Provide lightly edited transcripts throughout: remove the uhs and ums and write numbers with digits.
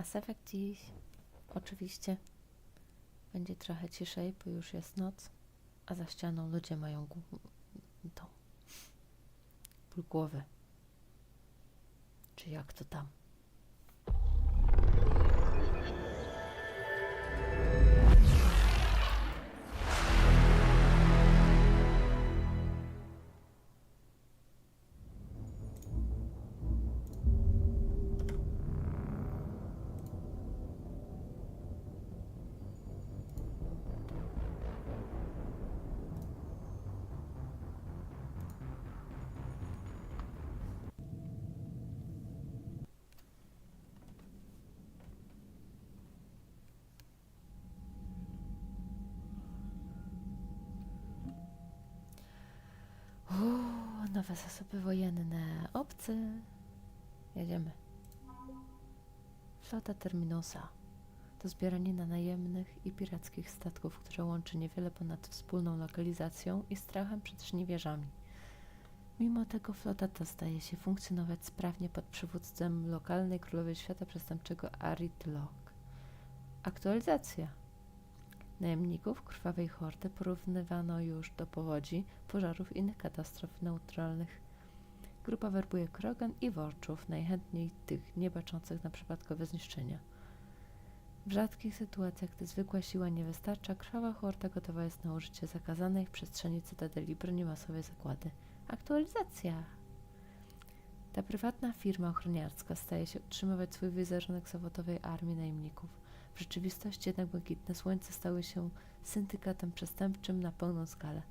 Mass Effect dziś. Oczywiście. Będzie trochę ciszej, bo już jest noc, a za ścianą ludzie mają ból głowy. Czy jak to tam? Nowe zasoby wojenne. Obcy. Jedziemy. Flota Terminusa. To zbieranina najemnych i pirackich statków, które łączy niewiele ponad wspólną lokalizacją i strachem przed żniwierzami. Mimo tego flota ta zdaje się funkcjonować sprawnie pod przywództwem lokalnej królowej świata przestępczego Aritlock. Aktualizacja. Najemników krwawej hordy porównywano już do powodzi, pożarów i innych katastrof neutralnych. Grupa werbuje krogan i worczów, najchętniej tych nie baczących na przypadkowe zniszczenia. W rzadkich sytuacjach, gdy zwykła siła nie wystarcza, krwawa horda gotowa jest na użycie zakazanej w przestrzeni cytadeli broni masowej zagłady. Aktualizacja! Ta prywatna firma ochroniarska staje się utrzymywać swój wizerunek zawodowej armii najemników. W rzeczywistości jednak Błękitne Słońce stały się syndykatem przestępczym na pełną skalę.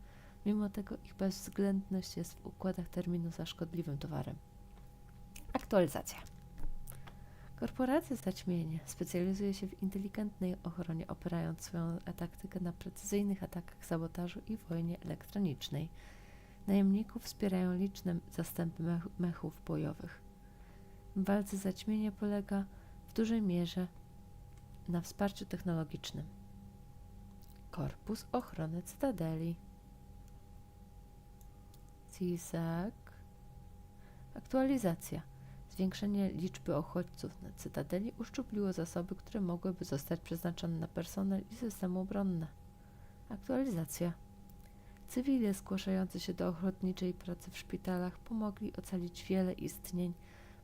Mimo tego ich bezwzględność jest w układach Terminusa szkodliwym towarem. Aktualizacja. Korporacja Zaćmienie specjalizuje się w inteligentnej ochronie, opierając swoją taktykę na precyzyjnych atakach, sabotażu i wojnie elektronicznej. Najemników wspierają liczne zastępy mechów bojowych. W walce Zaćmienie polega w dużej mierze na wsparciu technologicznym. Korpus Ochrony Cytadeli. CISAC. Aktualizacja. Zwiększenie liczby uchodźców na Cytadeli uszczupliło zasoby, które mogłyby zostać przeznaczone na personel i systemy obronne. Aktualizacja. Cywile zgłaszający się do ochotniczej pracy w szpitalach pomogli ocalić wiele istnień,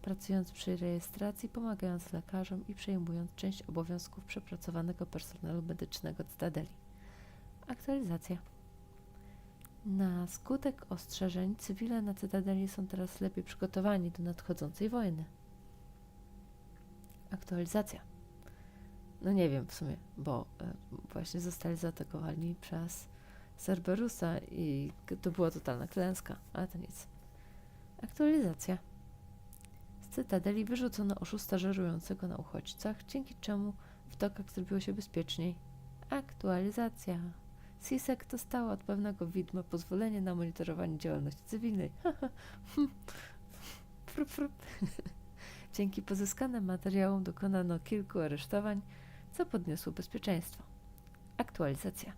pracując przy rejestracji, pomagając lekarzom i przejmując część obowiązków przepracowanego personelu medycznego Cytadeli. Aktualizacja. Na skutek ostrzeżeń cywile na Cytadeli są teraz lepiej przygotowani do nadchodzącej wojny. Aktualizacja. No nie wiem w sumie, bo właśnie zostali zaatakowani przez Cerberusa i to była totalna klęska, ale to nic. Aktualizacja. Z Cytadeli wyrzucono oszusta żerującego na uchodźcach, dzięki czemu w dokach zrobiło się bezpieczniej. Aktualizacja. CISAC dostała od pewnego widma pozwolenie na monitorowanie działalności cywilnej. Dzięki pozyskanym materiałom dokonano kilku aresztowań, co podniosło bezpieczeństwo. Aktualizacja.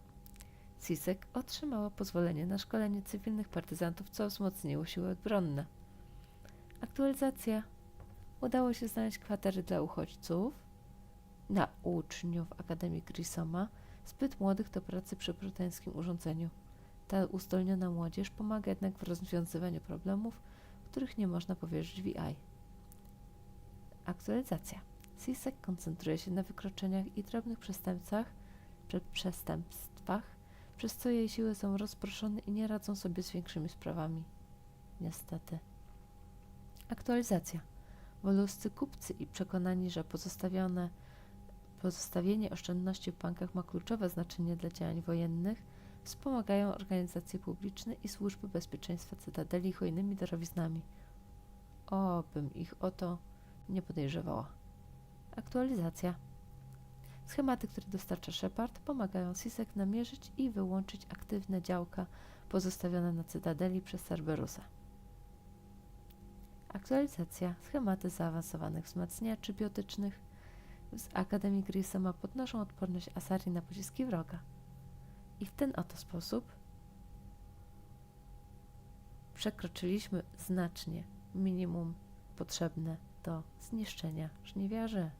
CISAC otrzymała pozwolenie na szkolenie cywilnych partyzantów, co wzmocniło siły obronne. Aktualizacja. Udało się znaleźć kwatery dla uchodźców, na uczniów Akademii Grisoma, zbyt młodych do pracy przy proteńskim urządzeniu. Ta uzdolniona młodzież pomaga jednak w rozwiązywaniu problemów, których nie można powierzyć VI. Aktualizacja. CISAC koncentruje się na wykroczeniach i drobnych przestępstwach, przez co jej siły są rozproszone i nie radzą sobie z większymi sprawami. Niestety. Aktualizacja. Woluscy kupcy i przekonani, że pozostawienie oszczędności w bankach ma kluczowe znaczenie dla działań wojennych, wspomagają organizacje publiczne i służby bezpieczeństwa Cytadeli hojnymi darowiznami. Obym ich o to nie podejrzewała. Aktualizacja. Schematy, które dostarcza Shepard, pomagają CISAC namierzyć i wyłączyć aktywne działka pozostawione na Cytadeli przez Cerberusa. Aktualizacja. Schematy zaawansowanych wzmacniaczy biotycznych z Akademii Grisoma podnoszą odporność Asari na pociski wroga. I w ten oto sposób przekroczyliśmy znacznie minimum potrzebne do zniszczenia żniwiarzy.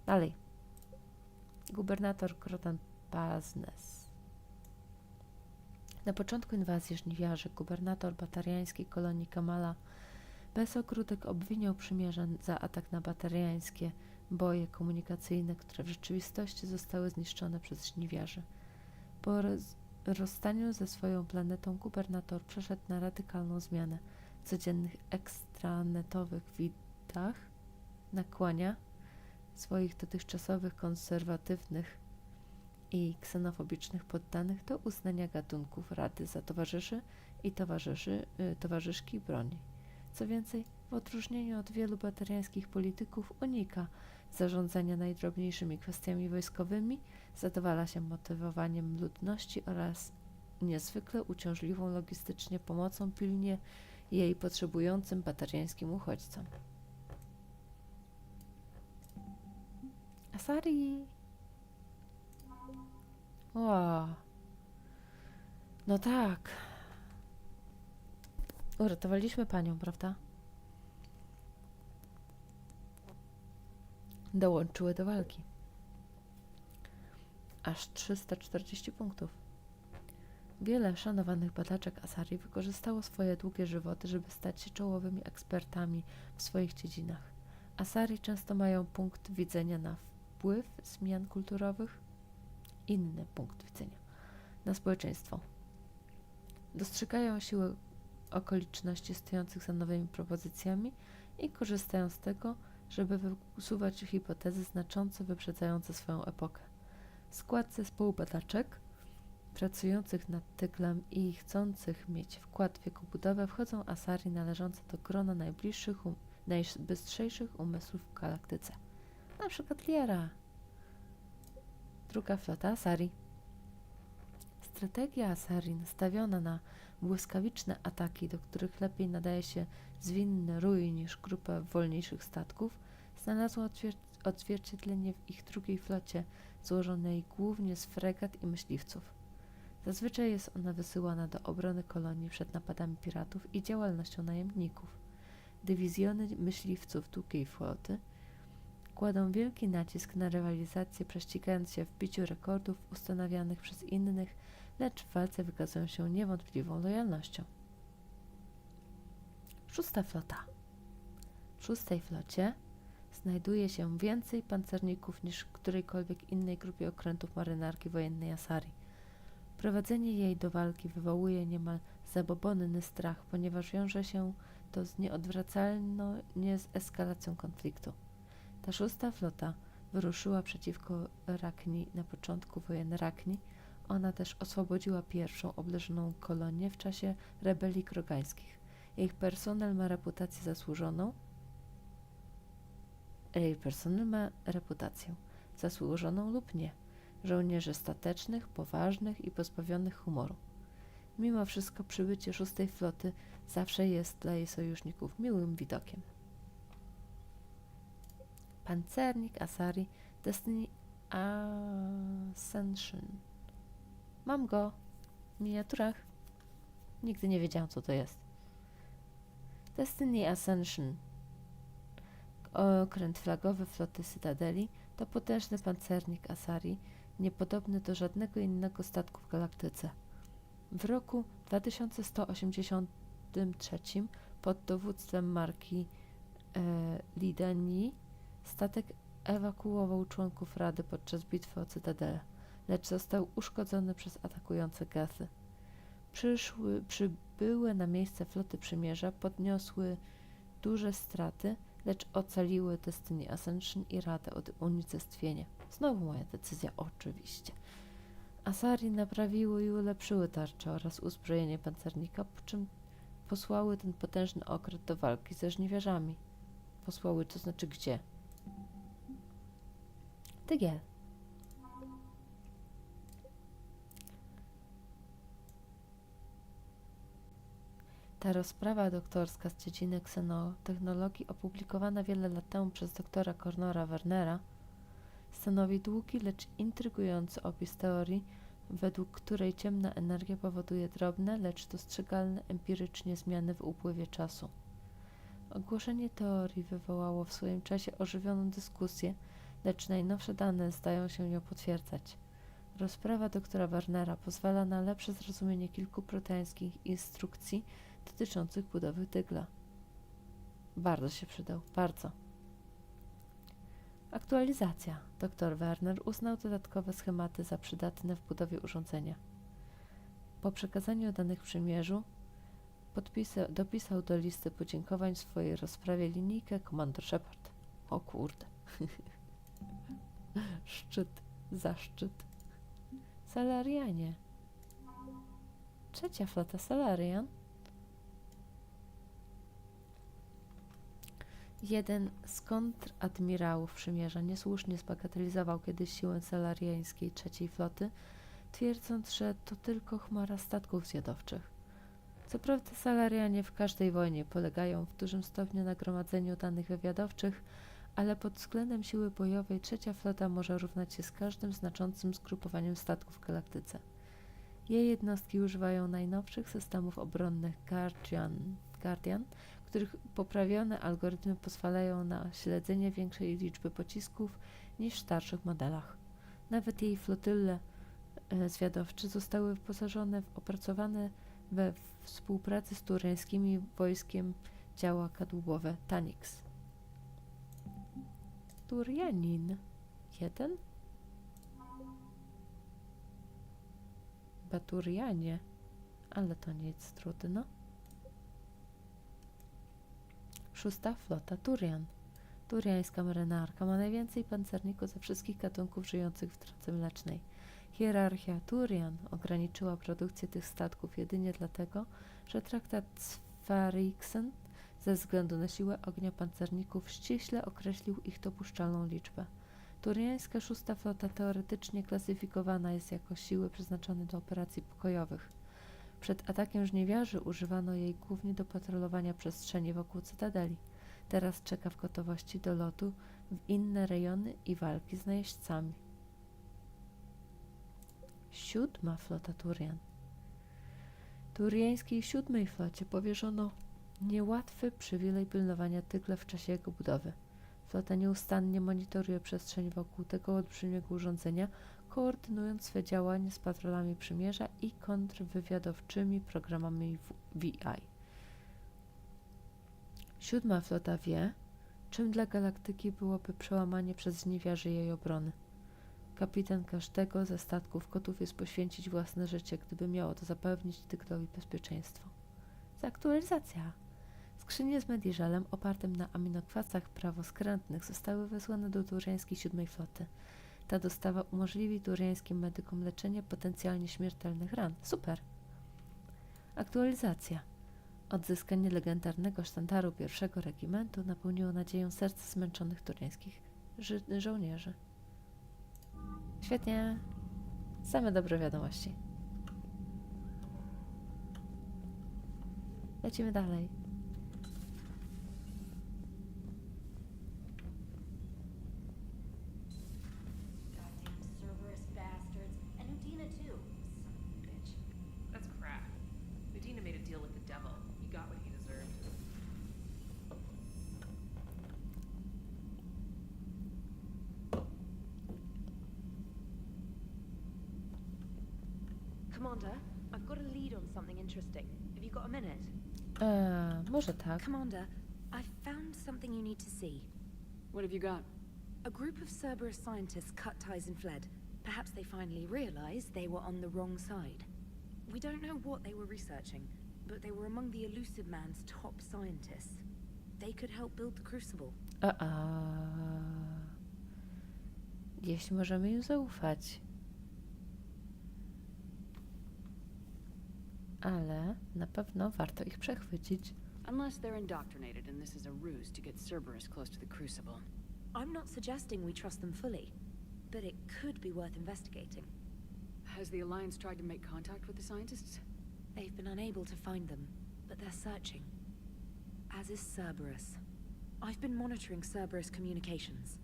Dalej. Gubernator Krotan Paznes. Na początku inwazji żniwiarzy gubernator batariańskiej kolonii Kamala bez ogródek obwiniał przymierza za atak na batariańskie boje komunikacyjne, które w rzeczywistości zostały zniszczone przez żniwiarzy. Po rozstaniu ze swoją planetą gubernator przeszedł na radykalną zmianę. W codziennych ekstranetowych widach nakłania swoich dotychczasowych konserwatywnych i ksenofobicznych poddanych do uznania gatunków rady za towarzyszy i towarzyszki broni. Co więcej, w odróżnieniu od wielu batariańskich polityków unika zarządzania najdrobniejszymi kwestiami wojskowymi, zadowala się motywowaniem ludności oraz niezwykle uciążliwą logistycznie pomocą pilnie jej potrzebującym batariańskim uchodźcom. Asari! O, no tak. Uratowaliśmy panią, prawda? Dołączyły do walki. Aż 340 punktów. Wiele szanowanych badaczek Asari wykorzystało swoje długie żywoty, żeby stać się czołowymi ekspertami w swoich dziedzinach. Asari często mają punkt widzenia na wpływ zmian kulturowych, inny punkt widzenia na społeczeństwo. Dostrzegają siłę okoliczności stojących za nowymi propozycjami i korzystają z tego, żeby wysuwać hipotezy znacząco wyprzedzające swoją epokę. W skład zespołu badaczek pracujących nad tyglem i chcących mieć wkład w jego budowę wchodzą Asari należące do grona najbystrzejszych umysłów w galaktyce. Na przykład Liera. Druga flota Asari. Strategia Asari nastawiona na błyskawiczne ataki, do których lepiej nadaje się zwinny rój niż grupę wolniejszych statków, znalazła odzwierciedlenie w ich drugiej flocie, złożonej głównie z fregat i myśliwców. Zazwyczaj jest ona wysyłana do obrony kolonii przed napadami piratów i działalnością najemników. Dywizjony myśliwców drugiej floty kładą wielki nacisk na rywalizację, prześcigając się w biciu rekordów ustanawianych przez innych, lecz w walce wykazują się niewątpliwą lojalnością. Szósta flota. W szóstej flocie znajduje się więcej pancerników niż w którejkolwiek innej grupie okrętów marynarki wojennej Asari. Prowadzenie jej do walki wywołuje niemal zabobonny strach, ponieważ wiąże się to z nieodwracalnie z eskalacją konfliktu. Ta szósta flota wyruszyła przeciwko Rakni na początku wojen Rakni. Ona też oswobodziła pierwszą obleżoną kolonię w czasie rebelii krogańskich. Jej personel ma reputację zasłużoną lub nie, żołnierzy statecznych, poważnych i pozbawionych humoru. Mimo wszystko przybycie szóstej floty zawsze jest dla jej sojuszników miłym widokiem. Pancernik Asari Destiny Ascension. Mam go w miniaturach. Nigdy nie wiedziałam, co to jest. Destiny Ascension, okręt flagowy floty Cytadeli, to potężny pancernik Asari, niepodobny do żadnego innego statku w galaktyce. W roku 2183 pod dowództwem marki Lidanii statek ewakuował członków Rady podczas bitwy o Cytadelę, lecz został uszkodzony przez atakujące Gethy. Przybyłe na miejsce floty przymierza podniosły duże straty, lecz ocaliły Destiny Ascension i Radę od unicestwienia. Znowu moja decyzja, oczywiście. Asari naprawiły i ulepszyły tarcze oraz uzbrojenie pancernika, po czym posłały ten potężny okręt do walki ze żniwiarzami. Posłały, to znaczy gdzie? Tygiel. Ta rozprawa doktorska z dziedziny ksenotechnologii, opublikowana wiele lat temu przez doktora Cornora Wernera, stanowi długi, lecz intrygujący opis teorii, według której ciemna energia powoduje drobne, lecz dostrzegalne empirycznie zmiany w upływie czasu. Ogłoszenie teorii wywołało w swoim czasie ożywioną dyskusję, lecz najnowsze dane zdają się ją potwierdzać. Rozprawa doktora Warnera pozwala na lepsze zrozumienie kilku proteańskich instrukcji dotyczących budowy dygla. Bardzo się przydał, bardzo. Aktualizacja. Dr Werner uznał dodatkowe schematy za przydatne w budowie urządzenia. Po przekazaniu danych przymierzu dopisał do listy podziękowań w swojej rozprawie linijkę Komandor Shepard. O kurde. Szczyt, zaszczyt. Salarianie. Trzecia flota Salarian. Jeden z kontradmirałów przymierza niesłusznie zbagatelizował kiedyś siłę salariańskiej trzeciej floty, twierdząc, że to tylko chmara statków zjadowczych. Co prawda salarianie w każdej wojnie polegają w dużym stopniu na gromadzeniu danych wywiadowczych, ale pod względem siły bojowej trzecia flota może równać się z każdym znaczącym zgrupowaniem statków w galaktyce. Jej jednostki używają najnowszych systemów obronnych Guardian, których poprawione algorytmy pozwalają na śledzenie większej liczby pocisków niż w starszych modelach. Nawet jej flotyle zwiadowcze zostały wyposażone w opracowane we współpracy z tureńskim wojskiem działa kadłubowe Tanix. Turianin 1? Baturianie, ale to nic trudno. Szósta flota Turian. Turiańska marynarka ma najwięcej pancerników ze wszystkich gatunków żyjących w drodze mlecznej. Hierarchia Turian ograniczyła produkcję tych statków jedynie dlatego, że traktat z Fariksen ze względu na siłę ognia pancerników ściśle określił ich dopuszczalną liczbę. Turiańska szósta flota teoretycznie klasyfikowana jest jako siły przeznaczone do operacji pokojowych. Przed atakiem żniwiarzy używano jej głównie do patrolowania przestrzeni wokół cytadeli. Teraz czeka w gotowości do lotu w inne rejony i walki z najeźdźcami. Siódma flota Turian. Turiańskiej siódmej flocie powierzono niełatwy przywilej pilnowania tygla w czasie jego budowy. Flota nieustannie monitoruje przestrzeń wokół tego olbrzymiego urządzenia, koordynując swe działania z patrolami przymierza i kontrwywiadowczymi programami VI. Siódma flota wie, czym dla galaktyki byłoby przełamanie przez żniwiarzy jej obrony. Kapitan każdego ze statków gotów jest poświęcić własne życie, gdyby miało to zapewnić tyglowi bezpieczeństwo. Zaktualizacja. Skrzynie z mediżelem opartym na aminokwasach prawoskrętnych zostały wysłane do turiańskiej siódmej floty. Ta dostawa umożliwi turiańskim medykom leczenie potencjalnie śmiertelnych ran. Super! Aktualizacja. Odzyskanie legendarnego sztandaru pierwszego regimentu napełniło nadzieją serca zmęczonych turiańskich żołnierzy. Świetnie. Same dobre wiadomości. Lecimy dalej. Commander, I've got a lead on something interesting. Have you got a minute? Może tak. Commander, I've found something you need to see. What have you got? A group of Cerberus scientists cut ties and fled. Perhaps they finally realized they were on the wrong side. We don't know what they were researching, but they were among the Elusive Man's top scientists. They could help build the Crucible. Jeśli możemy im zaufać. Ale na pewno warto ich przechwycić. Unless they're indoctrinated and this is a ruse to get Cerberus close to the Crucible. I'm not suggesting we trust them fully, but it could be worth investigating. Has the Alliance tried to make contact with the scientists? They've been unable to find them, but they're searching. As is Cerberus. I've been monitoring Cerberus communications.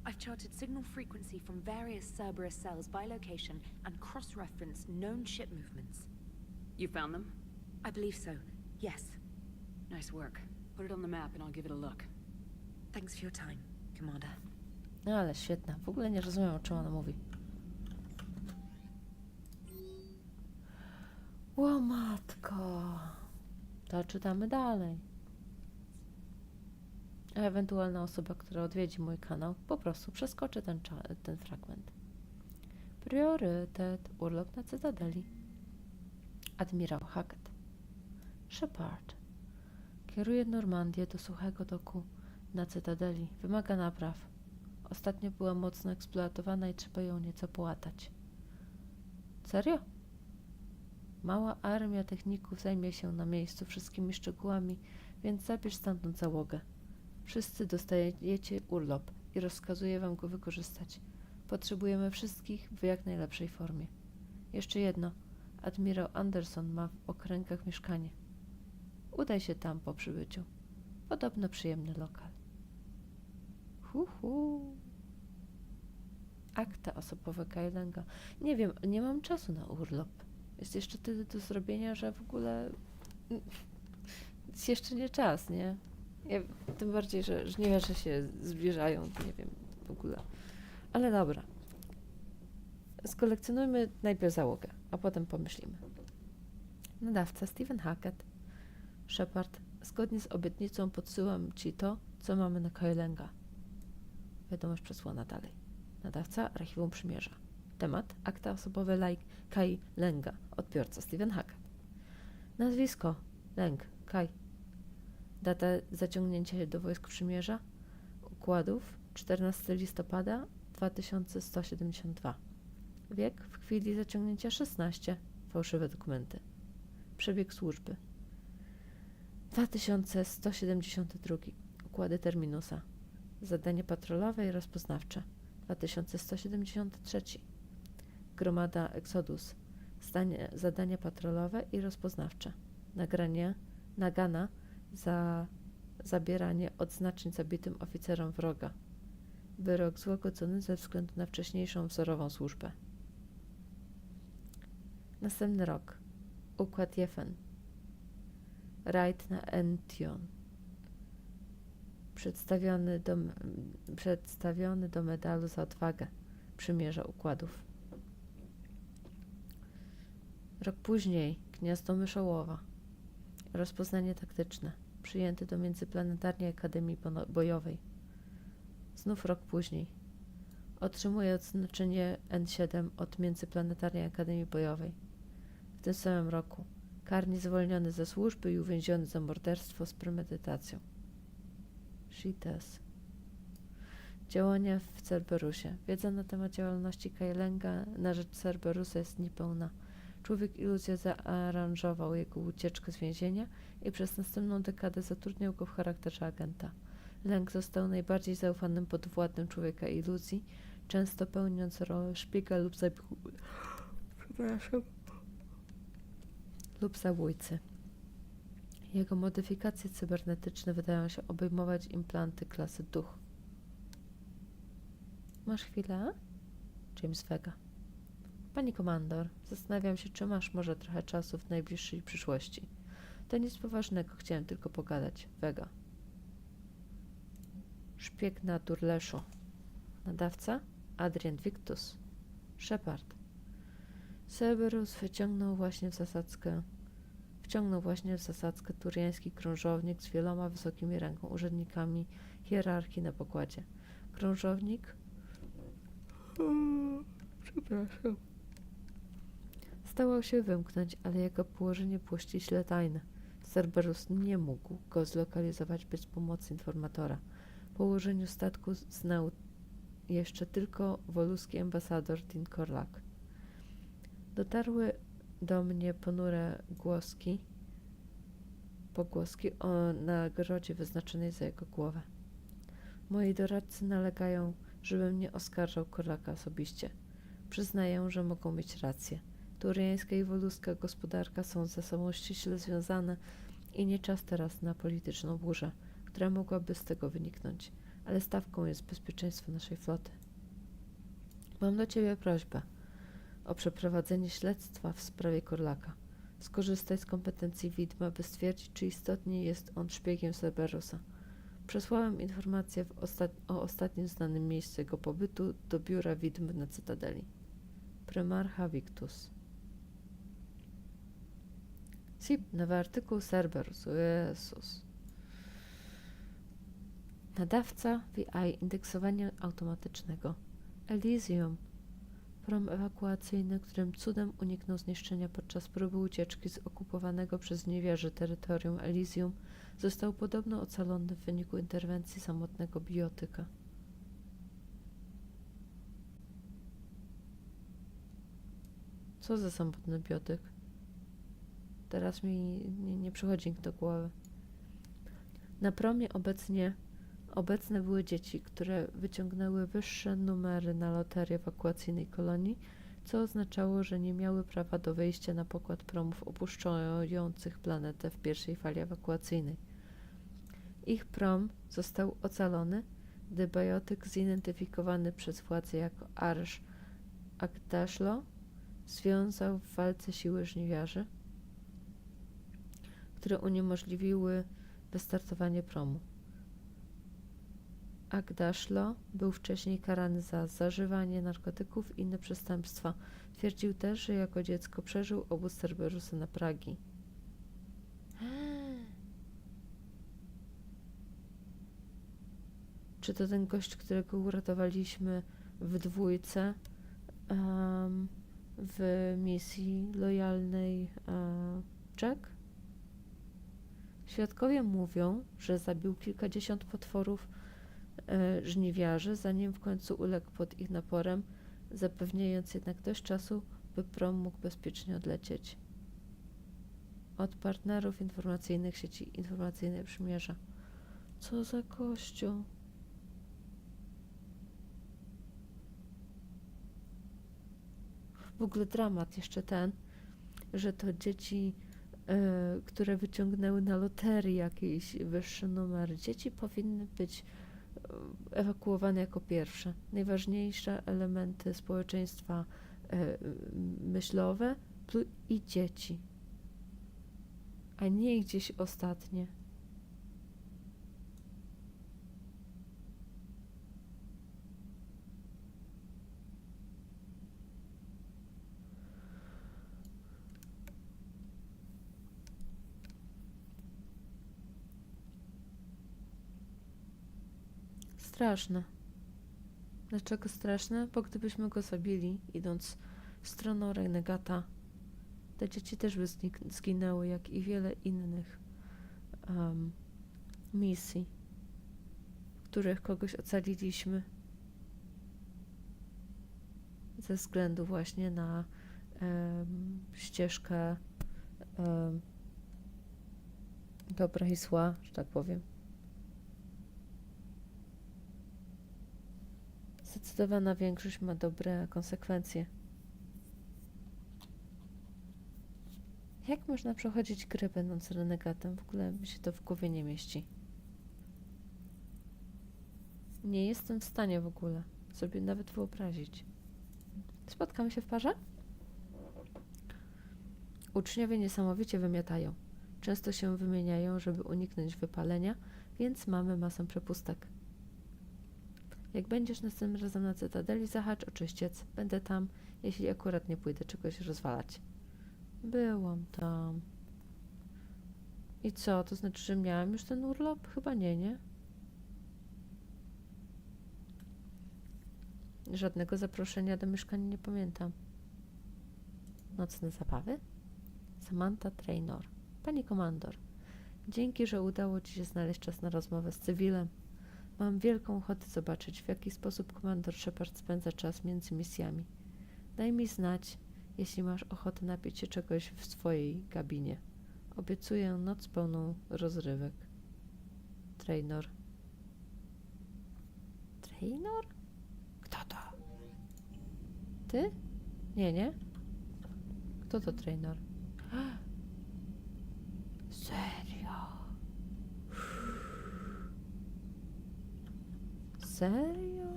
I've charted signal frequency from various Cerberus cells by location and cross-referenced known ship movements. You found them? I believe so, yes. Nice work. Put it on the map and I'll give it a look. Thanks for your time, Commander. No ale świetna. W ogóle nie rozumiem, o czym ona mówi. Ło matko. To czytamy dalej. A ewentualna osoba, która odwiedzi mój kanał, po prostu przeskoczy ten fragment. Priorytet. Urlop na Cytadeli. Admirał Hackett. Shepard. Kieruje Normandię do suchego doku na Cytadeli. Wymaga napraw. Ostatnio była mocno eksploatowana i trzeba ją nieco połatać. Serio? Mała armia techników zajmie się na miejscu wszystkimi szczegółami, więc zabierz stamtąd załogę. Wszyscy dostajecie urlop i rozkazuję wam go wykorzystać. Potrzebujemy wszystkich w jak najlepszej formie. Jeszcze jedno. Admirał Anderson ma w okręgach mieszkanie. Udaj się tam po przybyciu. Podobno przyjemny lokal. Akta osobowe Kylenga. Nie wiem, nie mam czasu na urlop. Jest jeszcze tyle do zrobienia, że w ogóle jest jeszcze nie czas, nie? Ja, tym bardziej, że żniwiarze się zbliżają, nie wiem, w ogóle. Ale dobra. Skolekcjonujmy najpierw załogę, a potem pomyślimy. Nadawca Stephen Hackett. Shepard, zgodnie z obietnicą podsyłam ci to, co mamy na Kylenga. Wiadomość przesłana dalej. Nadawca Archiwum Przymierza. Temat akta osobowe Kai Lenga. Odbiorca Stephen Hackett. Nazwisko Leng Kai. Data zaciągnięcia się do wojsk Przymierza. Układów 14 listopada 2172. Wiek w chwili zaciągnięcia 16. Fałszywe dokumenty. Przebieg służby 2172. Układy terminusa. Zadanie patrolowe i rozpoznawcze 2173. Gromada Exodus. Zadania patrolowe i rozpoznawcze. Nagana za zabieranie odznaczeń zabitym oficerom wroga. Wyrok złagodzony ze względu na wcześniejszą wzorową służbę. Następny rok. Układ Jefen. Rajd na Ention. Przedstawiony do medalu za odwagę. Przymierza układów. Rok później. Gniazdo Myszołowa. Rozpoznanie taktyczne. Przyjęty do Międzyplanetarnej Akademii Bojowej. Znów rok później. Otrzymuje odznaczenie N7 od Międzyplanetarnej Akademii Bojowej. W tym samym roku. Karnie zwolniony ze służby i uwięziony za morderstwo z premedytacją. Shites. Działania w Cerberusie. Wiedza na temat działalności Kylenga na rzecz Cerberusa jest niepełna. Człowiek iluzja zaaranżował jego ucieczkę z więzienia i przez następną dekadę zatrudniał go w charakterze agenta. Leng został najbardziej zaufanym podwładnym człowieka iluzji, często pełniąc rolę szpiega lub zabójcy. Jego modyfikacje cybernetyczne wydają się obejmować implanty klasy duch. Masz chwilę? James Vega. Pani komandor, zastanawiam się, czy masz może trochę czasu w najbliższej przyszłości. To nic poważnego, chciałem tylko pogadać. Vega. Szpieg na Durleszu. Nadawca? Adrian Victus. Shepard. Cerberus wciągnął właśnie w zasadzkę turiański krążownik z wieloma wysokimi rangą urzędnikami hierarchii na pokładzie. Krążownik? Przepraszam. Zdołał się wymknąć, ale jego położenie było ściśle tajne. Cerberus nie mógł go zlokalizować bez pomocy informatora. Położeniu statku znał jeszcze tylko woluski ambasador Tin Korlak. Dotarły do mnie ponure pogłoski o nagrodzie wyznaczonej za jego głowę. Moi doradcy nalegają, żebym nie oskarżał Korlaka osobiście. Przyznaję, że mogą mieć rację. Turiańska i woluska gospodarka są ze sobą ściśle związane i nie czas teraz na polityczną burzę, która mogłaby z tego wyniknąć, ale stawką jest bezpieczeństwo naszej floty. Mam do ciebie prośbę o przeprowadzenie śledztwa w sprawie Korlaka. Skorzystaj z kompetencji widma, by stwierdzić, czy istotnie jest on szpiegiem Cerberusa. Przesłałem informację o ostatnim znanym miejscu jego pobytu do biura widm na Cytadeli. Primarcha Victus. SIP, nowy artykuł Cerberus. Jezus. Nadawca VI indeksowania automatycznego. Elysium. Prom ewakuacyjny, którym cudem uniknął zniszczenia podczas próby ucieczki z okupowanego przez niewierzy terytorium Elysium, został podobno ocalony w wyniku interwencji samotnego biotyka. Co za samotny biotyk? Teraz mi nie przychodzi do głowy. Na promie obecne były dzieci, które wyciągnęły wyższe numery na loterii ewakuacyjnej kolonii, co oznaczało, że nie miały prawa do wejścia na pokład promów opuszczających planetę w pierwszej fali ewakuacyjnej. Ich prom został ocalony, gdy biotyk zidentyfikowany przez władze jako Arsz Agdashlo związał w walce siły żniwiarzy, które uniemożliwiły wystartowanie promu. Agdashlo był wcześniej karany za zażywanie narkotyków i inne przestępstwa. Twierdził też, że jako dziecko przeżył obóz Cerberusa na Pragi. Czy to ten gość, którego uratowaliśmy w dwójce w misji lojalnej Jack? Świadkowie mówią, że zabił kilkadziesiąt potworów żniwiarzy, zanim w końcu uległ pod ich naporem, zapewniając jednak dość czasu, by prom mógł bezpiecznie odlecieć. Od partnerów informacyjnych sieci informacyjnej Przymierza. Co za kościół? W ogóle dramat jeszcze ten, że to dzieci, które wyciągnęły na loterii jakiś wyższy numer. Dzieci powinny być ewakuowane jako pierwsze. Najważniejsze elementy społeczeństwa myślowe i dzieci, a nie gdzieś ostatnie. Straszne. Dlaczego straszne? Bo gdybyśmy go zabili, idąc stroną renegata, te dzieci też by zginęły, jak i wiele innych misji, w których kogoś ocaliliśmy ze względu właśnie na ścieżkę dobra i zła, że tak powiem. Zdecydowana większość ma dobre konsekwencje. Jak można przechodzić grę będąc renegatem? W ogóle mi się to w głowie nie mieści. Nie jestem w stanie w ogóle sobie nawet wyobrazić. Spotkamy się w parze? Uczniowie niesamowicie wymiatają. Często się wymieniają, żeby uniknąć wypalenia, więc mamy masę przepustek. Jak będziesz następnym razem na Cytadeli, zahacz o czyściec. Będę tam, jeśli akurat nie pójdę czegoś rozwalać. Byłam tam. I co? To znaczy, że miałam już ten urlop? Chyba nie? Żadnego zaproszenia do mieszkania nie pamiętam. Nocne zabawy? Samantha Traynor. Pani komandor, dzięki, że udało ci się znaleźć czas na rozmowę z cywilem. Mam wielką ochotę zobaczyć, w jaki sposób komandor Shepard spędza czas między misjami. Daj mi znać, jeśli masz ochotę napić się czegoś w swojej gabinie. Obiecuję noc pełną rozrywek. Traynor. Traynor? Kto to? Ty? Nie. Kto to Traynor? Serio? Serio?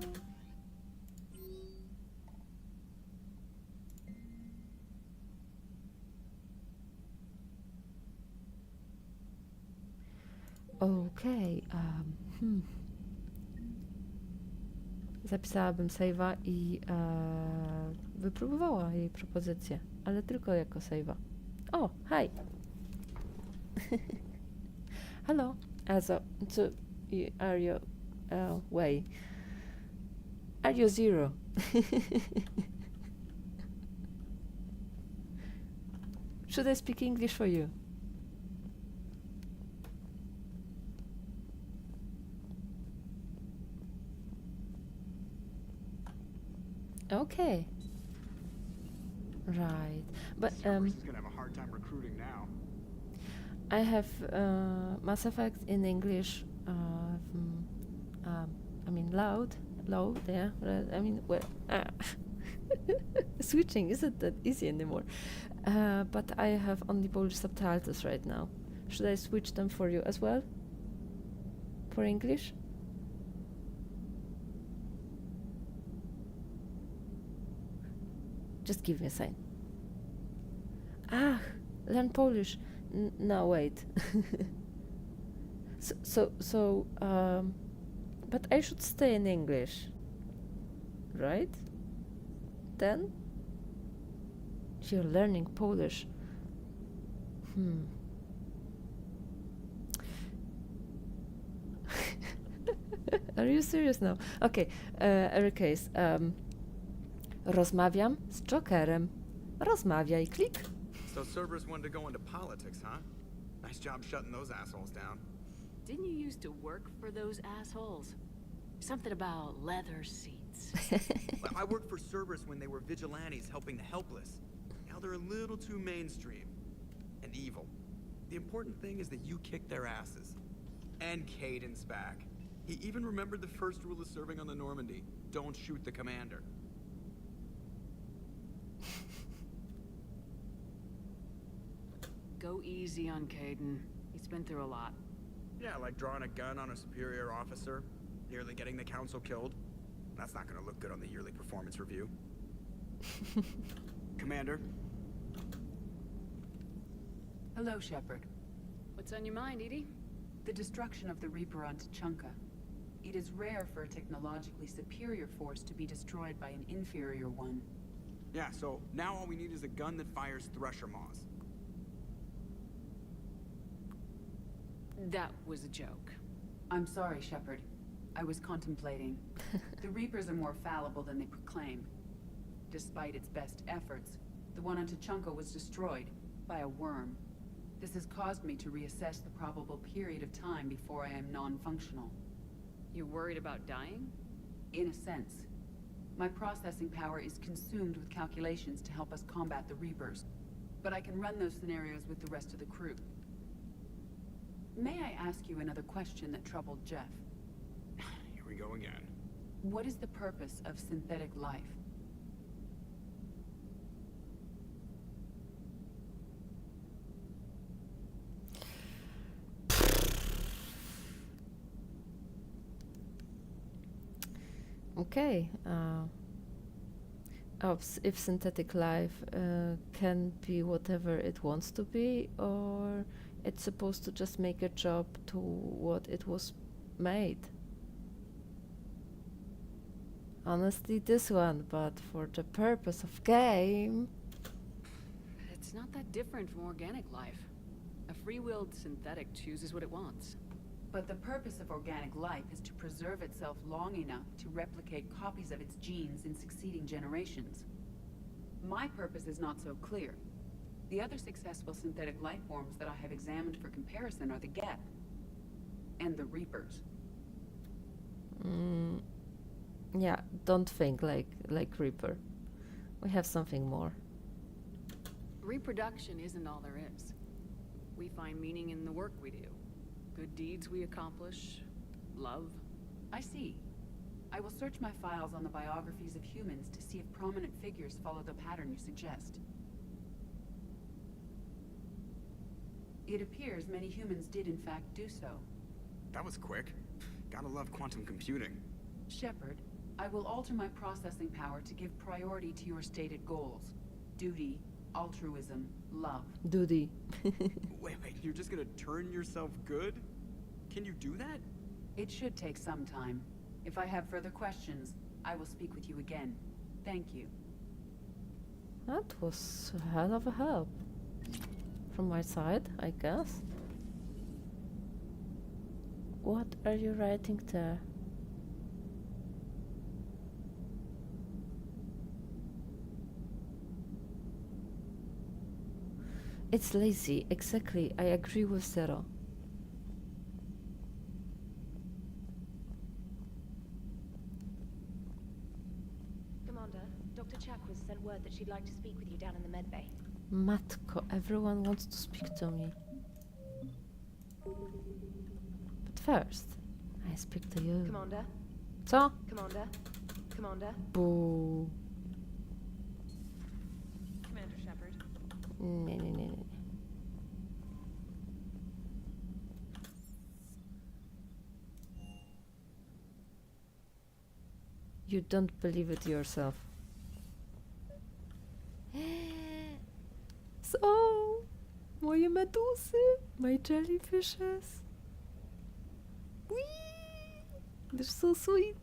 Okej, Zapisałabym save'a i wypróbowała jej propozycję, ale tylko jako save'a. O, hi! Hello. Also, are you way? Are you zero? Should I speak English for you? Okay. Right. But Cerberus is gonna have a hard time recruiting now. I have Mass Effect in English. I mean loud, yeah. I mean, well, switching isn't that easy anymore. But I have only Polish subtitles right now. Should I switch them for you as well? For English? Just give me a sign. Learn Polish. No, wait. But I should stay in English, right? Then? You're learning Polish. Are you serious now? Okay, every case. Rozmawiam z Jokerem. Rozmawiaj, klik. So Cerberus wanted to go into politics, huh? Nice job shutting those assholes down. Didn't you used to work for those assholes? Something about leather seats. Well, I worked for Cerberus when they were vigilantes helping the helpless. Now they're a little too mainstream. And evil. The important thing is that you kicked their asses. And Caden's back. He even remembered the first rule of serving on the Normandy. Don't shoot the commander. Go easy on Caden. He's been through a lot. Yeah, like drawing a gun on a superior officer, nearly getting the council killed. That's not gonna look good on the yearly performance review. Commander? Hello, Shepard. What's on your mind, Edie? The destruction of the Reaper on Tachanka. It is rare for a technologically superior force to be destroyed by an inferior one. Yeah, so now all we need is a gun that fires thresher maws. That was a joke. I'm sorry, Shepard. I was contemplating. The Reapers are more fallible than they proclaim. Despite its best efforts, the one on Tachanka was destroyed by a worm. This has caused me to reassess the probable period of time before I am non-functional. You're worried about dying? In a sense. My processing power is consumed with calculations to help us combat the Reapers. But I can run those scenarios with the rest of the crew. May I ask you another question that troubled Jeff? Here we go again. What is the purpose of synthetic life? Okay. If synthetic life can be whatever it wants to be, or it's supposed to just make a job to what it was made. Honestly, this one, but for the purpose of game. It's not that different from organic life. A free-willed synthetic chooses what it wants. But the purpose of organic life is to preserve itself long enough to replicate copies of its genes in succeeding generations. My purpose is not so clear. The other successful synthetic life forms that I have examined for comparison are the Geth and the Reapers. Yeah, don't think like Reaper. We have something more. Reproduction isn't all there is. We find meaning in the work we do. Good deeds we accomplish. Love. I see. I will search my files on the biographies of humans to see if prominent figures follow the pattern you suggest. It appears many humans did in fact do so. That was quick. Gotta love quantum computing. Shepard, I will alter my processing power to give priority to your stated goals. Duty, altruism, love. Duty. Wait, you're just gonna turn yourself good? Can you do that? It should take some time. If I have further questions, I will speak with you again. Thank you. That was a hell of a help. From my side, I guess. What are you writing there? It's lazy, exactly. I agree with Zero. Commander, Dr. Chakwas sent word that she'd like to speak with you down in the medbay. Matko, everyone wants to speak to me. But first, I speak to you. Commander? Co? Commander? Commander? Boo. Commander Shepard. Nie, nie, nie, nie. You don't believe it yourself. So, moje medusy, my jellyfishes. Whee! They're so sweet.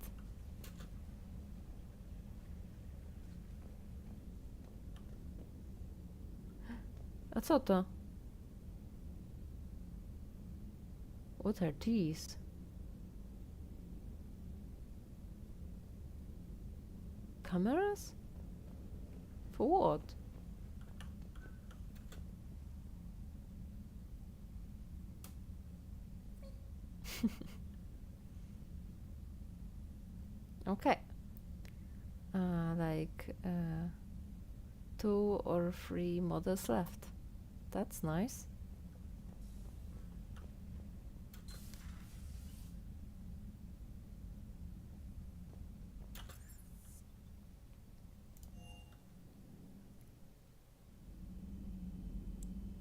A co to? What are these? Cameras? For what? Okay. Like 2 or 3 models left. That's nice.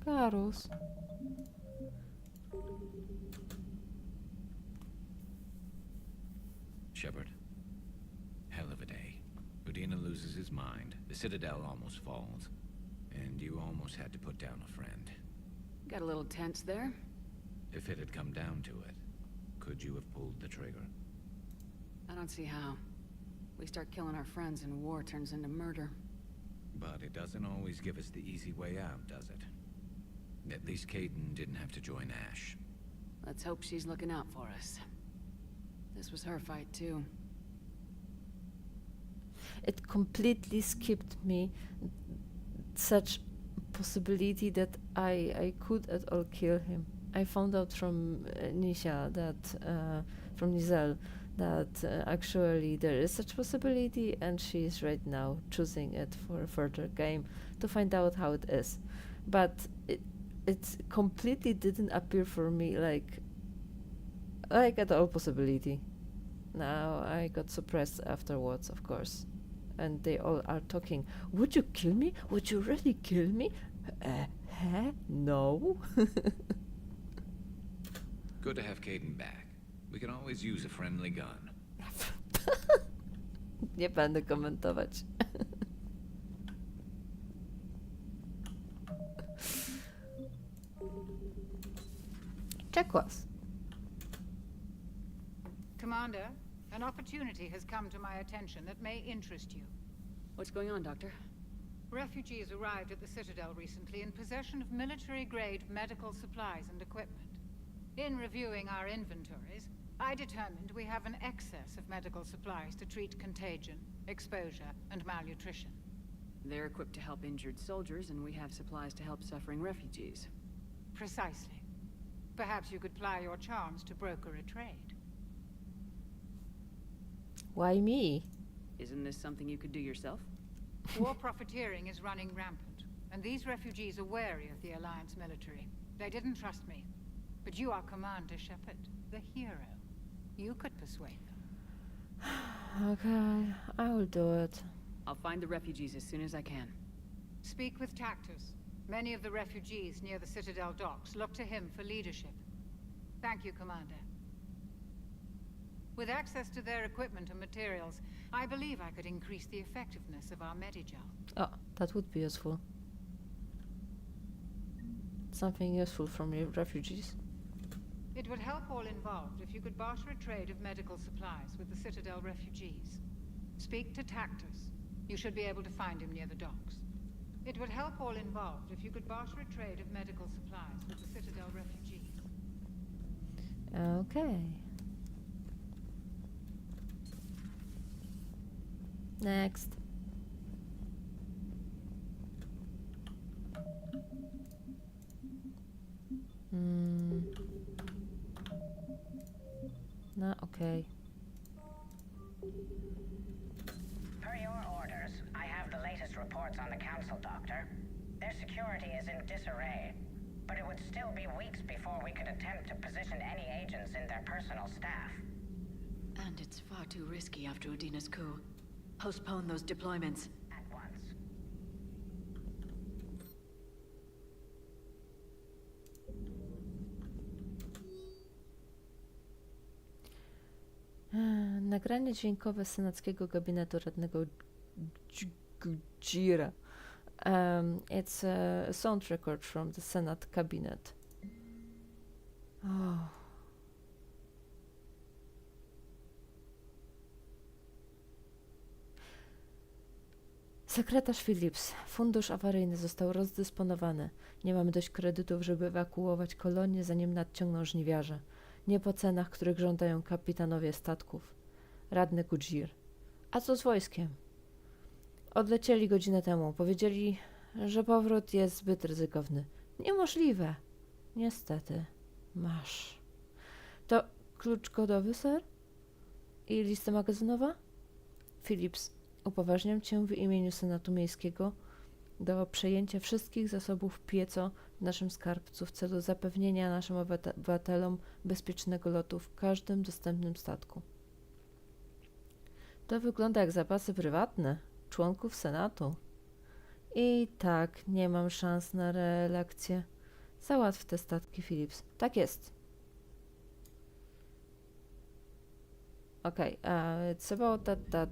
Karus. Shepard. Hell of a day. Udina loses his mind, the Citadel almost falls, and you almost had to put down a friend. Got a little tense there. If it had come down to it, could you have pulled the trigger? I don't see how. We start killing our friends and war turns into murder. But it doesn't always give us the easy way out, does it? At least Caden didn't have to join Ash. Let's hope she's looking out for us. This was her fight, too. It completely skipped me such possibility that I could at all kill him. I found out from Nisha that from Nizel that actually there is such possibility, and she is right now choosing it for a further game to find out how it is. But it completely didn't appear for me like at all possibility. Now I got suppressed afterwards, of course. And they all are talking, would you kill me? Would you really kill me? No. Good to have Caden back. We can always use a friendly gun. Nie będę komentować. Czekwas. Commander, an opportunity has come to my attention that may interest you. What's going on, Doctor? Refugees arrived at the Citadel recently in possession of military-grade medical supplies and equipment. In reviewing our inventories, I determined we have an excess of medical supplies to treat contagion, exposure, and malnutrition. They're equipped to help injured soldiers, and we have supplies to help suffering refugees. Precisely. Perhaps you could ply your charms to broker a trade. Why me? Isn't this something you could do yourself? War profiteering is running rampant, and these refugees are wary of the Alliance military. They didn't trust me. But you are Commander Shepard, the hero. You could persuade them. Okay, I will do it. I'll find the refugees as soon as I can. Speak with Tactus. Many of the refugees near the Citadel docks look to him for leadership. Thank you, Commander. With access to their equipment and materials, I believe I could increase the effectiveness of our Medigel. Oh, that would be useful. Something useful from your refugees. It would help all involved if you could barter a trade of medical supplies with the Citadel refugees. Speak to Tactus. You should be able to find him near the docks. It would help all involved if you could barter a trade of medical supplies with the Citadel refugees. Okay. Next. No, okay. Per your orders, I have the latest reports on the Council, Doctor. Their security is in disarray, but it would still be weeks before we could attempt to position any agents in their personal staff. And it's far too risky after Udina's coup. Postpone those deployments. At once. Nagranie dźwiękowe senackiego gabinetu radnego Gira. It's a sound record from the Senate cabinet. Oh. Sekretarz Phillips. Fundusz awaryjny został rozdysponowany. Nie mamy dość kredytów, żeby ewakuować kolonię, zanim nadciągną żniwiarze. Nie po cenach, których żądają kapitanowie statków. Radny Kudzir. A co z wojskiem? Odlecieli godzinę temu. Powiedzieli, że powrót jest zbyt ryzykowny. Niemożliwe. Niestety. Masz. To klucz kodowy, sir? I lista magazynowa? Phillips, upoważniam cię w imieniu Senatu Miejskiego do przejęcia wszystkich zasobów pieco w naszym skarbcu w celu zapewnienia naszym obywatelom bezpiecznego lotu w każdym dostępnym statku. To wygląda jak zapasy prywatne członków Senatu. I tak nie mam szans na reelekcję. Załatw te statki, Phillips. Tak jest. Okay, it's about that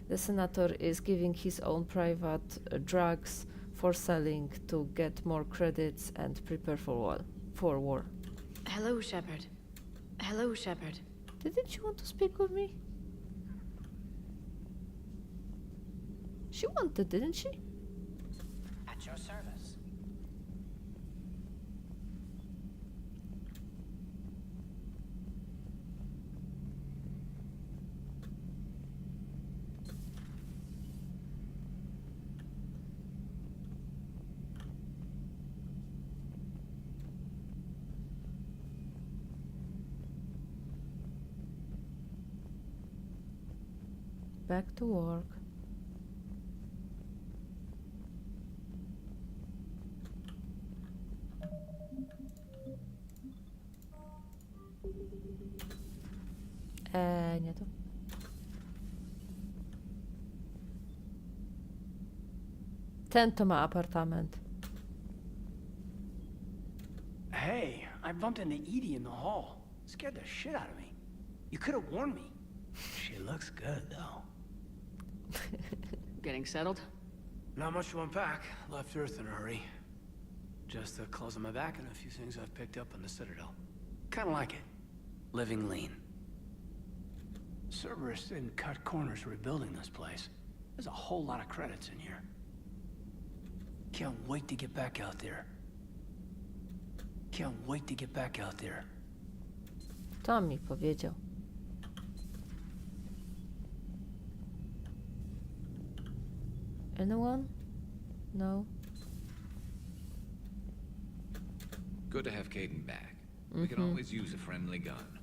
the senator is giving his own private drugs for selling to get more credits and prepare for war. Hello, Shepard. Hello, Shepard. Didn't you want to speak with me? She wanted, didn't she? At your service. Back to work. Nie to. Ten to ma apartament. Hey, I bumped into Edie in the hall. Scared the shit out of me. You could have warned me. She looks good, though. Getting settled? Not much to unpack. Left Earth in a hurry. Just the clothes on my back and a few things I've picked up on the Citadel. Kinda like it. Living lean. Cerberus didn't cut corners rebuilding this place. There's a whole lot of credits in here. Can't wait to get back out there. Can't wait to get back out there. To mi powiedział. Anyone? No. Good to have Caden back. We can always use a friendly gun.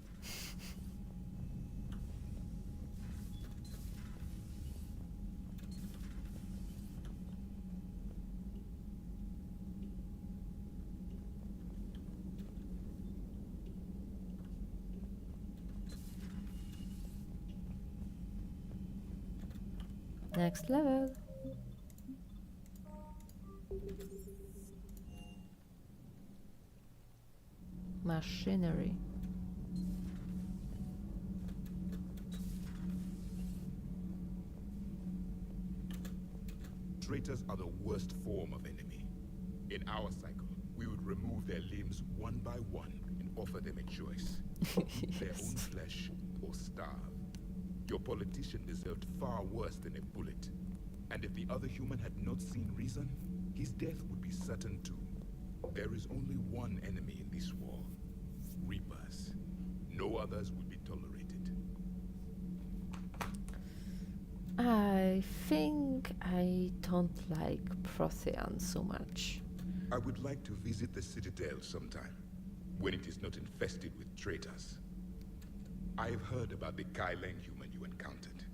Next level. Machinery. Traitors are the worst form of enemy. In our cycle, We would remove their limbs one by one and offer them a choice. Eat their own flesh or starve. Your politician deserved far worse than a bullet. And if the other human had not seen reason, his death would be certain too. There is only one enemy in this war. Reapers. No others would be tolerated. I think I don't like Prothean so much. I would like to visit the Citadel sometime, when it is not infested with traitors. I have heard about the Kyleng human you encountered.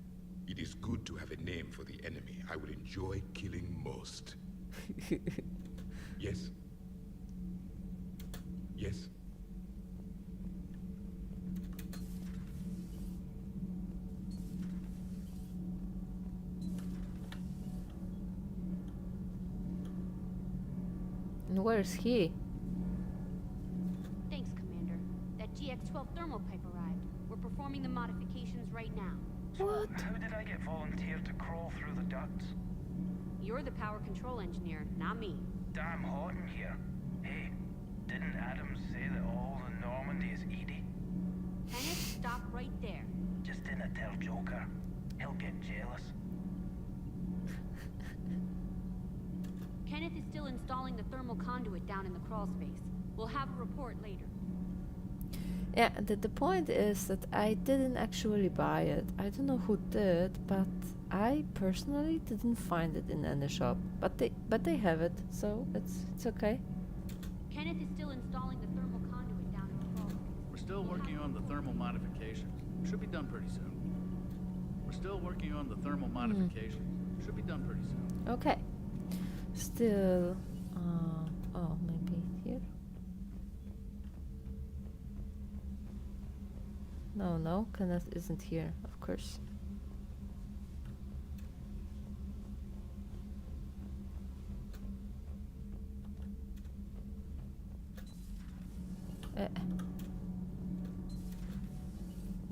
It is good to have a name for the enemy I will enjoy killing most. Yes? Yes? And where's he? Thanks, Commander. That GX-12 thermal pipe arrived. We're performing the modifications right now. What? How did I get volunteered to crawl through the ducts? You're the power control engineer, not me. Damn hot in here. Hey, didn't Adams say that all the Normandy is Edie? Kenneth, stop right there. Just didn't tell Joker. He'll get jealous. Kenneth is still installing the thermal conduit down in the crawl space. We'll have a report later. Yeah, the point is that I didn't actually buy it. I don't know who did, but I personally didn't find it in any shop. But they have it, so it's okay. Kenneth is still installing the thermal conduit down in the crawl space. We're still working on the thermal modifications. Should be done pretty soon. We're still working on the thermal modifications. Should be done pretty soon. Okay. Still, oh, maybe here? No, Kenneth isn't here, of course. Yeah,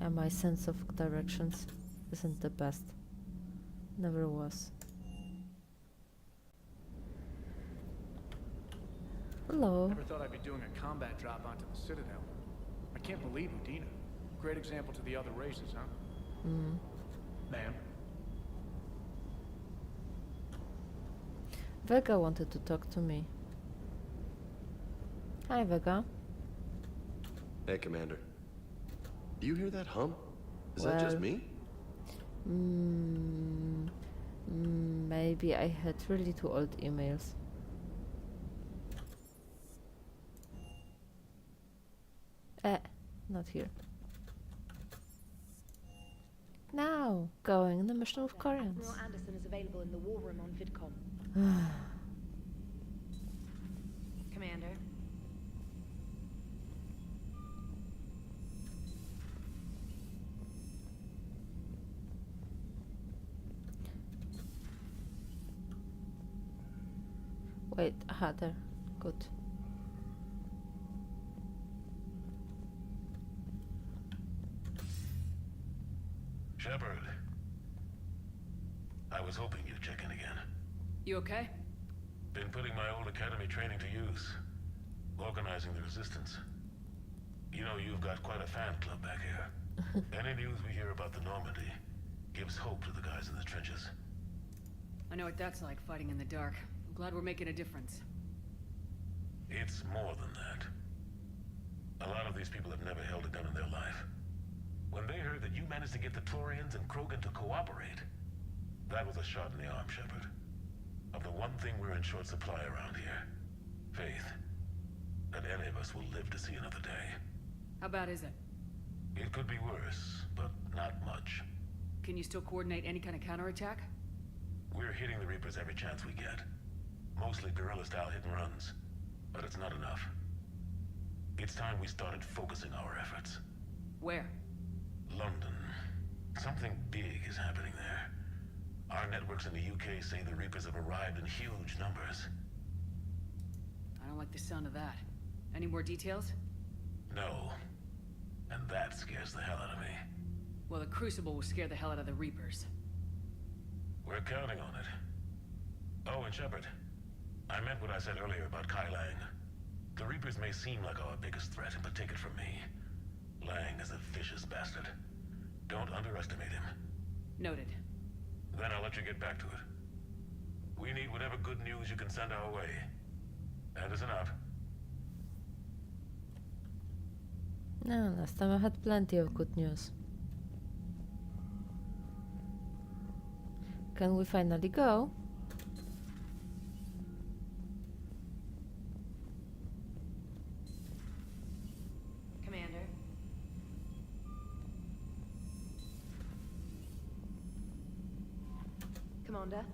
my sense of directions isn't the best. Never was. Hello. Never thought I'd be doing a combat drop onto the Citadel. I can't believe Udina. Great example to the other races, huh? Ma'am? Vega wanted to talk to me. Hi, Vega. Hey, Commander. Do you hear that hum? Is that just me? Maybe I had really two old emails. Not here. Now, going on the mission with Quarians. Admiral Anderson is available in the war room on VidCom. Commander. Wait, there. Good. Shepard. I was hoping you'd check in again. You okay? Been putting my old academy training to use. Organizing the resistance. You know, you've got quite a fan club back here. Any news we hear about the Normandy gives hope to the guys in the trenches. I know what that's like, fighting in the dark. I'm glad we're making a difference. It's more than that. A lot of these people have never held a gun in their life. When they heard that you managed to get the Turians and Krogan to cooperate, that was a shot in the arm, Shepard. Of the one thing we're in short supply around here, faith. That any of us will live to see another day. How bad is it? It could be worse, but not much. Can you still coordinate any kind of counterattack? We're hitting the Reapers every chance we get. Mostly guerrilla-style hit-and-runs, but it's not enough. It's time we started focusing our efforts. Where? London. Something big is happening there. Our networks in the UK say the Reapers have arrived in huge numbers. I don't like the sound of that. Any more details? No. And that scares the hell out of me. Well, the Crucible will scare the hell out of the Reapers. We're counting on it. Oh, and Shepard, I meant what I said earlier about Kyleng. The Reapers may seem like our biggest threat, but take it from me. Lang is a vicious bastard. Don't underestimate him. Noted. Then I'll let you get back to it. We need whatever good news you can send our way. Anderson out. No, last time I had plenty of good news. Can we finally go? Commander. Commander.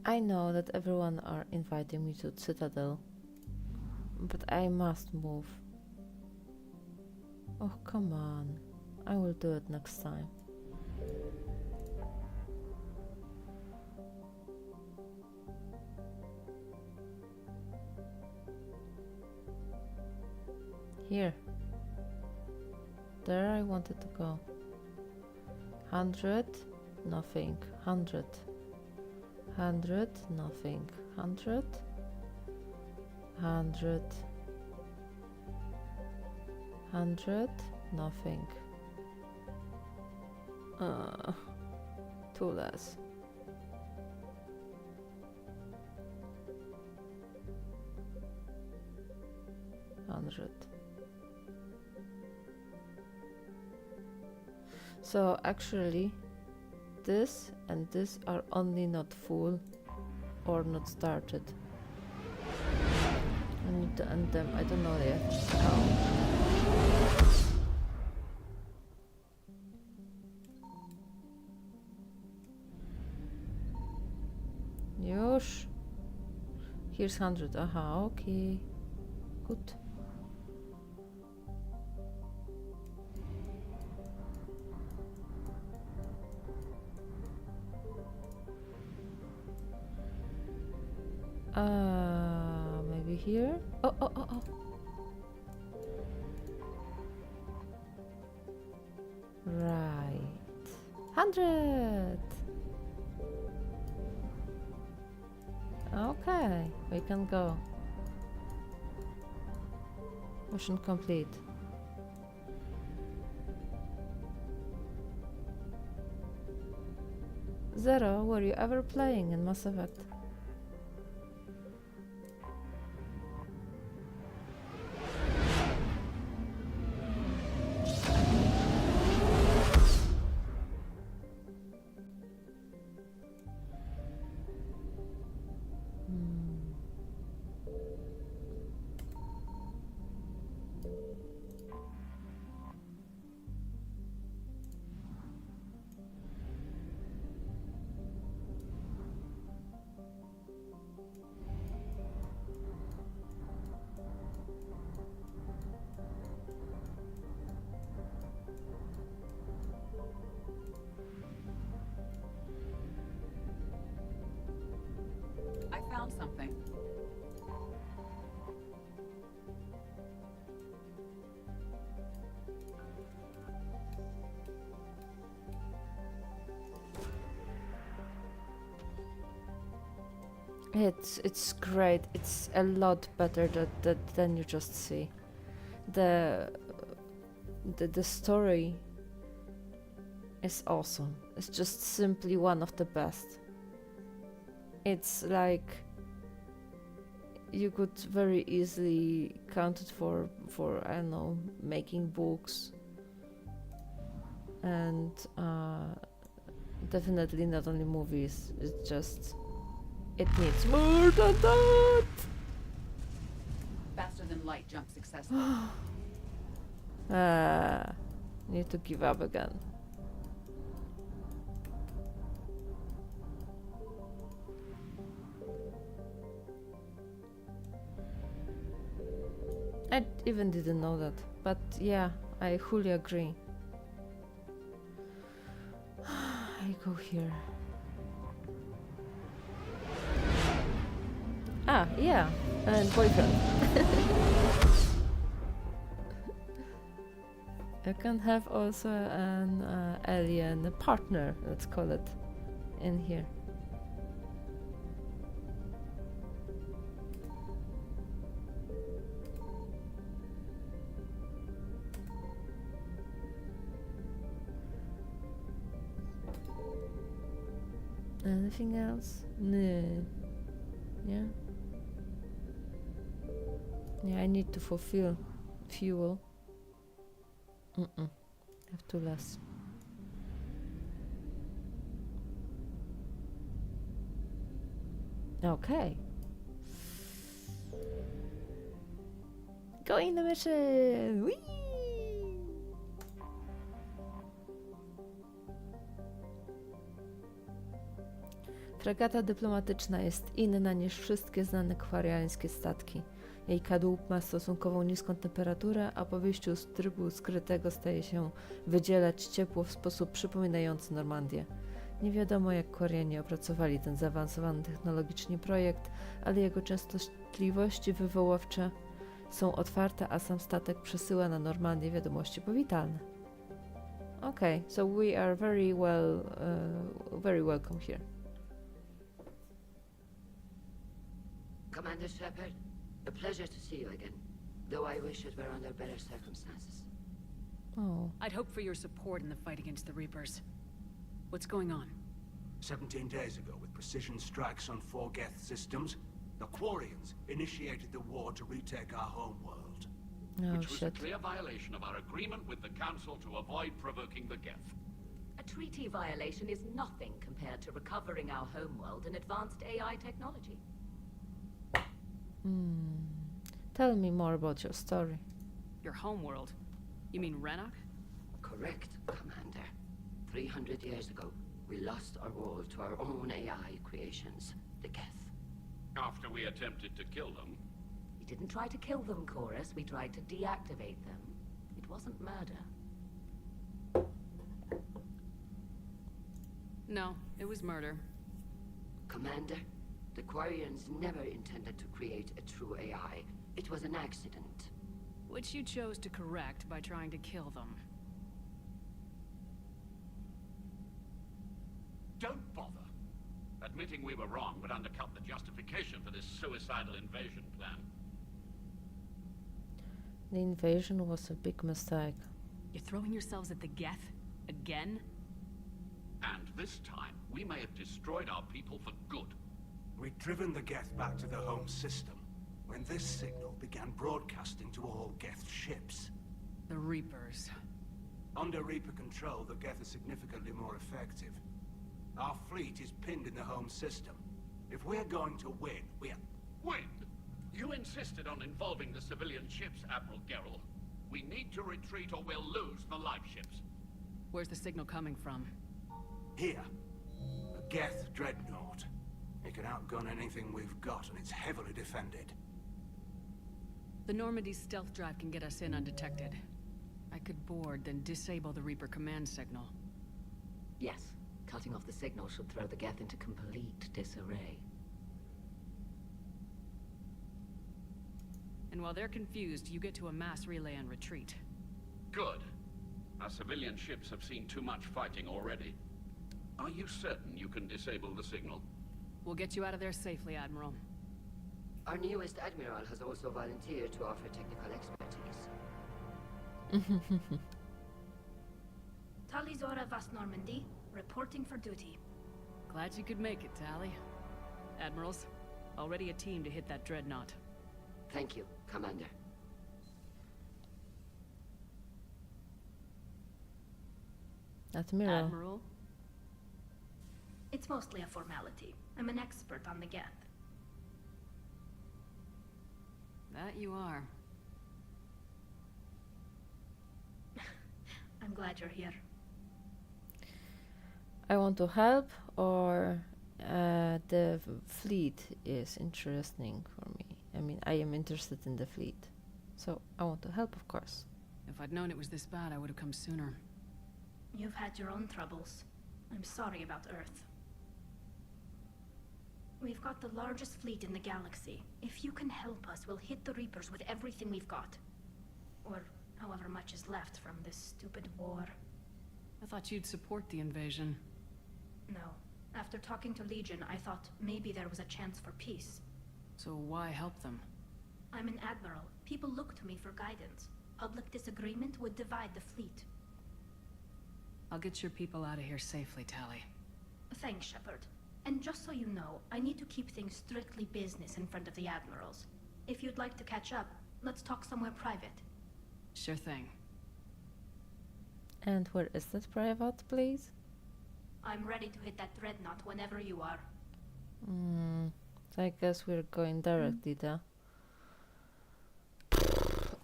I know that everyone are inviting me to Citadel, but I must move. Oh, come on. I will do it next time. Here. There I wanted to go. 100, nothing. 100. 100, nothing. 100. 100. 100, nothing. Two less. So actually this and this are only not full or not started. I need to end them. I don't know yet how. Już. Here's 100. Aha, okay. Good. Maybe here? Oh. Right. 100! Okay, we can go. Mission complete. Zero, were you ever playing in Mass Effect? I found something. It's great. It's a lot better than you just see. The story is awesome. It's just simply one of the best. It's like you could very easily count it for I don't know, making books, and definitely not only movies. It's just it needs more than that. Faster than light jump successfully. Need to give up again. I even didn't know that, but yeah, I fully agree. I go here. Ah, yeah. And boyfriend. You can have also an alien partner, let's call it, in here. Anything else? No. Yeah. Yeah, I need to fulfill fuel. Have two less. Okay. Going the mission! Whee! Fregata dyplomatyczna jest inna niż wszystkie znane kwariańskie statki. Jej kadłub ma stosunkowo niską temperaturę, a po wyjściu z trybu skrytego staje się wydzielać ciepło w sposób przypominający Normandię. Nie wiadomo, jak Quarianie opracowali ten zaawansowany technologicznie projekt, ale jego częstotliwości wywoławcze są otwarte, a sam statek przesyła na Normandię wiadomości powitalne. Okay, so we are very welcome here. Commander Shepard, a pleasure to see you again, though I wish it were under better circumstances. Oh. I'd hope for your support in the fight against the Reapers. What's going on? 17 days ago, with precision strikes on 4 Geth systems, the Quarians initiated the war to retake our homeworld. Oh, which was shit. a clear violation of our agreement with the Council to avoid provoking the Geth. A treaty violation is nothing compared to recovering our homeworld and advanced AI technology. Tell me more about your story. Your homeworld? You mean Renok? Correct, Commander. 300 years ago, we lost our world to our own AI creations, the Geth. After we attempted to kill them. We didn't try to kill them, Kurs. We tried to deactivate them. It wasn't murder. No, it was murder. Commander, the Quarians never intended to create a true AI. It was an accident. Which you chose to correct by trying to kill them. Don't bother. Admitting we were wrong would undercut the justification for this suicidal invasion plan. The invasion was a big mistake. You're throwing yourselves at the Geth? Again? And this time, we may have destroyed our people for good. We'd driven the Geth back to the home system when this signal began broadcasting to all Geth ships. The Reapers. Under Reaper control, the Geth are significantly more effective. Our fleet is pinned in the home system. If we're going to win, Win? You insisted on involving the civilian ships, Admiral Gerrel. We need to retreat or we'll lose the live ships. Where's the signal coming from? Here. A Geth dreadnought. It can outgun anything we've got, and it's heavily defended. The Normandy's stealth drive can get us in undetected. I could board, then disable the Reaper command signal. Yes, cutting off the signal should throw the Geth into complete disarray. And while they're confused, you get to a mass relay and retreat. Good. Our civilian ships have seen too much fighting already. Are you certain you can disable the signal? We'll get you out of there safely, Admiral. Our newest Admiral has also volunteered to offer technical expertise. Talizora Vast Normandy, reporting for duty. Glad you could make it, Tally. Admirals, already a team to hit that dreadnought. Thank you, Commander. Admiral? It's mostly a formality. I'm an expert on the Geth. That you are. I'm glad you're here. I want to help, or the fleet is interesting for me. I mean, I am interested in the fleet, so I want to help, of course. If I'd known it was this bad, I would have come sooner. You've had your own troubles. I'm sorry about Earth. We've got the largest fleet in the galaxy. If you can help us, we'll hit the Reapers with everything we've got. Or however much is left from this stupid war. I thought you'd support the invasion. No. After talking to Legion, I thought maybe there was a chance for peace. So why help them? I'm an admiral. People look to me for guidance. Public disagreement would divide the fleet. I'll get your people out of here safely, Tally. Thanks, Shepard. And just so you know, I need to keep things strictly business in front of the admirals. If you'd like to catch up, let's talk somewhere private. Sure thing. And where is that private, please? I'm ready to hit that dreadnought whenever you are. I guess we're going directly there.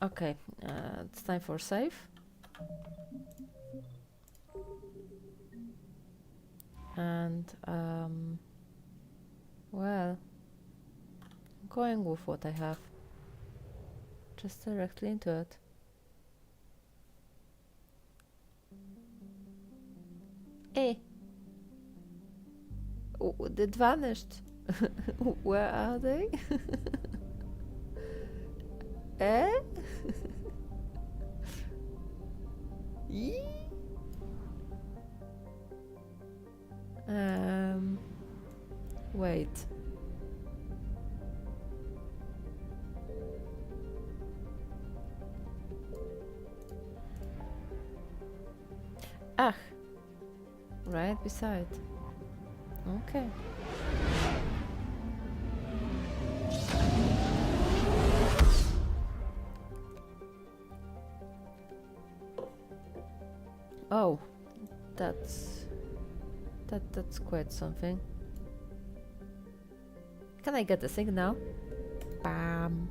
Okay, it's time for save. And, well, I'm going with what I have. Just directly into it. Hey! Oh, it vanished. Where are they? Eh? Yee? Wait. Ah, right beside. Okay. Oh, that's quite something. Can I get the signal? Bam.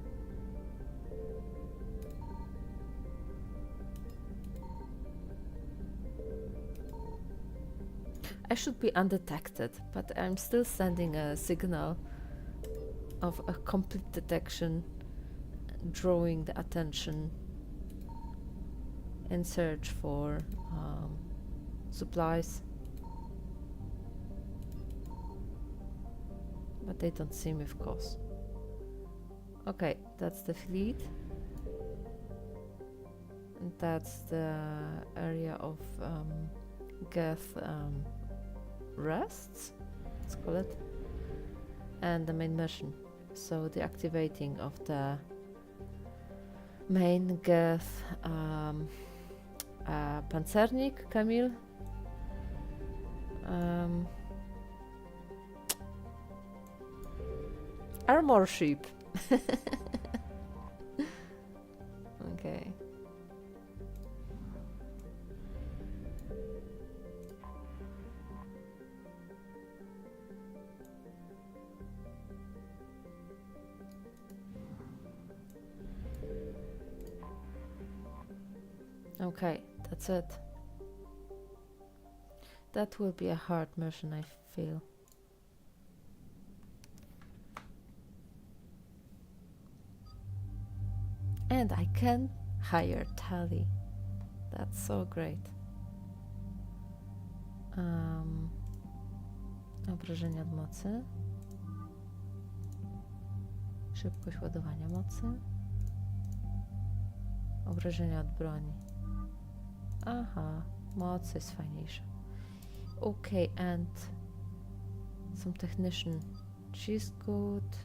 I should be undetected, but I'm still sending a signal of a complete detection, drawing the attention in search for supplies. But they don't see me, of course. Okay, that's the fleet. And that's the area of Geth rests, let's call it. And the main mission. So the activating of the main Geth Panzernik, Camille. Armor ship. Okay. Okay, that's it. That will be a hard mission, I feel. And I can hire Tally. That's so great. Obrażenia od mocy. Szybkość ładowania mocy. Obrażenia od broni. Aha, moc jest fajniejsza. Okay, and some technician. She's good.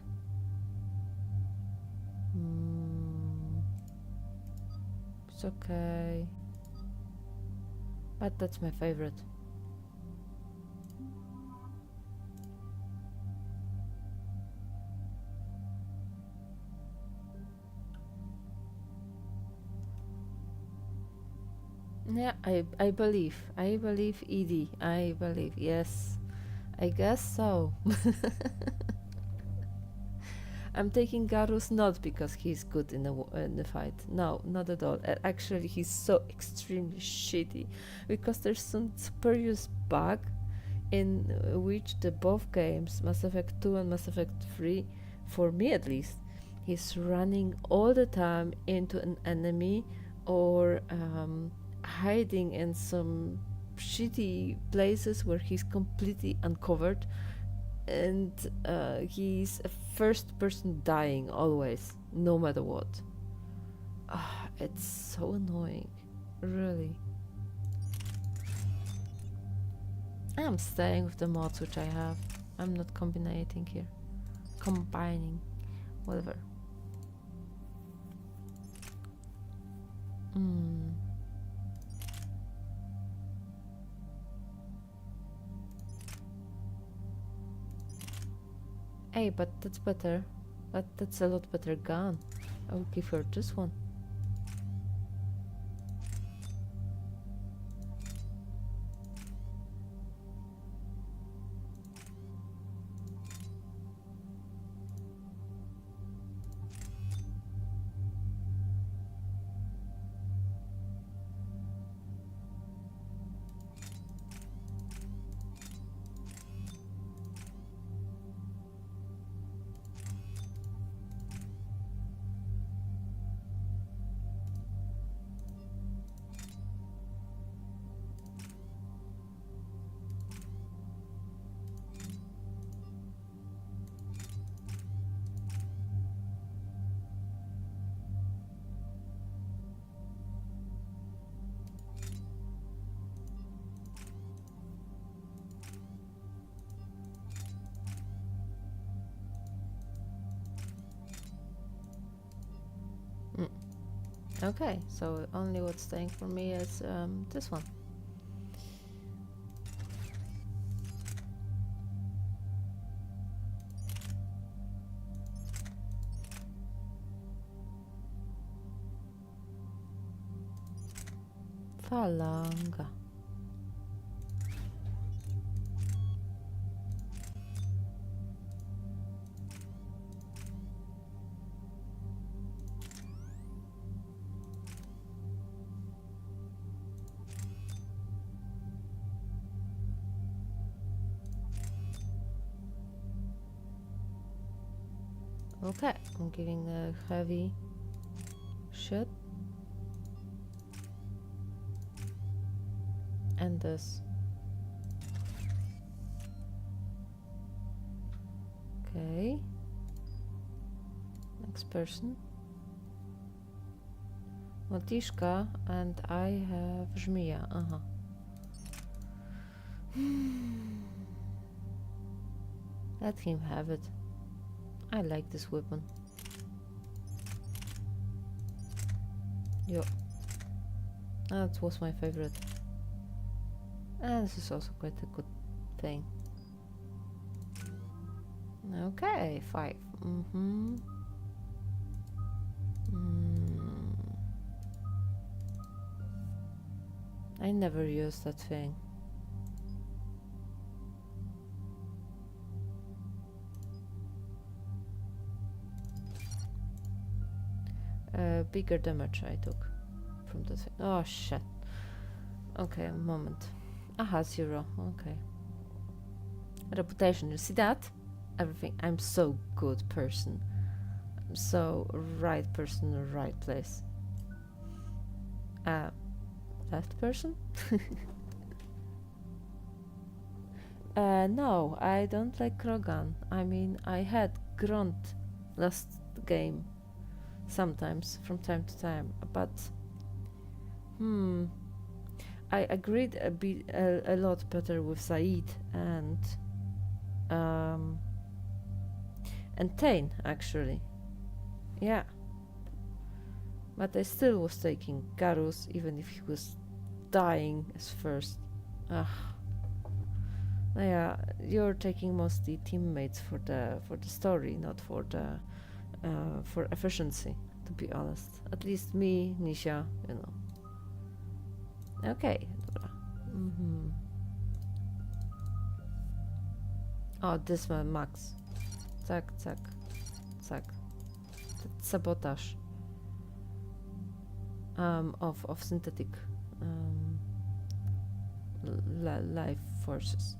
It's okay. But that's my favorite. Yeah, I believe Edie. I believe, yes. I guess so. I'm taking Garus not because he's good in the fight. No, not at all. Actually, he's so extremely shitty because there's some spurious bug in which the both games, Mass Effect 2 and Mass Effect 3, for me at least, he's running all the time into an enemy or hiding in some shitty places where he's completely uncovered and he's a first person dying always, no matter what. It's so annoying, really. I'm staying with the mods which I have. I'm not combining here. Combining, whatever. Hey, but that's better. That's a lot better gun. I would give her this one. Okay, so only what's staying for me is this one. Falanga. Okay, I'm giving a heavy shit. And this. Okay. Next person. Matiszka, and I have żmija. Let him have it. I like this weapon. Yo. That was my favorite. And this is also quite a good thing. Okay, 5. I never used that thing. Bigger damage I took from the thing. Oh shit. Okay, a moment. Aha, 0. Okay. Reputation, you see that? Everything. I'm so good person. I'm so right person, right place. Left person? No, I don't like Krogan. I mean, I had Grunt last game. Sometimes, from time to time, but I agreed a lot better with Said and Tain, actually. Yeah. But I still was taking Garus, even if he was dying as first. Yeah, you're taking mostly teammates for the story, not for the for efficiency, to be honest. At least me, Nisha, you know. Okay, dobra. Oh, this one, Max. Zack. That's sabotage of synthetic life forces.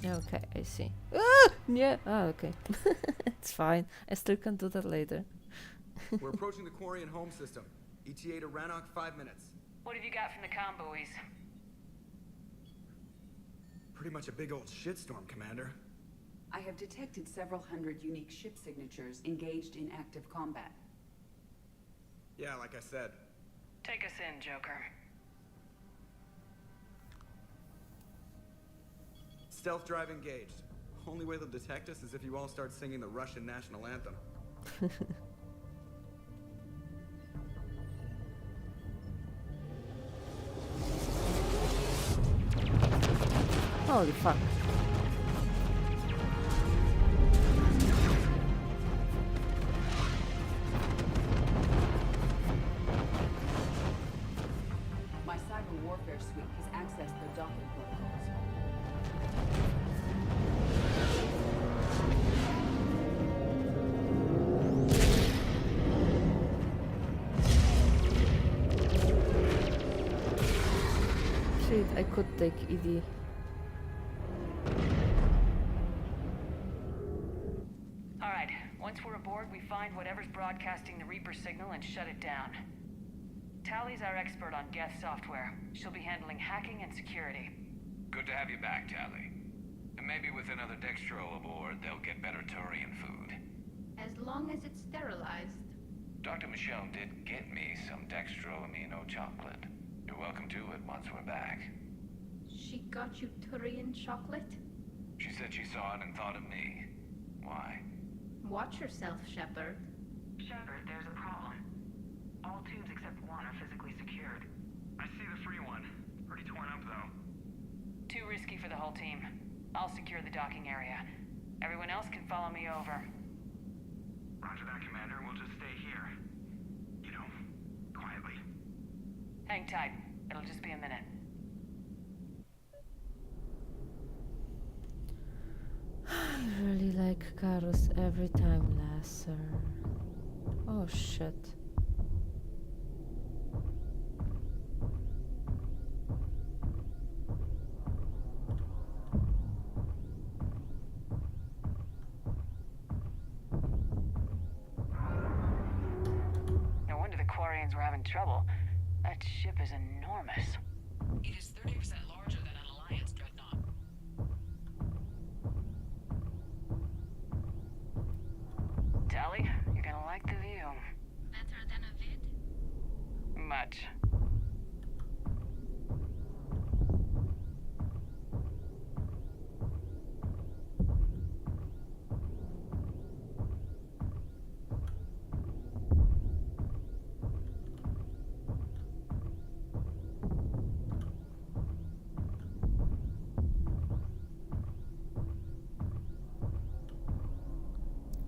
Okay, I see. Ah! Yeah. Ah, okay. It's fine. I still can do that later. We're approaching the Quarian home system. ETA to Rannoch, 5 minutes. What have you got from the comm buoys? Pretty much a big old shitstorm, Commander. I have detected several hundred unique ship signatures engaged in active combat. Yeah, like I said. Take us in, Joker. Stealth drive engaged. Only way they'll detect us is if you all start singing the Russian national anthem. Holy fuck. My cyber warfare suite has accessed the docking protocols. Shit, I could take ED. Alright, once we're aboard, we find whatever's broadcasting the Reaper signal and shut it down. Tally's our expert on Geth software. She'll be handling hacking and security. Good to have you back, Tally. And maybe with another Dextro aboard, they'll get better Turian food. As long as it's sterilized. Dr. Michelle did get me some Dextro amino chocolate. You're welcome to it once we're back. She got you Turian chocolate? She said she saw it and thought of me. Why? Watch yourself, Shepard. Shepard, there's a problem. All tubes except one are physically secured. I see the free one. Pretty torn up, though. Too risky for the whole team. I'll secure the docking area. Everyone else can follow me over. Roger that, Commander. We'll just stay here. You know, quietly. Hang tight. It'll just be a minute. I really like Kurs every time, Lasser. Oh shit. No wonder the Quarians were having trouble. That ship is enormous. It is 30% larger than an Alliance dreadnought. Tally, you're gonna like the view. Better than a vid? Much.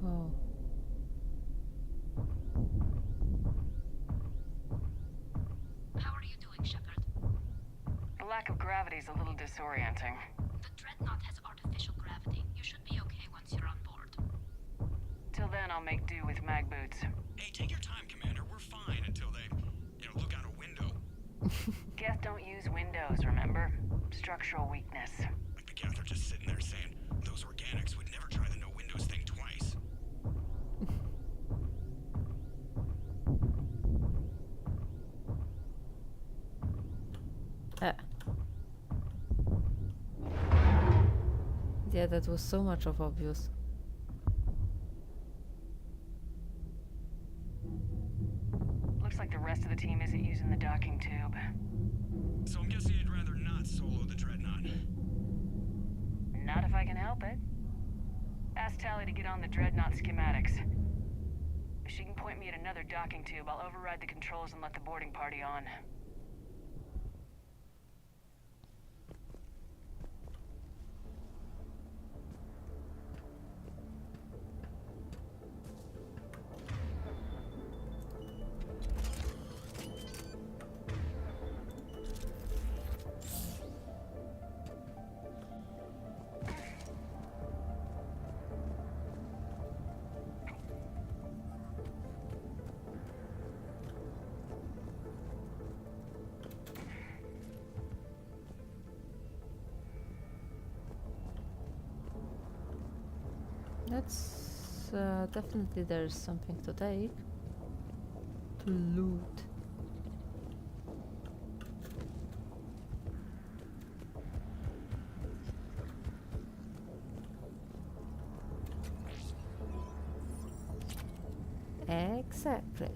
Oh. How are you doing, Shepard? The lack of gravity is a little disorienting. The dreadnought has artificial gravity. You should be okay once you're on board. Till then, I'll make do with mag boots. Hey, take your time, Commander. We're fine until they, look out a window. Geth don't use windows, remember? Structural weakness. Like the Geth are just sitting there saying, those organics would never try the no windows thing twice. Yeah, that was so much of obvious. Looks like the rest of the team isn't using the docking tube. So I'm guessing you'd rather not solo the dreadnought. Not if I can help it. Ask Tally to get on the dreadnought schematics. If she can point me at another docking tube, I'll override the controls and let the boarding party on. It's definitely there's something to take. To loot. Exactly.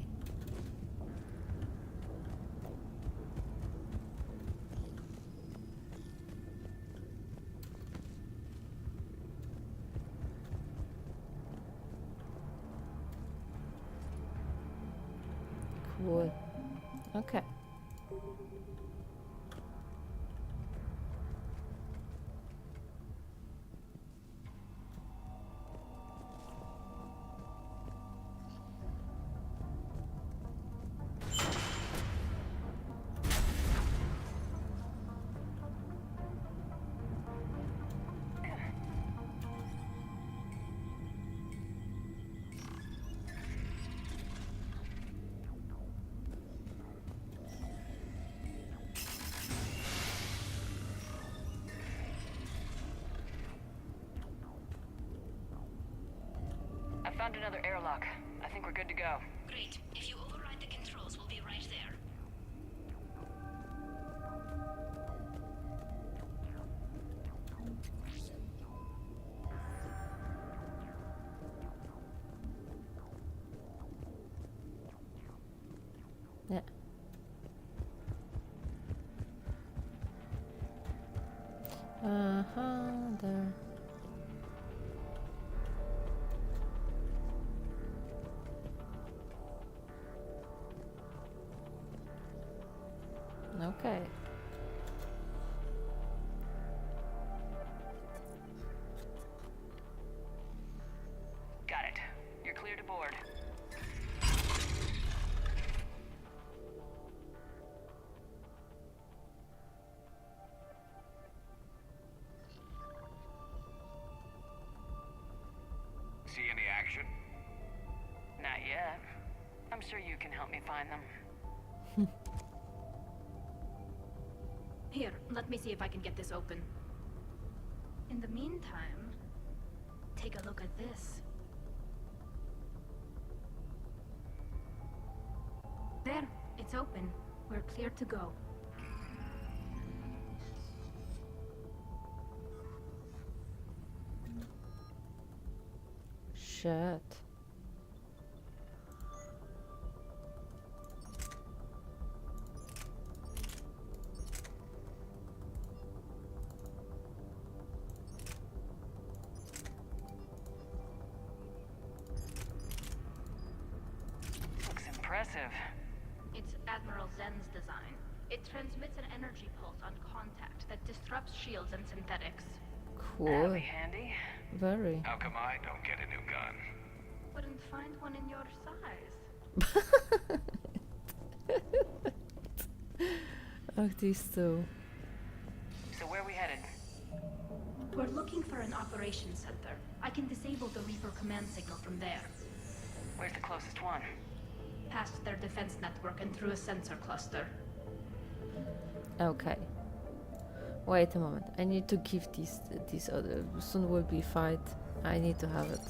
Cool. Okay. I found another airlock. I think we're good to go. Great. If you override the controls, we'll be right there. Yeah. There. Okay. Got it. You're clear to board. See any action? Not yet. I'm sure you can help me find them. Here, let me see if I can get this open. In the meantime, take a look at this. There, it's open. We're clear to go. Shit. Looks impressive. It's Admiral Zen's design. It transmits an energy pulse on contact that disrupts shields and synthetics. Cool. That'll be handy. Very. How come I don't get a new gun? Wouldn't find one in your size. Oh, these two. So where are we headed? We're looking for an operations center. I can disable the Reaper command signal from there. Where's the closest one? Past their defense network and through a sensor cluster. Okay. Wait a moment. I need to give these other. Soon will be fight. I need to have it.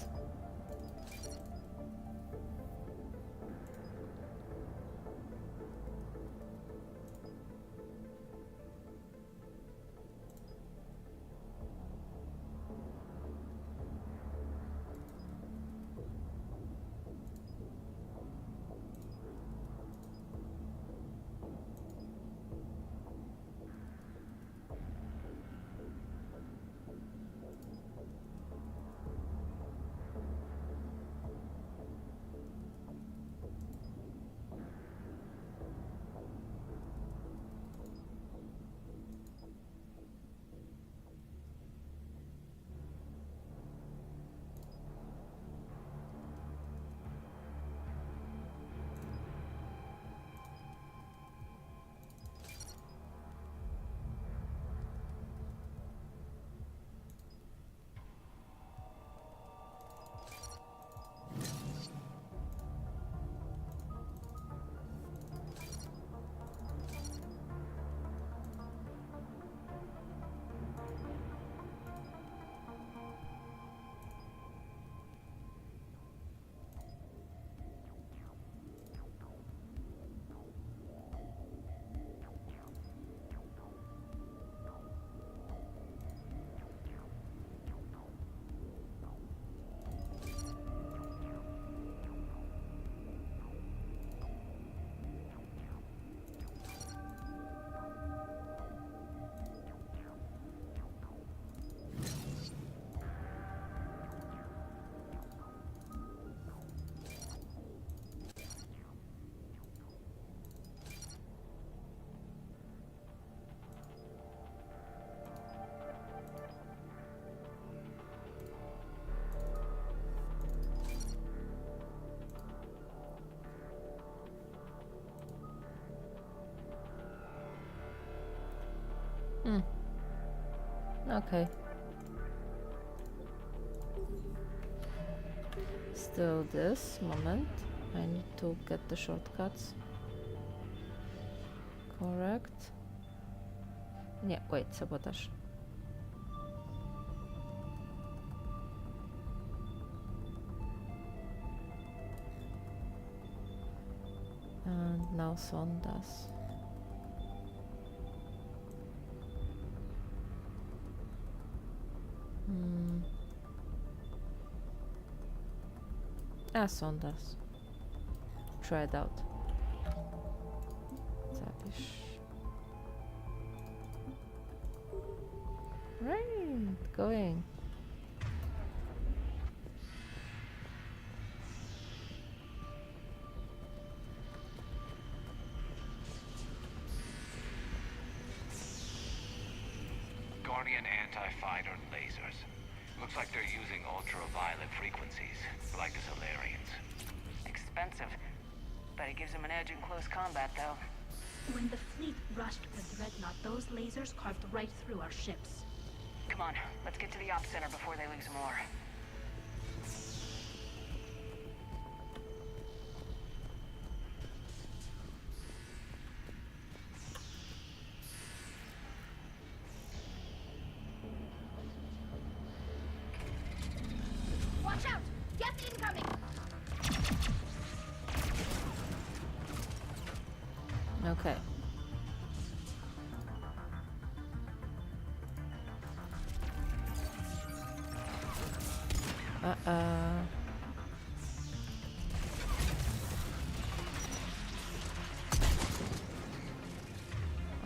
Okay. Still this moment. I need to get the shortcuts. Correct. Nie, wait, sabotaż. And now sondas. Sondas. Try it out. Zapisz. Right, going. Guardian anti-fighter lasers. Looks like they're using ultraviolet frequencies, like the Solarians. Expensive. But it gives them an edge in close combat, though. When the fleet rushed the Dreadnought, those lasers carved right through our ships. Come on, let's get to the op center before they lose more. Watch out! Gas incoming! Okay.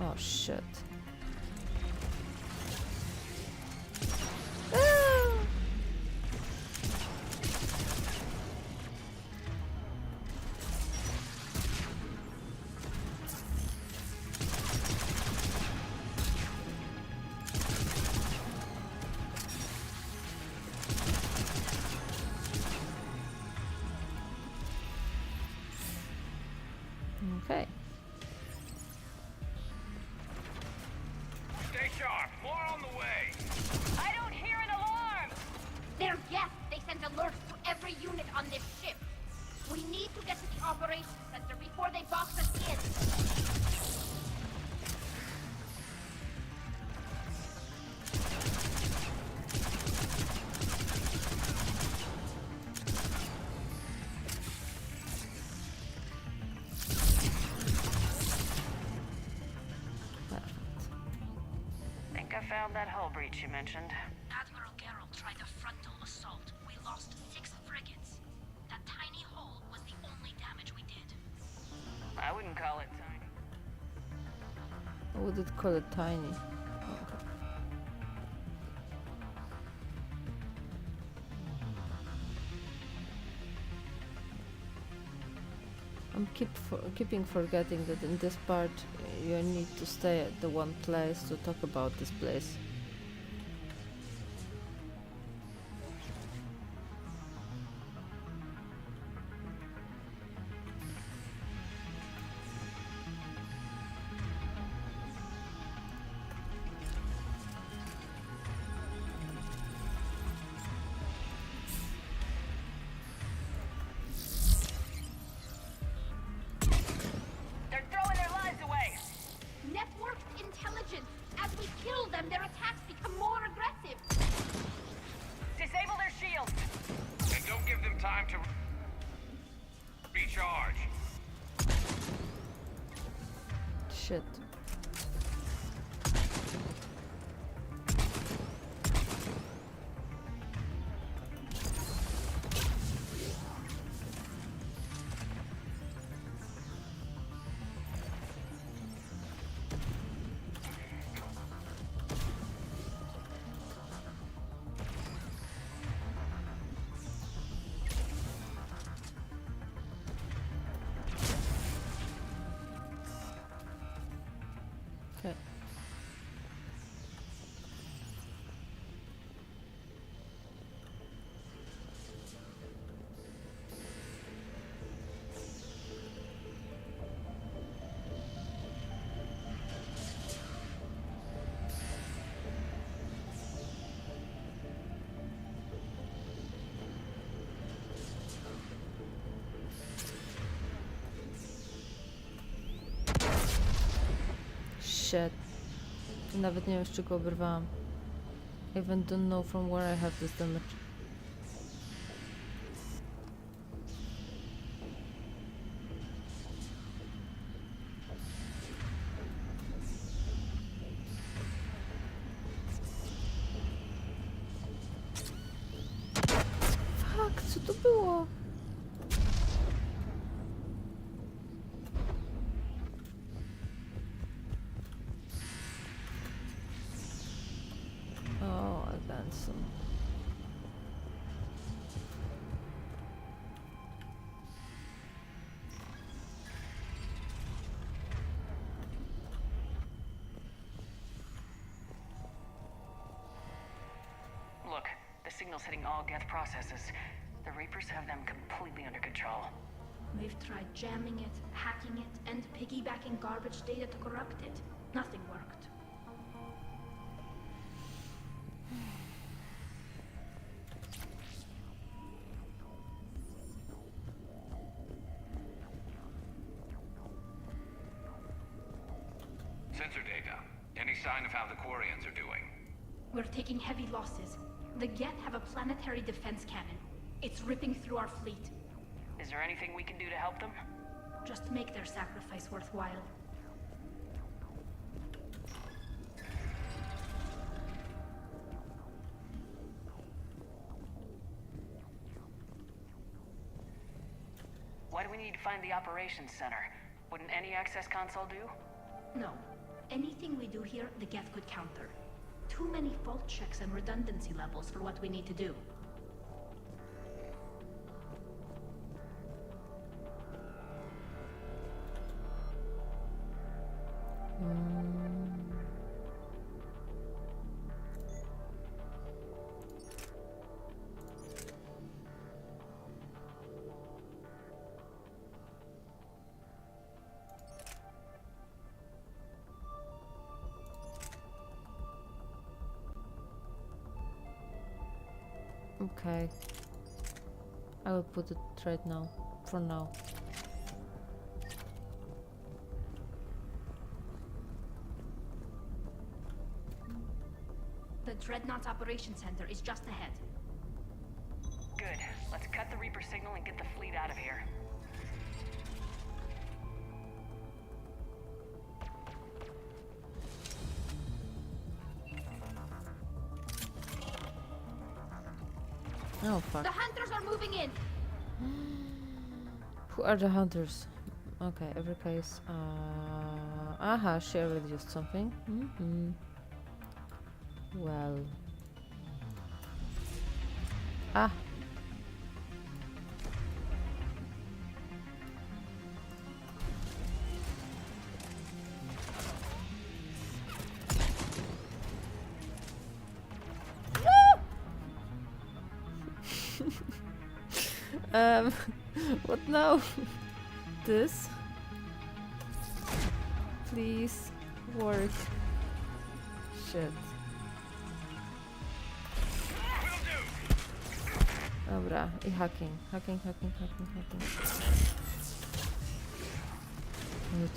Oh shit. Okay. Stay sharp. More on the way. I don't hear an alarm! They're guests. They send alerts to every unit on this ship. We need to get to the operations center before they box us in. Think I found that hull breach you mentioned. Admiral Geralt tried a frontal assault. We lost 6 frigates. That tiny hole was the only damage we did. I wouldn't call it tiny. I wouldn't call it tiny. I'm keeping forgetting that in this part you need to stay at the one place to talk about this place. They're throwing their lives away! Networked intelligence! As we kill them, their attacks become more aggressive! Disable their shields! And don't give them time to recharge. Shit. Okay. shit. Nawet nie wiem, z czego oberwałam. I even don't know from where I have this damage. Fuck, co to było? Advancing. Look, the signal's hitting all Geth processes. The Reapers have them completely under control. We've tried jamming it, hacking it, and piggybacking garbage data to corrupt it. Nothing worked. Sensor data. Any sign of how the Quarians are doing? We're taking heavy losses. The Geth have a planetary defense cannon. It's ripping through our fleet. Is there anything we can do to help them? Just make their sacrifice worthwhile. Why do we need to find the operations center? Wouldn't any access console do? No. Anything we do here, the Geth could counter. Too many fault checks and redundancy levels for what we need to do. Okay. I will put it right now. For now. The Dreadnought's operations center is just ahead. Good. Let's cut the Reaper signal and get the fleet out of here. Oh fuck. The hunters are moving in! Who are the hunters? Okay, every case. Aha, she already used something. Well. Ah. What now? This? Please work. Shit. Dobra, i hacking. Hacking. Good.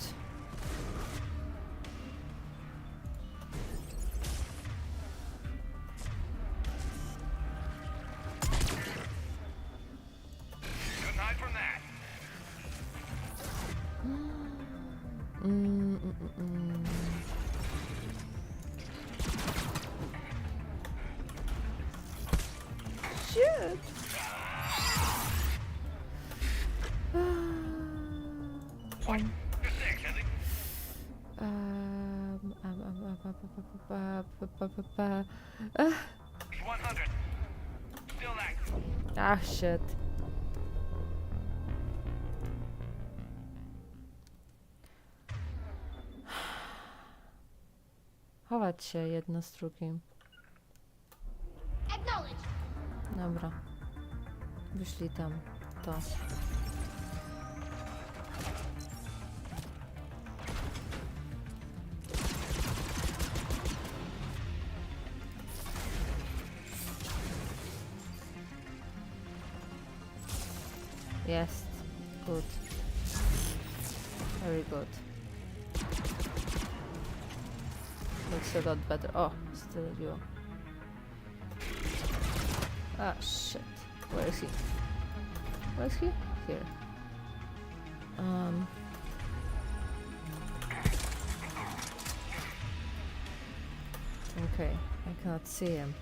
Shit. Ah, shit. Chować się jedno z drugim. Dobra. Wyszli tam. To. Jest. Good. Very good. looks a lot better. Oh, still you. Ah, shit. Where is he? Where is he? Here. Okay, I cannot see him.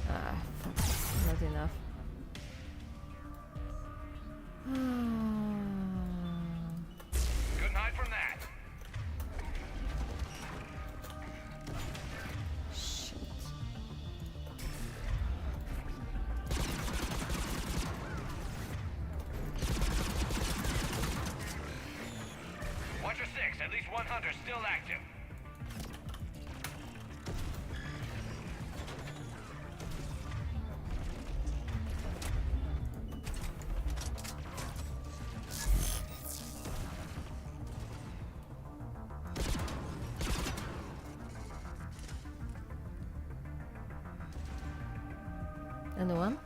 Ah, fuck. Not enough. Couldn't hide from that. Shit. Watch your six. At least one hunter still active. Anyone?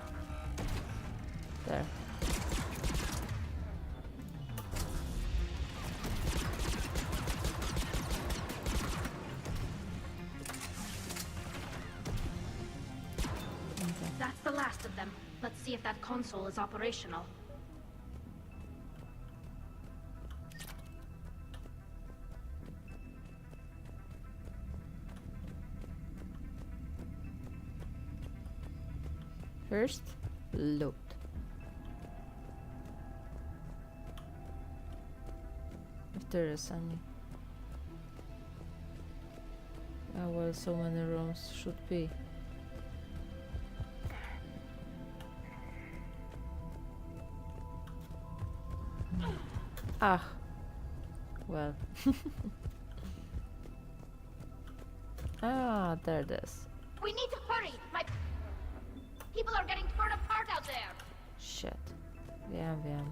There. That's the last of them. Let's see if that console is operational. First, load. If there is any. Oh well, so many rooms should be. Ah. Well. Ah, there it is. We need to hurry! My people are getting torn apart out there! Shit. Wiem.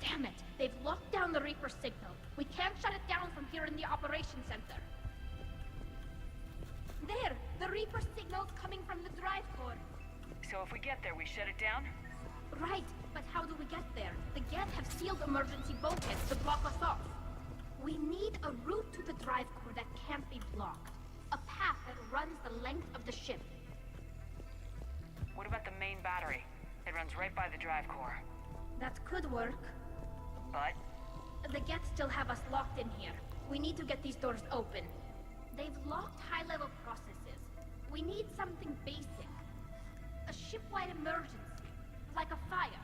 Damn it! They've locked down the Reaper signal. We can't shut it down from here in the operations center. There! The Reaper signal's coming from the drive core. So if we get there, we shut it down? Right, but how do we get there? The Geth have sealed emergency bulkheads to block us off. We need a route to the drive core that can't be blocked. A path that runs the length of the ship. What about the main battery? It runs right by the drive core. That could work. But? The Geth still have us locked in here. We need to get these doors open. They've locked high-level processes. We need something basic. A ship-wide emergency. Like a fire.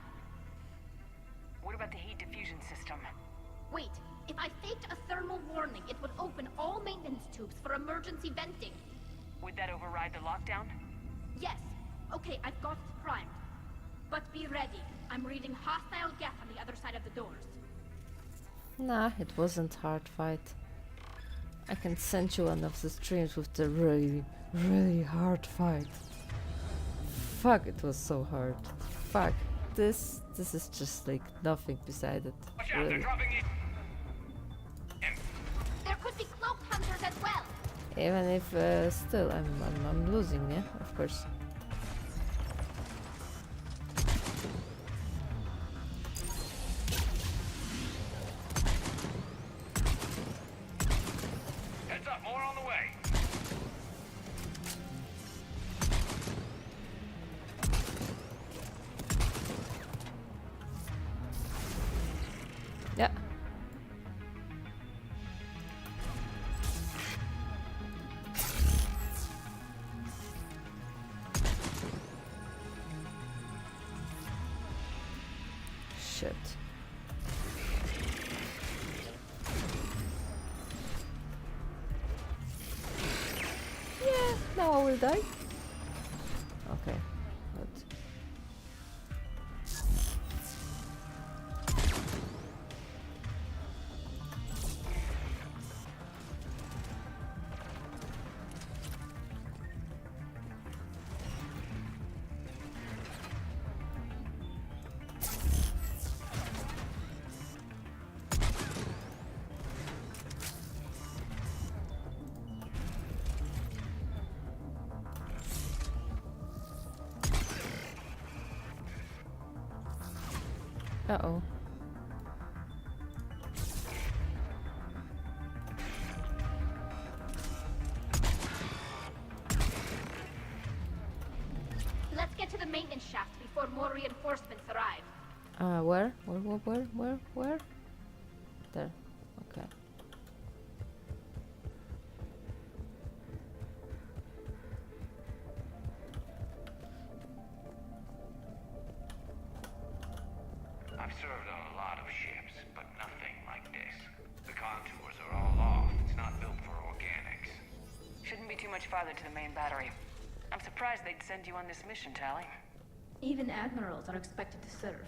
What about the heat diffusion system? Wait, if I faked a thermal warning, it would open all maintenance tubes for emergency venting. Would that override the lockdown? Yes. Okay, I've got it primed. But be ready. I'm reading hostile Geth on the other side of the doors. Nah, it wasn't hard fight. I can send you one of the streams with the really hard fight. Fuck, it was so hard. Fuck, this is just like nothing beside it. Watch out, Really. they're dropping it. There could be cloaked hunters as well. Even if still I'm losing, yeah, of course. Heads up, more on the way. Yeah. Shit. Yeah, now I will die. Okay, good. Uh-oh. Let's get to the maintenance shaft before more reinforcements arrive. Where? Where? There. Okay. I've served on a lot of ships, but nothing like this. The contours are all off. It's not built for organics. Shouldn't be too much farther to the main battery. I'm surprised they'd send you on this mission, Tally. Even admirals are expected to serve.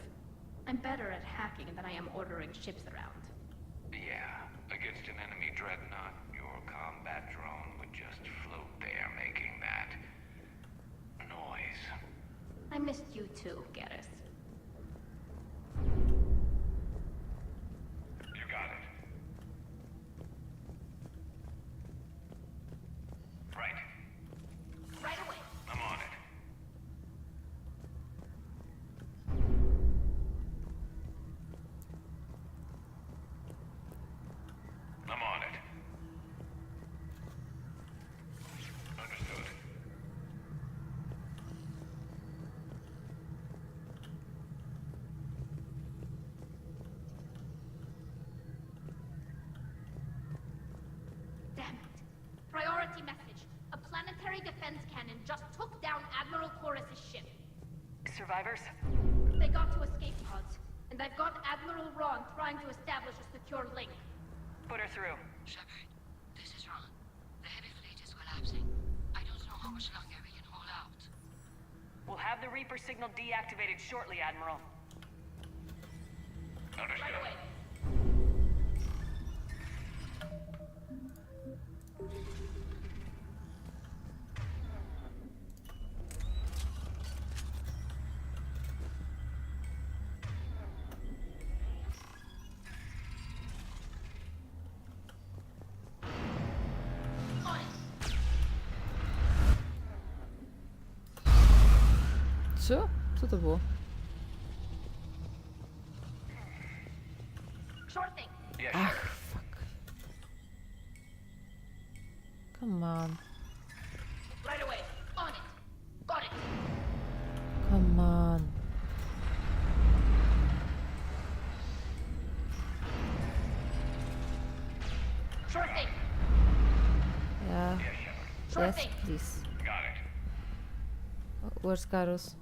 I'm better at hacking than I am ordering ships around. Yeah, against an enemy dreadnought, your combat drone would just float there making that noise. I missed you too, Garrus. You got it. Right. Right away. I'm on it. I'm on it. Understood. Damn it. Priority message. A planetary defense cannon just took down Admiral Chorus's ship. Survivors? They got to escape pods, and I've got Admiral Ron trying to establish a secure link. Put her through. Shepard, this is Ron. The heavy fleet is collapsing. I don't know how much longer we can hold out. We'll have the Reaper signal deactivated shortly, Admiral. Understood. Right away. On it. Co? Co to było? Sure thing. Yeah, Ach, sure. fuck. Come on. Right away. On it. Got it. Come on. Sure thing. Yeah. Yeah, Shepard. Sure Yes, thing. please. Got it. Where's Garus?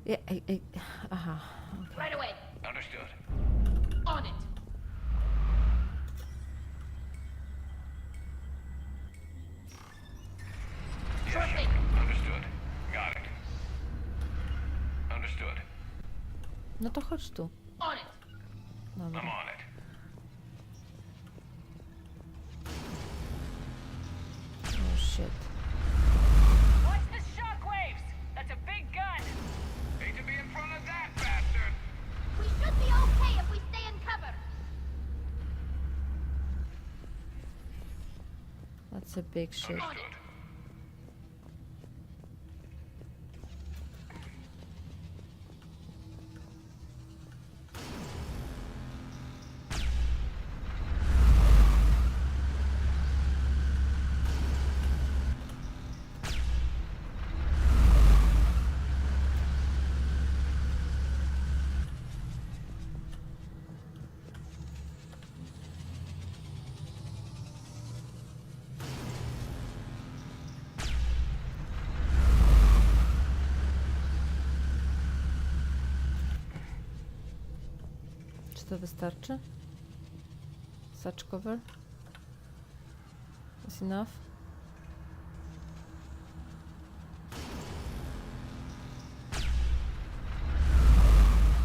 Yeah, aha. Right away. Understood. On it. Yeah, Sure thing. Shepard. Understood. Got it. Understood. No to chodź tu. On it. Dobra. I'm on it. Oh shit. Watch the shockwaves! That's a big gun! Hate to be in front of that bastard. We should be okay if we stay in cover. That's a big shit. Understood. Czy to wystarczy? Such cover? Is enough?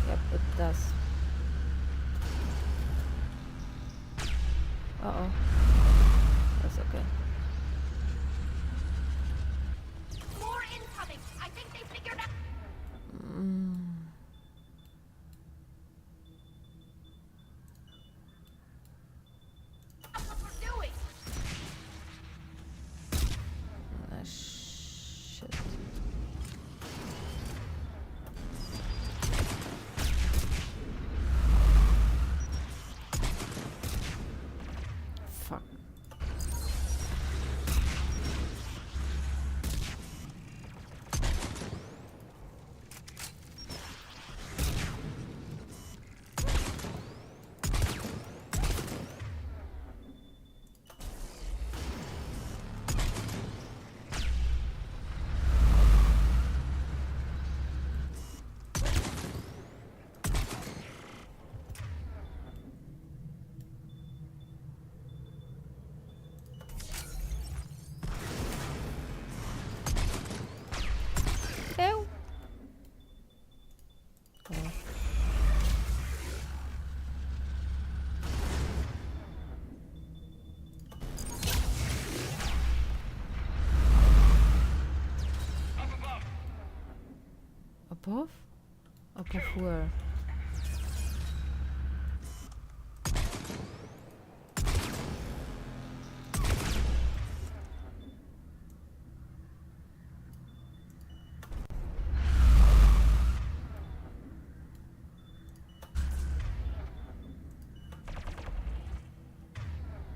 Yep, it does. Uh-oh. That's okay. More incoming. I think they figured out. What we're doing. Ah, shit. Above? Above where?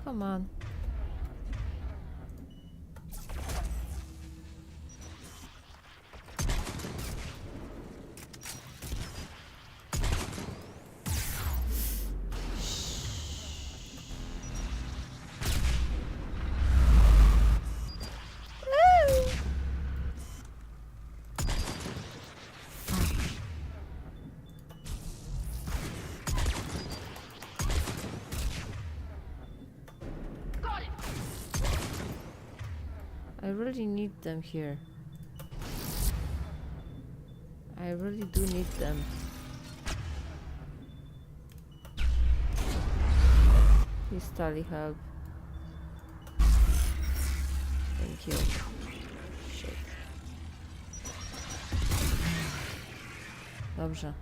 Come on. I really need them here. I really do need them. Please, Tali, help. Thank you. Shit. Dobrze.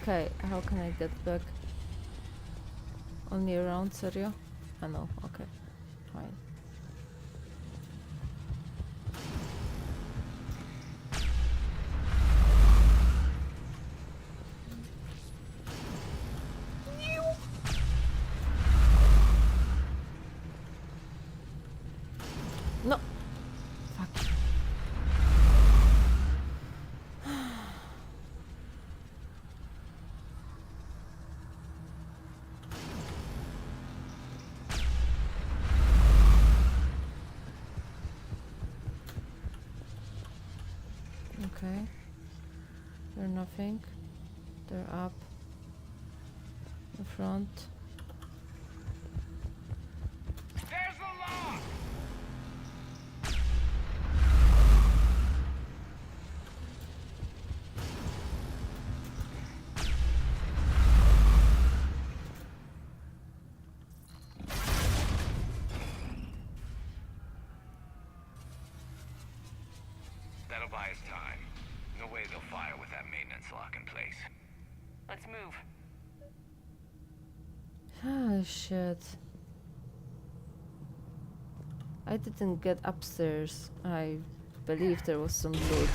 Okay, how can I get back? Only around, serio? I know, okay, fine. No! Fuck you. Okay. They're nothing. They're up. The front. There's the lock! That'll buy us time. No way they'll fire with that maintenance lock in place. Let's move. Ah, shit. I didn't get upstairs. I believe there was some loot.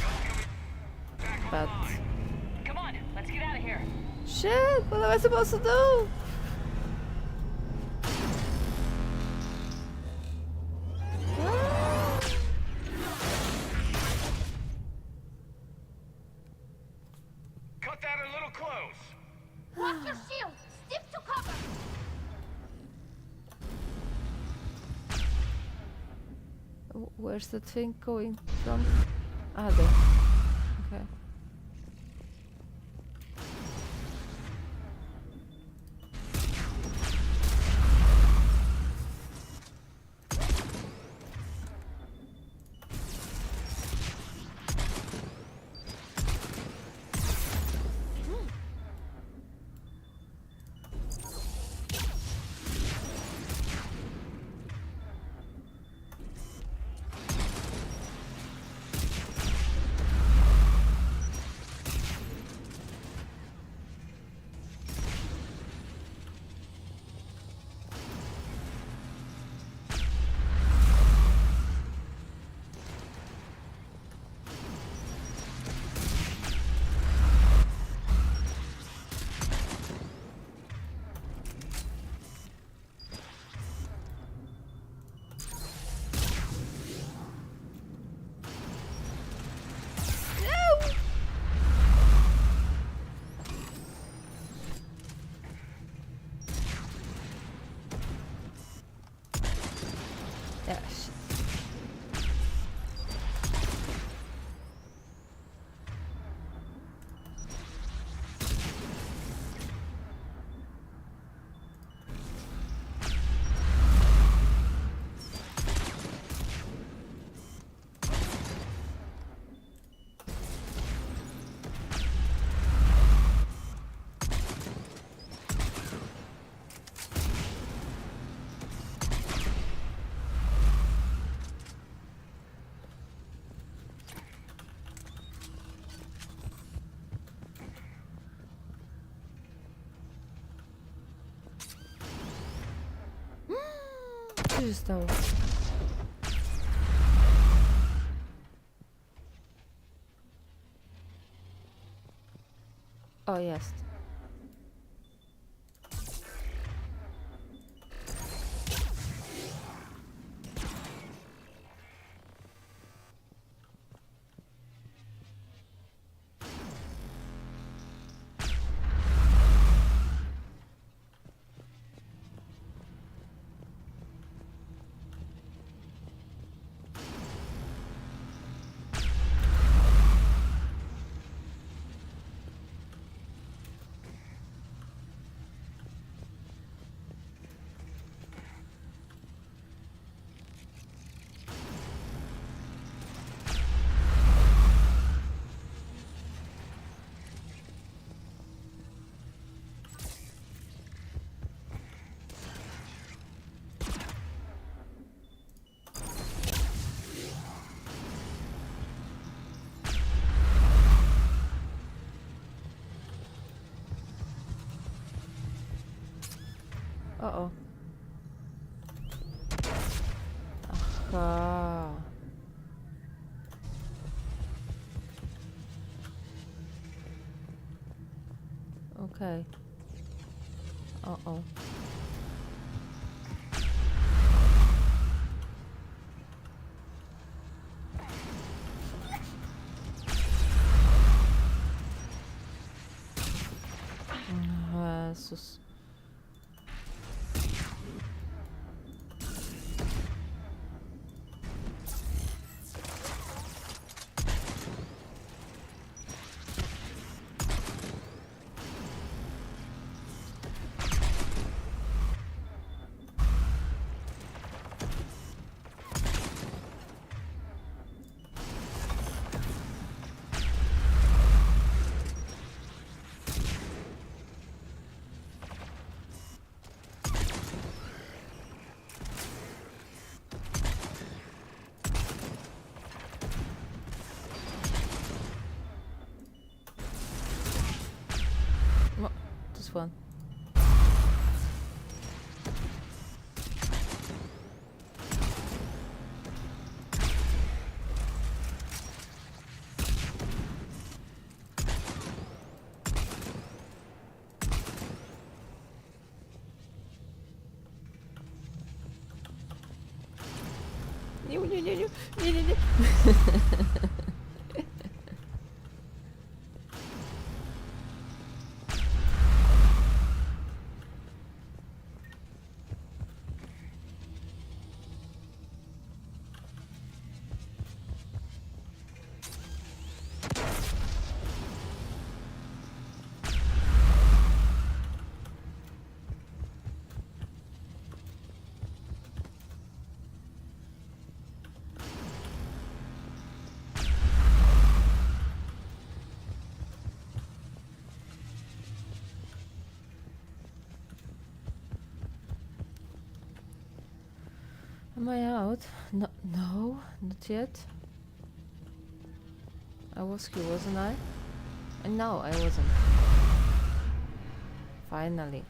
But... Come on, let's get out of here. Shit! What am I supposed to do? Cut that a little close. Watch your shield! Where's that thing going from? Ah, there. Okay. Yes. Co się stało? O, jest. O. Aha. Okej. O. Jezus. This one. Nie. Am I out? No, no, not yet. I was here, wasn't I? And no, I wasn't. Finally.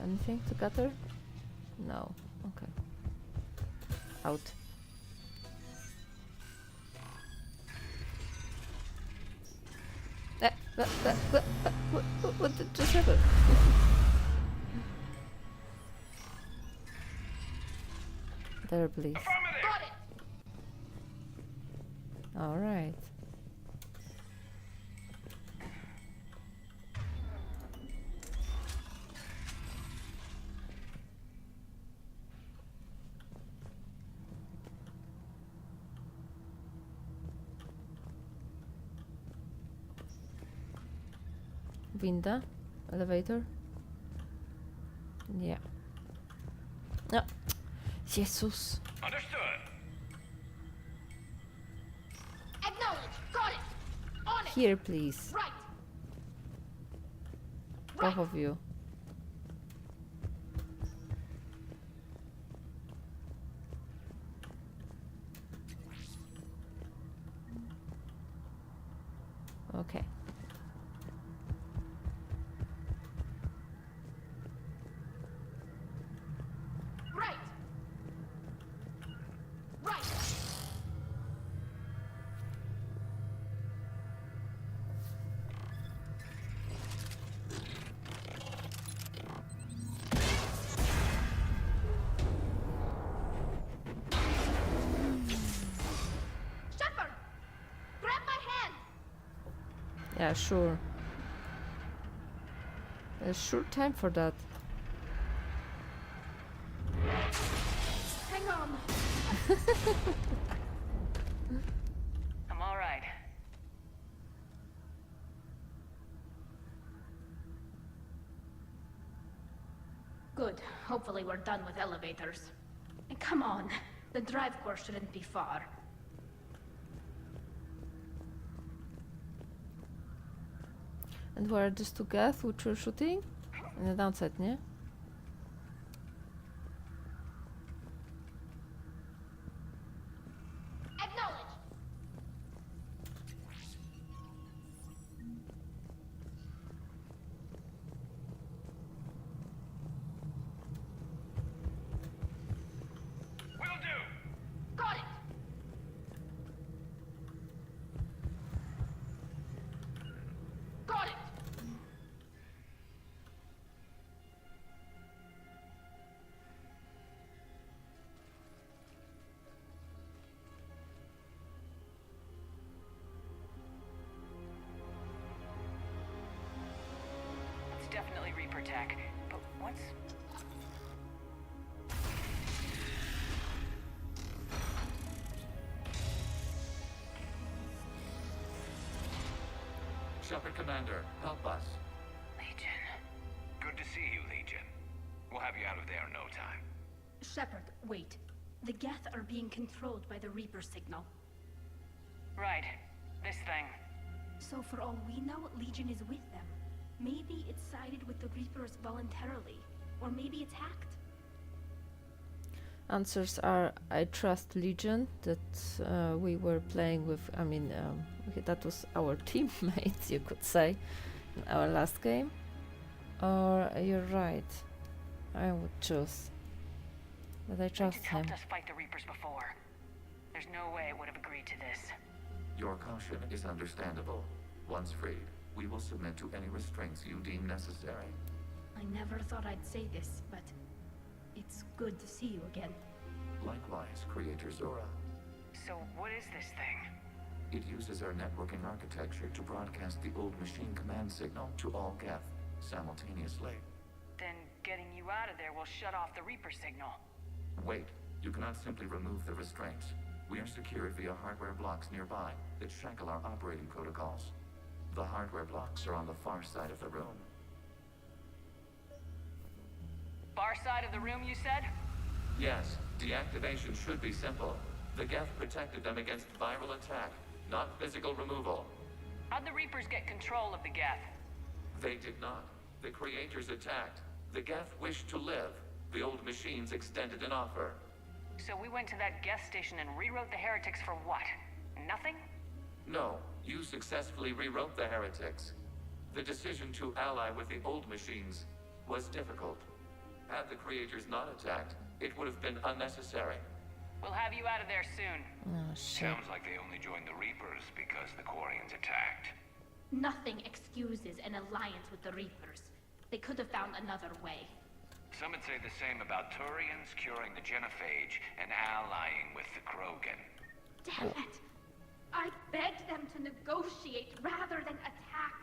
Anything to gather? No. Okay. Out. What did just happen? There, please. All right. Winda? Elevator? Yeah. No. Jesus. Understood. Acknowledge. Got it. On it. Here, please. Right. Both of you. Okay. Right. Right. Shepard, grab my hand. Yeah, sure. There's sure time for that. Hang on. I'm all right. Good. Hopefully we're done with elevators. And come on, the drive course shouldn't be far. And where are these two guys which were shooting? In the downside, nie? Acknowledge. Will do. Got it. Got it. It's definitely Reaper tech, but what's... Shepard Commander, help us. Legion. Good to see you, Legion. We'll have you out of there in no time. Shepard, wait. The Geth are being controlled by the Reaper signal. Right. This thing. So for all we know, Legion is with them. Maybe it sided with the Reapers voluntarily. Or maybe it's hacked. Answers are I trust Legion that we were playing with. I mean, that was our teammates, you could say, in our last game. Or you're right. I would choose that I trust Legion's him. helped us fight the Reapers before. There's no way it would have agreed to this. Your caution is understandable. Once freed, we will submit to any restraints you deem necessary. I never thought I'd say this, but it's good to see you again. Likewise, Creator Zora. So what is this thing? It uses our networking architecture to broadcast the old machine command signal to all Geth simultaneously. Then getting you out of there will shut off the Reaper signal. Wait, you cannot simply remove the restraints. We are secured via hardware blocks nearby that shackle our operating protocols. The hardware blocks are on the far side of the room. Far side of the room, you said? Yes, deactivation should be simple. The Geth protected them against viral attack, not physical removal. How'd the Reapers get control of the Geth? They did not. The Creators attacked. The Geth wished to live. The old machines extended an offer. So we went to that gas station and rewrote the heretics for what? Nothing? No, you successfully rewrote the heretics. The decision to ally with the old machines was difficult. Had the creators not attacked, it would have been unnecessary. We'll have you out of there soon. Oh, shit. Sounds like they only joined the Reapers because the Quarians attacked. Nothing excuses an alliance with the Reapers. They could have found another way. Some would say the same about Turians curing the genophage and allying with the Krogan. Damn it! I begged them to negotiate rather than attack.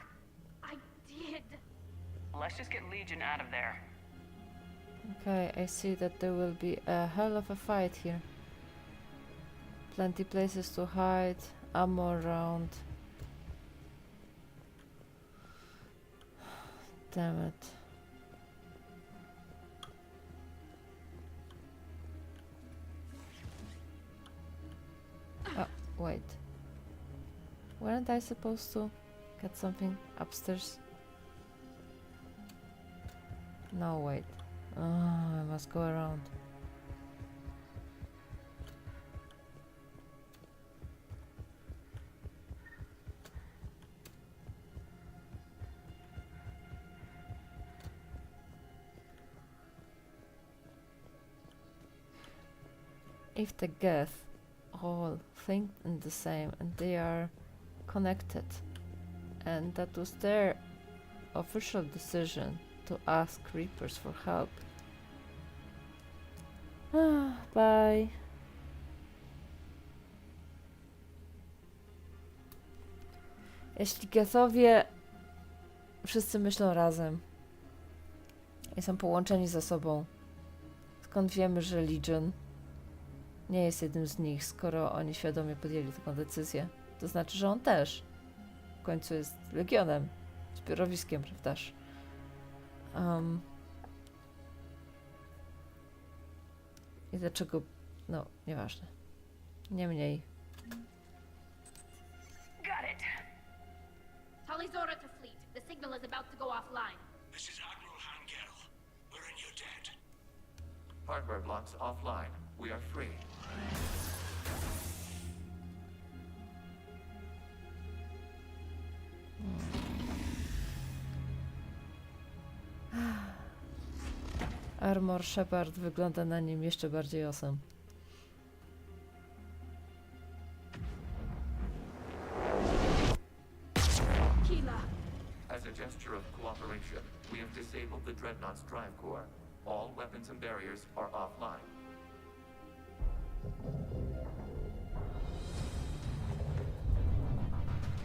I did. Let's just get Legion out of there. Okay, I see that there will be a hell of a fight here. Plenty places to hide, ammo around. Damn it. Oh, wait. Weren't I supposed to get something upstairs? No, wait. Oh, I must go around. If the Geth all think in the same and they are connected, and that was their official decision to ask Reapers for help. Bye. Jeśli Gethowie wszyscy myślą razem i są połączeni ze sobą, skąd wiemy, że Legion nie jest jednym z nich, skoro oni świadomie podjęli taką decyzję? To znaczy, że on też w końcu jest Legionem, zbiorowiskiem, prawdaż? I dlaczego? No, nieważne. Niemniej. Got it. Talizora to fleet. The signal is about to go offline. This is Admiral Hangel. We're in your debt. Hardware blocks offline. We are free. Armor Shepard wygląda na nim jeszcze bardziej awesome. As a gesture of cooperation, we have disabled the Dreadnought's drive core. All weapons and barriers are offline.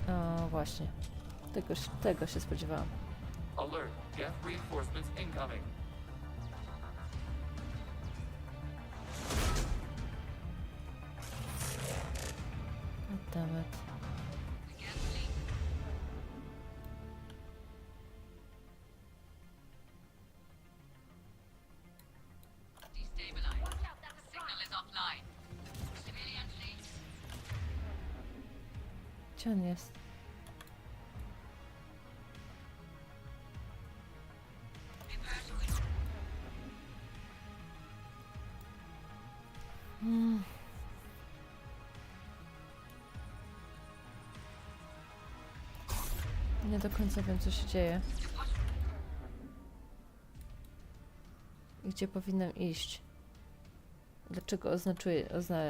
O, właśnie. Tego się spodziewałam. Alert! Geth reinforcements incoming! God damn it. Gdzie on jest? Nie do końca wiem, co się dzieje. I gdzie powinnam iść? Dlaczego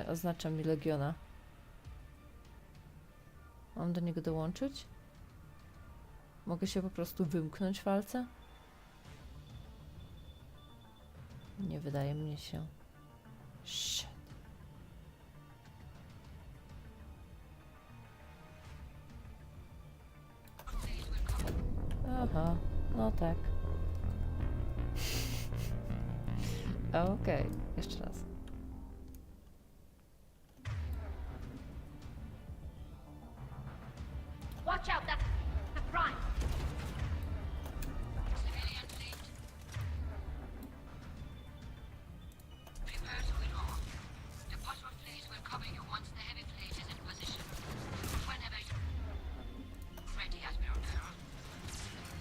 oznacza mi Legiona? Mam do niego dołączyć? Mogę się po prostu wymknąć w walce? Nie wydaje mi się. Shit. Aha, no tak. Okej, jeszcze raz. Watch out, that's the Prime.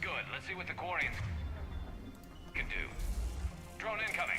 Good, let's see what the Quarians can do. Drone incoming.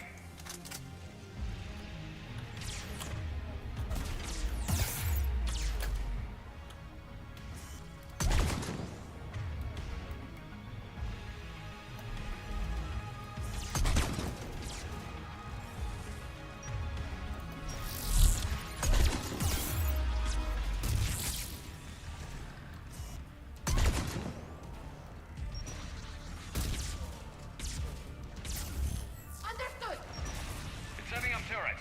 Understood! It's setting up turrets.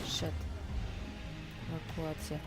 Shit. Ewakuacja.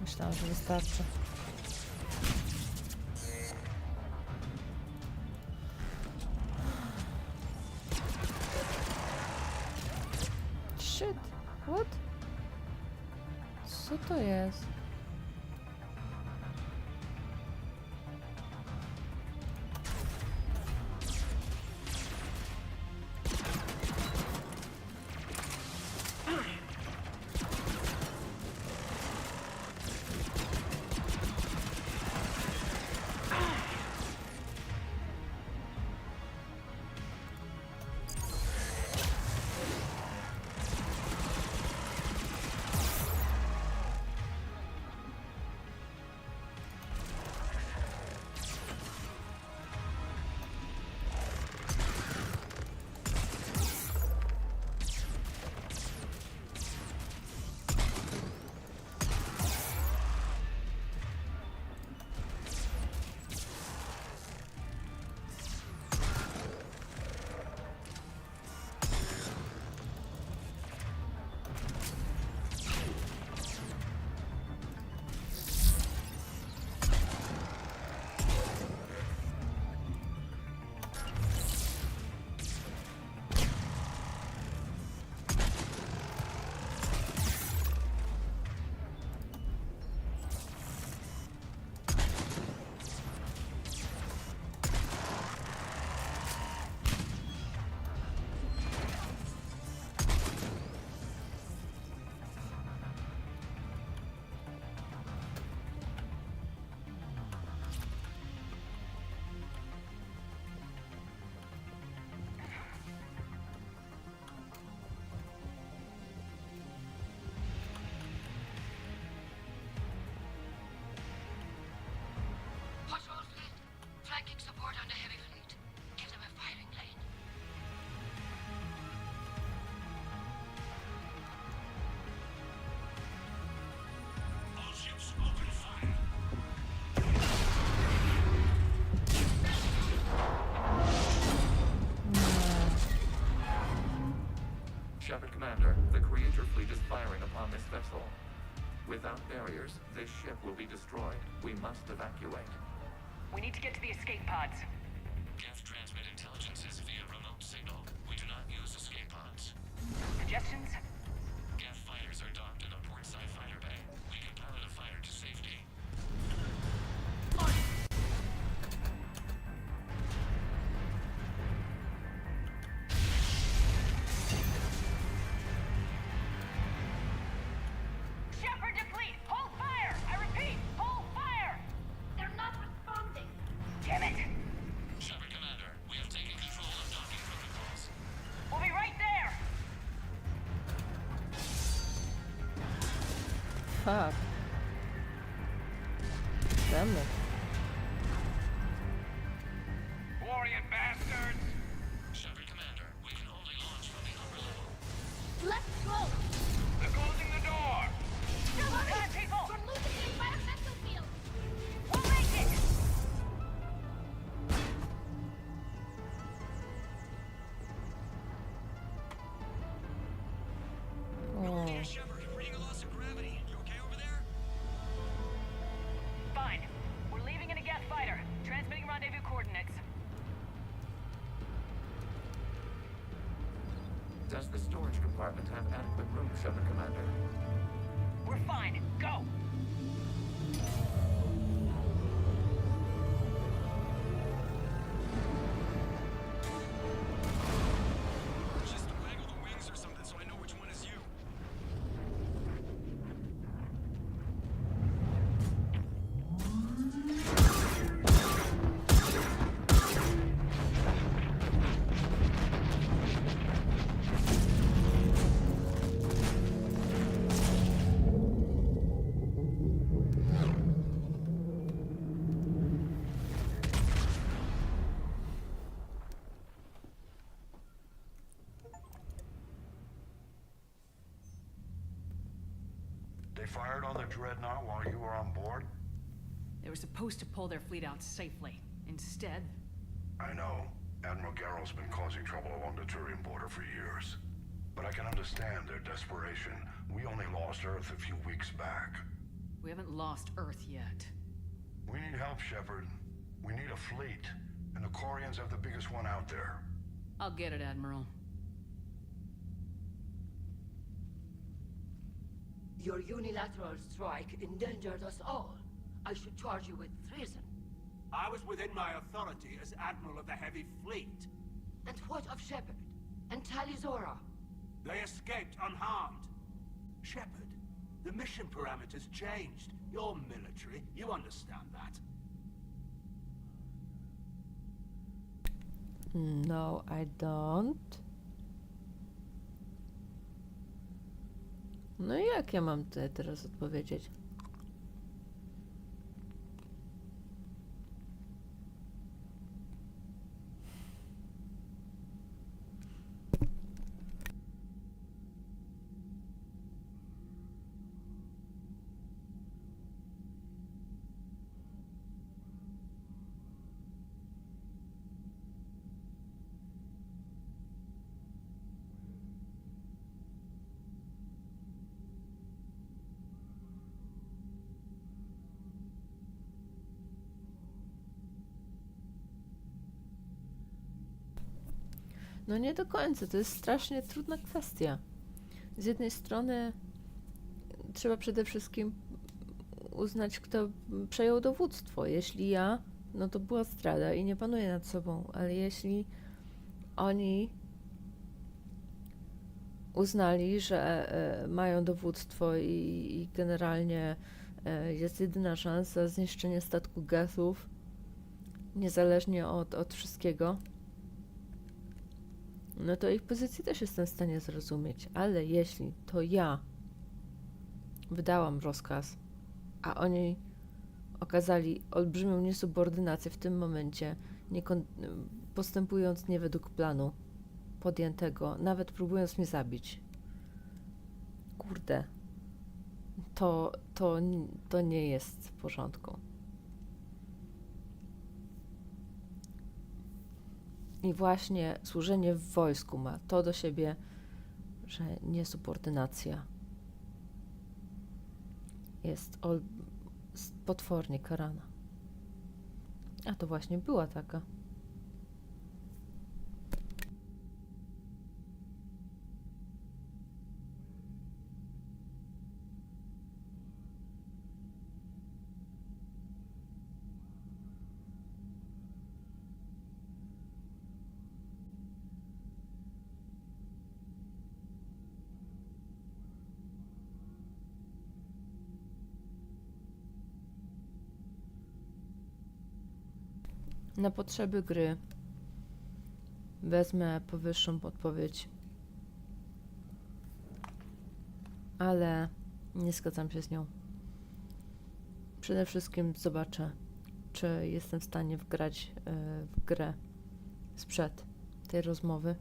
Myślałam, że wystarczy. Shit, what? Co to jest? Shepard Commander, the Creator fleet is firing upon this vessel. Without barriers, this ship will be destroyed. We must evacuate. We need to get to the escape pods. Geth transmit intelligences via remote signal. We do not use escape pods. Suggestions? Geth fighters are docked in a port side fighter bay. We can pilot a fighter to safety. Shepard to fleet! Hold fire! I repeat, hold fire! They're not responding. Damn it! Shepard Commander, we have taken control of docking protocols. We'll be right there! Fuck. Damn it. Quarian bastards! Shepard Commander, we can only launch from the upper level. Let's go. They're closing the door! Come on, people! We're losing the environmental field. We'll make it! Oh. Shepard, reading a loss of gravity. You okay over there? Fine. We're leaving in a Geth fighter. Transmitting rendezvous coordinates. Does the storage compartment have adequate room, Shepard Commander? We're fine. Go! Just waggle the wings or something so I know which one is you. They fired on the Dreadnought while you were on board? They were supposed to pull their fleet out safely. Instead... I know. Admiral Garrow's been causing trouble along the Turian border for years. But I can understand their desperation. We only lost Earth a few weeks back. We haven't lost Earth yet. We need help, Shepard. We need a fleet. And the Quarians have the biggest one out there. I'll get it, Admiral. Your unilateral strike endangered us all. I should charge you with treason. I was within my authority as Admiral of the Heavy Fleet. And what of Shepard? And Talizora? They escaped unharmed. Shepard, the mission parameters changed. You're military, you understand that. No, I don't. No i jak ja mam tutaj teraz odpowiedzieć? No nie do końca, to jest strasznie trudna kwestia. Z jednej strony trzeba przede wszystkim uznać, kto przejął dowództwo. Jeśli ja, no to była zdrada i nie panuję nad sobą, ale jeśli oni uznali, że mają dowództwo i generalnie jest jedyna szansa zniszczenia statku Gethów, niezależnie od wszystkiego, no to ich pozycję też jestem w stanie zrozumieć, ale jeśli to ja wydałam rozkaz, a oni okazali olbrzymią niesubordynację w tym momencie, postępując nie według planu podjętego, nawet próbując mnie zabić. Kurde, to nie jest w porządku. I właśnie służenie w wojsku ma to do siebie, że niesubordynacja jest potwornie karana. A to właśnie była taka. Na potrzeby gry wezmę powyższą podpowiedź, ale nie zgadzam się z nią. Przede wszystkim zobaczę, czy jestem w stanie wgrać w grę sprzed tej rozmowy,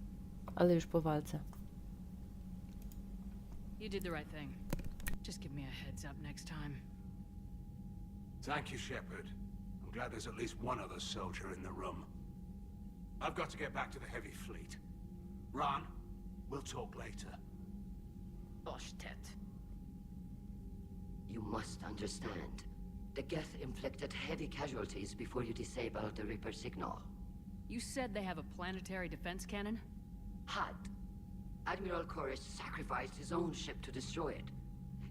ale już po walce. You did the right thing. Just give me a heads up next time. Thank you, Shepard. I'm glad there's at least one other soldier in the room. I've got to get back to the Heavy Fleet. Ron, we'll talk later. Oshtet. You must understand. The Geth inflicted heavy casualties before you disabled the Reaper signal. You said they have a planetary defense cannon? Had. Admiral Kurs sacrificed his own ship to destroy it.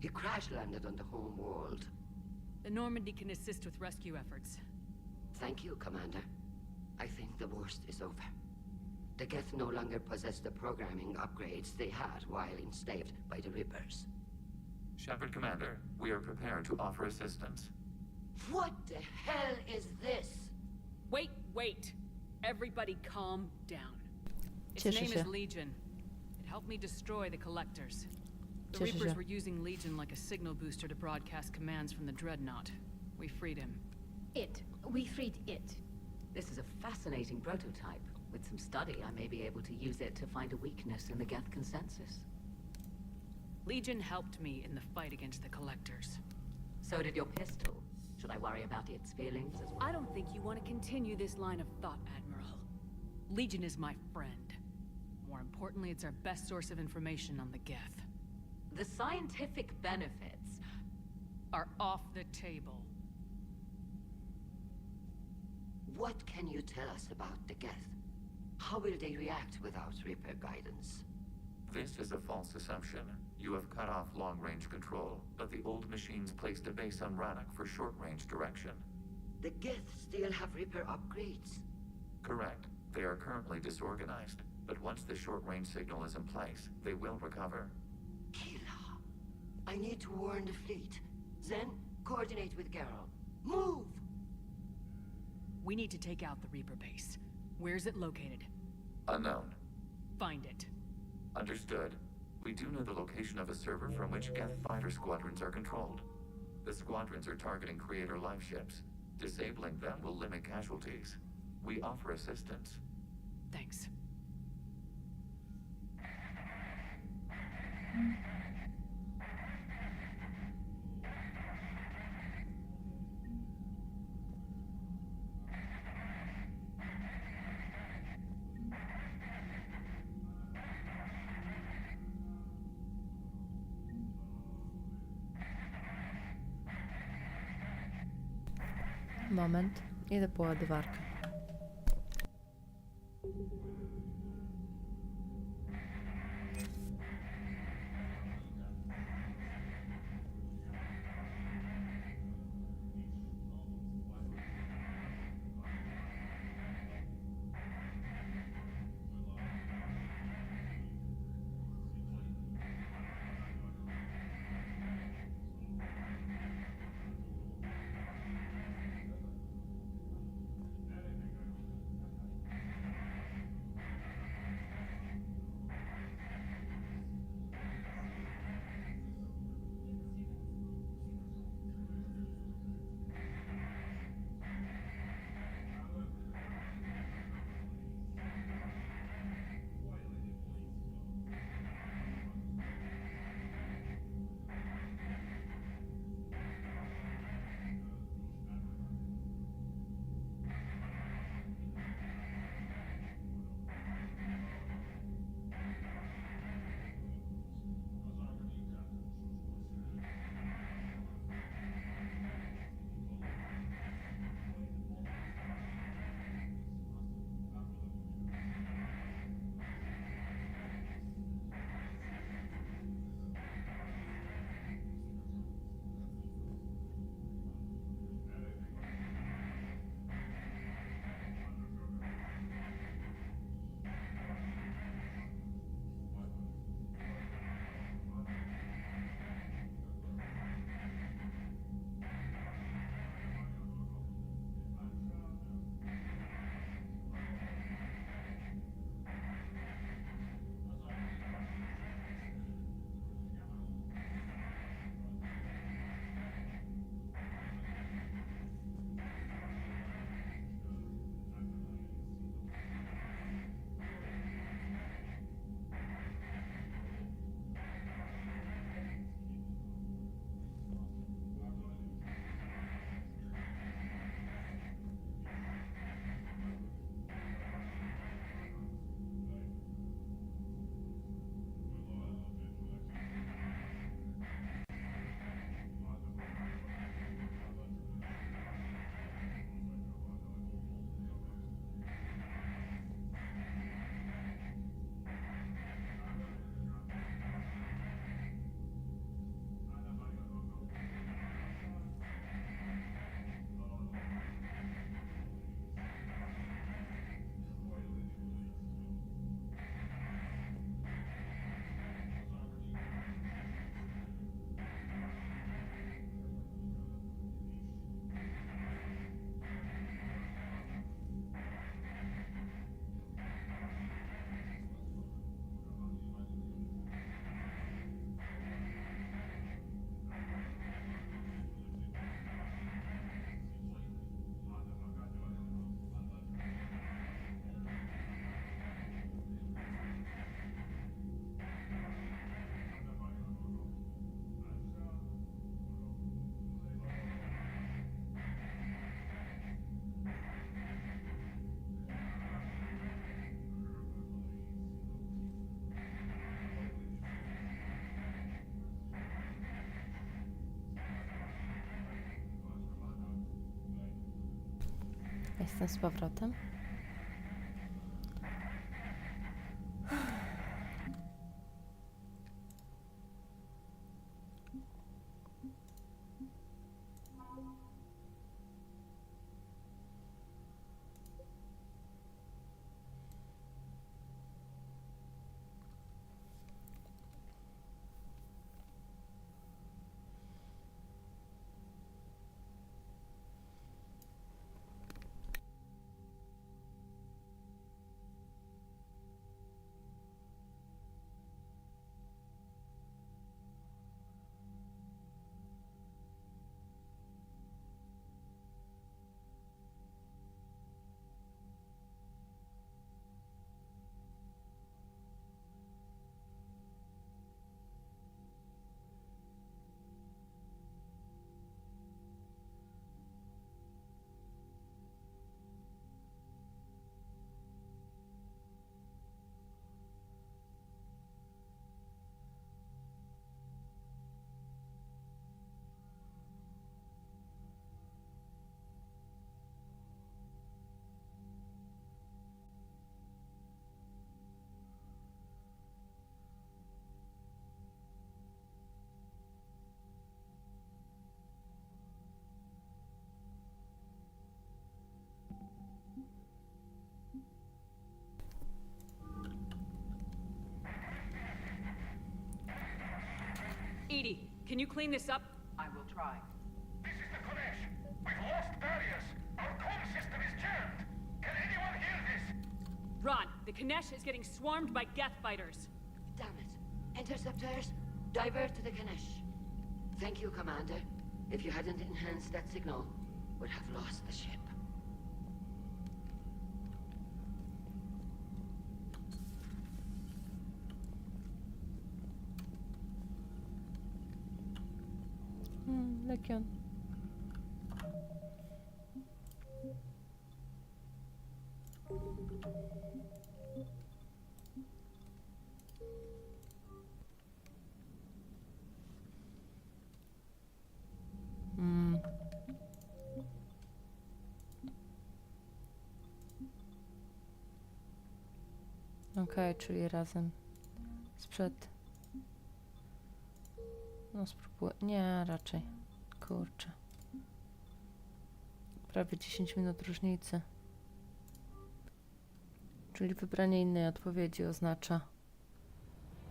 He crash-landed on the home world. The Normandy can assist with rescue efforts. Thank you, Commander. I think the worst is over. The Geth no longer possess the programming upgrades they had while enslaved by the Reapers. Shepard, Commander, we are prepared to offer assistance. What the hell is this? Wait! Everybody calm down. Its Cieszę name się. is Legion. It helped me destroy the Collectors. The Cieszę Reapers się. were using Legion like a signal booster to broadcast commands from the Dreadnought. We freed him. We freed it. This is a fascinating prototype. With some study, I may be able to use it to find a weakness in the Geth consensus. Legion helped me in the fight against the Collectors. So did your pistol. Should I worry about its feelings as well? I don't think you want to continue this line of thought, Admiral. Legion is my friend. More importantly, it's our best source of information on the Geth. The scientific benefits are off the table. What can you tell us about the Geth? How will they react without Reaper guidance? This is a false assumption. You have cut off long-range control, but the old machines placed a base on Rannoch for short-range direction. The Geth still have Reaper upgrades? Correct. They are currently disorganized, but once the short-range signal is in place, they will recover. Kila, I need to warn the fleet. Then, coordinate with Geralt. Move! We need to take out the Reaper base. Where's it located? Unknown. Find it. Understood. We do know the location of a server from which Geth fighter squadrons are controlled. The squadrons are targeting Creator life ships. Disabling them will limit casualties. We offer assistance. Thanks. Moment, idę po ładowarkę. Jestem z powrotem. Edie, can you clean this up? I will try. This is the Kodesh. We've lost barriers. Our comm system is jammed. Can anyone hear this? Ron, the Kanesh is getting swarmed by Geth fighters. Damn it. Interceptors, divert to the Ganesh. Thank you, Commander. If you hadn't enhanced that signal, would have lost the ship. Legion. Okej, czyli razem sprzed. No spróbuję. Nie, raczej. Kurczę. Prawie 10 minut różnicy. Czyli wybranie innej odpowiedzi oznacza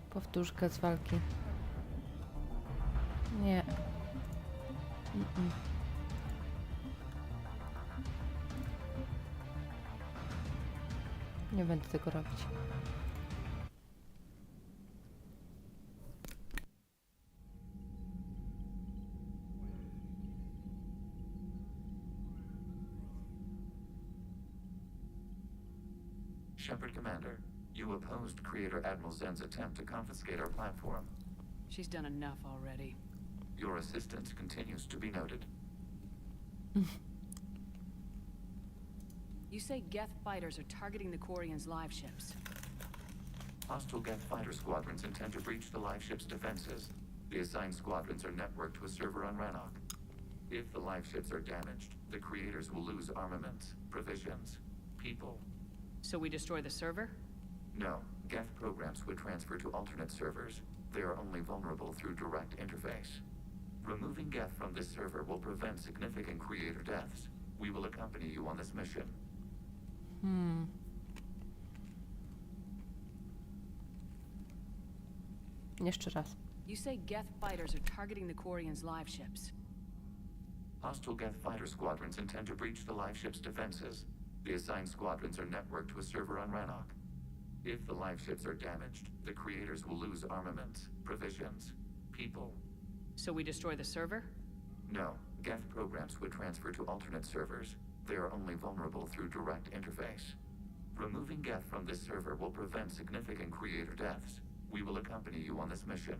powtórkę z walki. Nie. Nie będę tego robić. Shepard Commander, you opposed Creator Admiral Zen's attempt to confiscate our platform. She's done enough already. Your assistance continues to be noted. You say Geth fighters are targeting the Quarians' live ships. Hostile Geth fighter squadrons intend to breach the live ship's defenses. The assigned squadrons are networked to a server on Rannoch. If the live ships are damaged, the creators will lose armaments, provisions, people. So we destroy the server? No, Geth programs would transfer to alternate servers. They are only vulnerable through direct interface. Removing Geth from this server will prevent significant creator deaths. We will accompany you on this mission. Jeszcze raz. You say Geth fighters are targeting the Quarians' live ships. Hostile Geth fighter squadrons intend to breach the live ship's defenses. The assigned squadrons are networked to a server on Rannoch. If the live ships are damaged, the creators will lose armaments, provisions, people. So we destroy the server? No, Geth programs would transfer to alternate servers. They are only vulnerable through direct interface. Removing Geth from this server will prevent significant creator deaths. We will accompany you on this mission.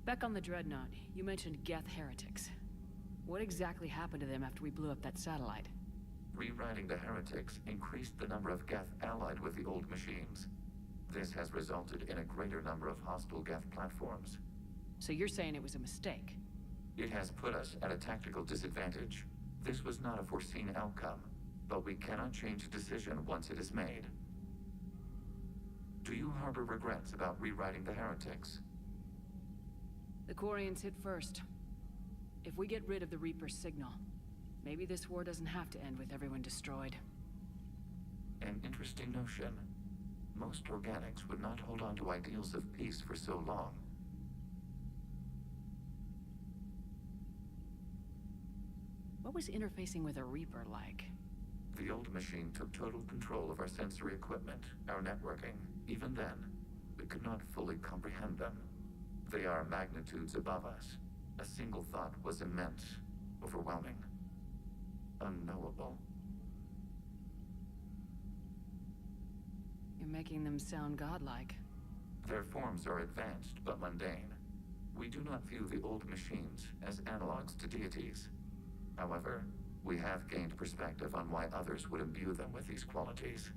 Back on the Dreadnought, you mentioned Geth heretics. What exactly happened to them after we blew up that satellite? Rewriting the heretics increased the number of Geth allied with the old machines. This has resulted in a greater number of hostile Geth platforms. So you're saying it was a mistake? It has put us at a tactical disadvantage. This was not a foreseen outcome, but we cannot change a decision once it is made. Do you harbor regrets about rewriting the heretics? The Quarians hit first. If we get rid of the Reaper's signal, maybe this war doesn't have to end with everyone destroyed. An interesting notion. Most organics would not hold on to ideals of peace for so long. What was interfacing with a Reaper like? The old machine took total control of our sensory equipment, our networking. Even then, we could not fully comprehend them. They are magnitudes above us. A single thought was immense, overwhelming, unknowable. You're making them sound godlike. Their forms are advanced but mundane. We do not view the old machines as analogs to deities. However, we have gained perspective on why others would imbue them with these qualities.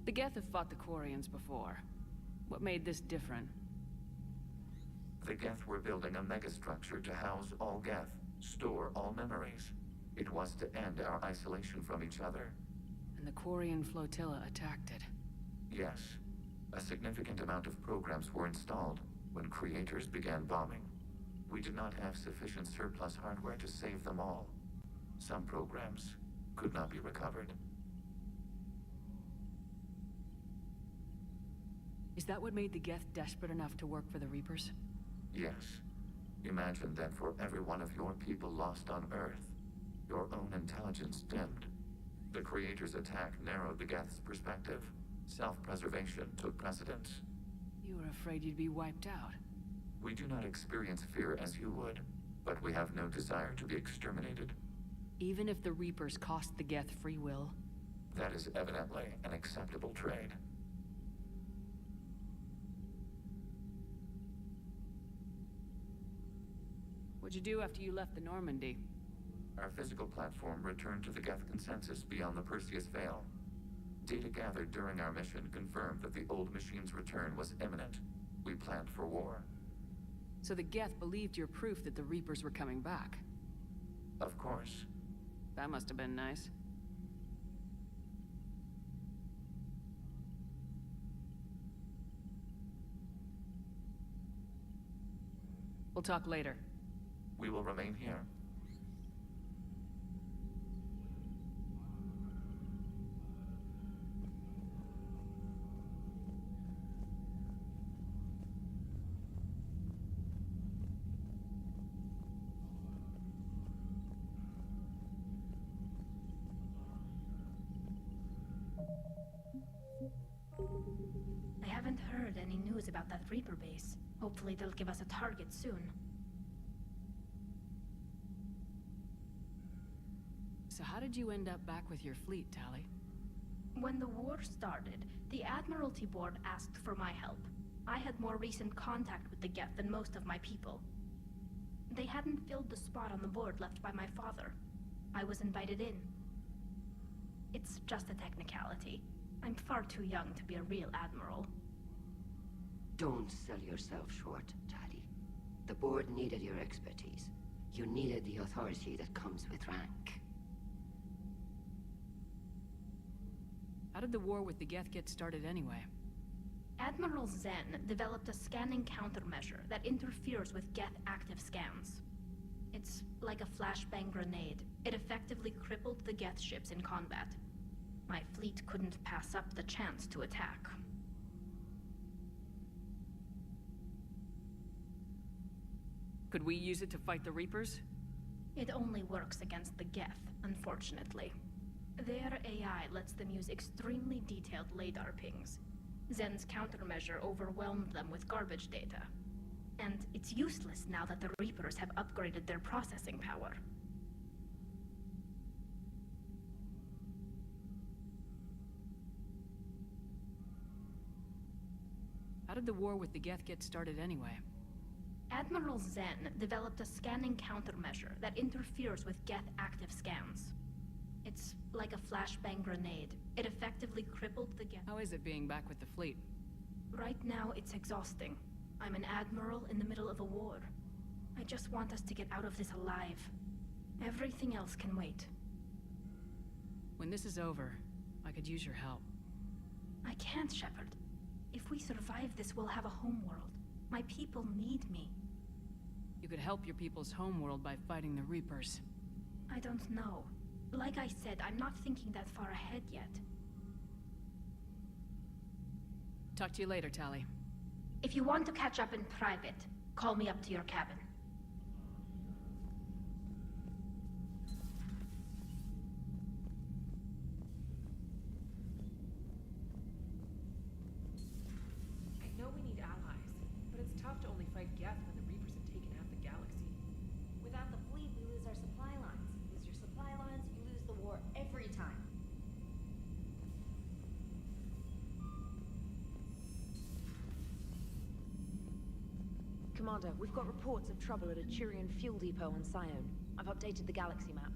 The Geth have fought the Quarians before. What made this different? The Geth were building a megastructure to house all Geth, store all memories. It was to end our isolation from each other. And the Quarian flotilla attacked it. Yes. A significant amount of programs were installed when creators began bombing. We did not have sufficient surplus hardware to save them all. Some programs could not be recovered. Is that what made the Geth desperate enough to work for the Reapers? Yes. Imagine that for every one of your people lost on Earth, your own intelligence dimmed. The Creator's attack narrowed the Geth's perspective. Self-preservation took precedence. You were afraid you'd be wiped out. We do not experience fear as you would, but we have no desire to be exterminated. Even if the Reapers cost the Geth free will? That is evidently an acceptable trade. What'd you do after you left the Normandy? Our physical platform returned to the Geth consensus beyond the Perseus Veil. Data gathered during our mission confirmed that the old machine's return was imminent. We planned for war. So the Geth believed your proof that the Reapers were coming back? Of course. That must have been nice. We'll talk later. We will remain here. I haven't heard any news about that Reaper base. Hopefully they'll give us a target soon. So how did you end up back with your fleet, Tali? When the war started, the Admiralty Board asked for my help. I had more recent contact with the Geth than most of my people. They hadn't filled the spot on the board left by my father. I was invited in. It's just a technicality. I'm far too young to be a real admiral. Don't sell yourself short, Tali. The board needed your expertise. You needed the authority that comes with rank. How did the war with the Geth get started anyway? Admiral Zen developed a scanning countermeasure that interferes with Geth active scans. It's like a flashbang grenade. It effectively crippled the Geth ships in combat. My fleet couldn't pass up the chance to attack. Could we use it to fight the Reapers? It only works against the Geth, unfortunately. Their AI lets them use extremely detailed LADAR pings. Zen's countermeasure overwhelmed them with garbage data. And it's useless now that the Reapers have upgraded their processing power. How did the war with the Geth get started anyway? Admiral Zen developed a scanning countermeasure that interferes with Geth active scans. It's like a flashbang grenade. It effectively crippled the Geth. How is it being back with the fleet? Right now, it's exhausting. I'm an admiral in the middle of a war. I just want us to get out of this alive. Everything else can wait. When this is over, I could use your help. I can't, Shepard. If we survive this, we'll have a homeworld. My people need me. You could help your people's homeworld by fighting the Reapers. I don't know. Like I said, I'm not thinking that far ahead yet. Talk to you later, Tali. If you want to catch up in private, call me up to your cabin. I know we need allies, but it's tough to only fight Geth when the Reapers have taken half the galaxy. Without the fleet, we lose our supply lines. Lose your supply lines, you lose the war every time. Commander, we've got reports of trouble at a Turian fuel depot on Scion. I've updated the galaxy map.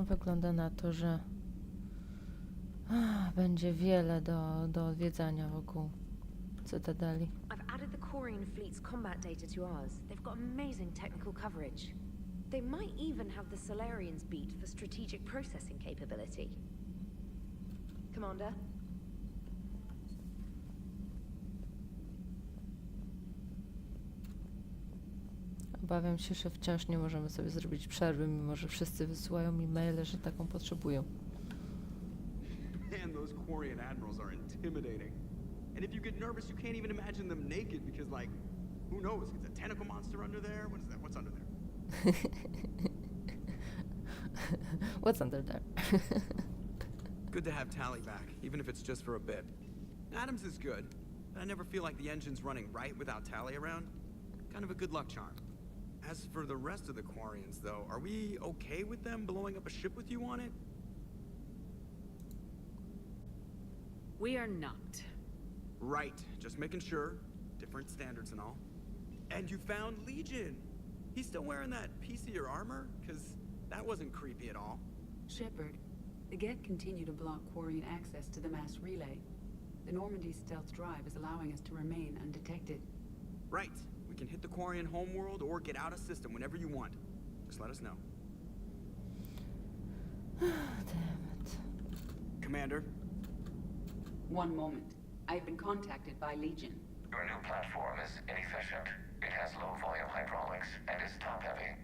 Wygląda na to, że będzie wiele do odwiedzania wokół Cytadeli. I've added the Quarian fleet's combat data to ours. They've got amazing technical coverage. They might even have the Solarians beat for strategic processing capability. Commander? Obawiam się, że wciąż nie możemy sobie zrobić przerwy, mimo że wszyscy wysyłają mi maile, że taką potrzebują. Man, those Quarian admirals are intimidating. And if you get nervous, you can't even imagine them naked because, like, who knows? Is a tentacle monster under there? What is that? What's under there? What's under there? Good to have Tali back, even if it's just for a bit. Adams is good, but I never feel like the engine's running right without Tali around. Kind of a good luck charm. As for the rest of the Quarians, though, are we okay with them blowing up a ship with you on it? We are not. Right, just making sure. Different standards and all. And you found Legion! He's still wearing that piece of your armor? Because that wasn't creepy at all. Shepard, the Geth continue to block Quarian access to the mass relay. The Normandy stealth drive is allowing us to remain undetected. Right. We can hit the Quarian homeworld or get out of system whenever you want. Just let us know. Damn it. Commander? One moment. I've been contacted by Legion. Your new platform is inefficient. It has low-volume hydraulics and is top-heavy.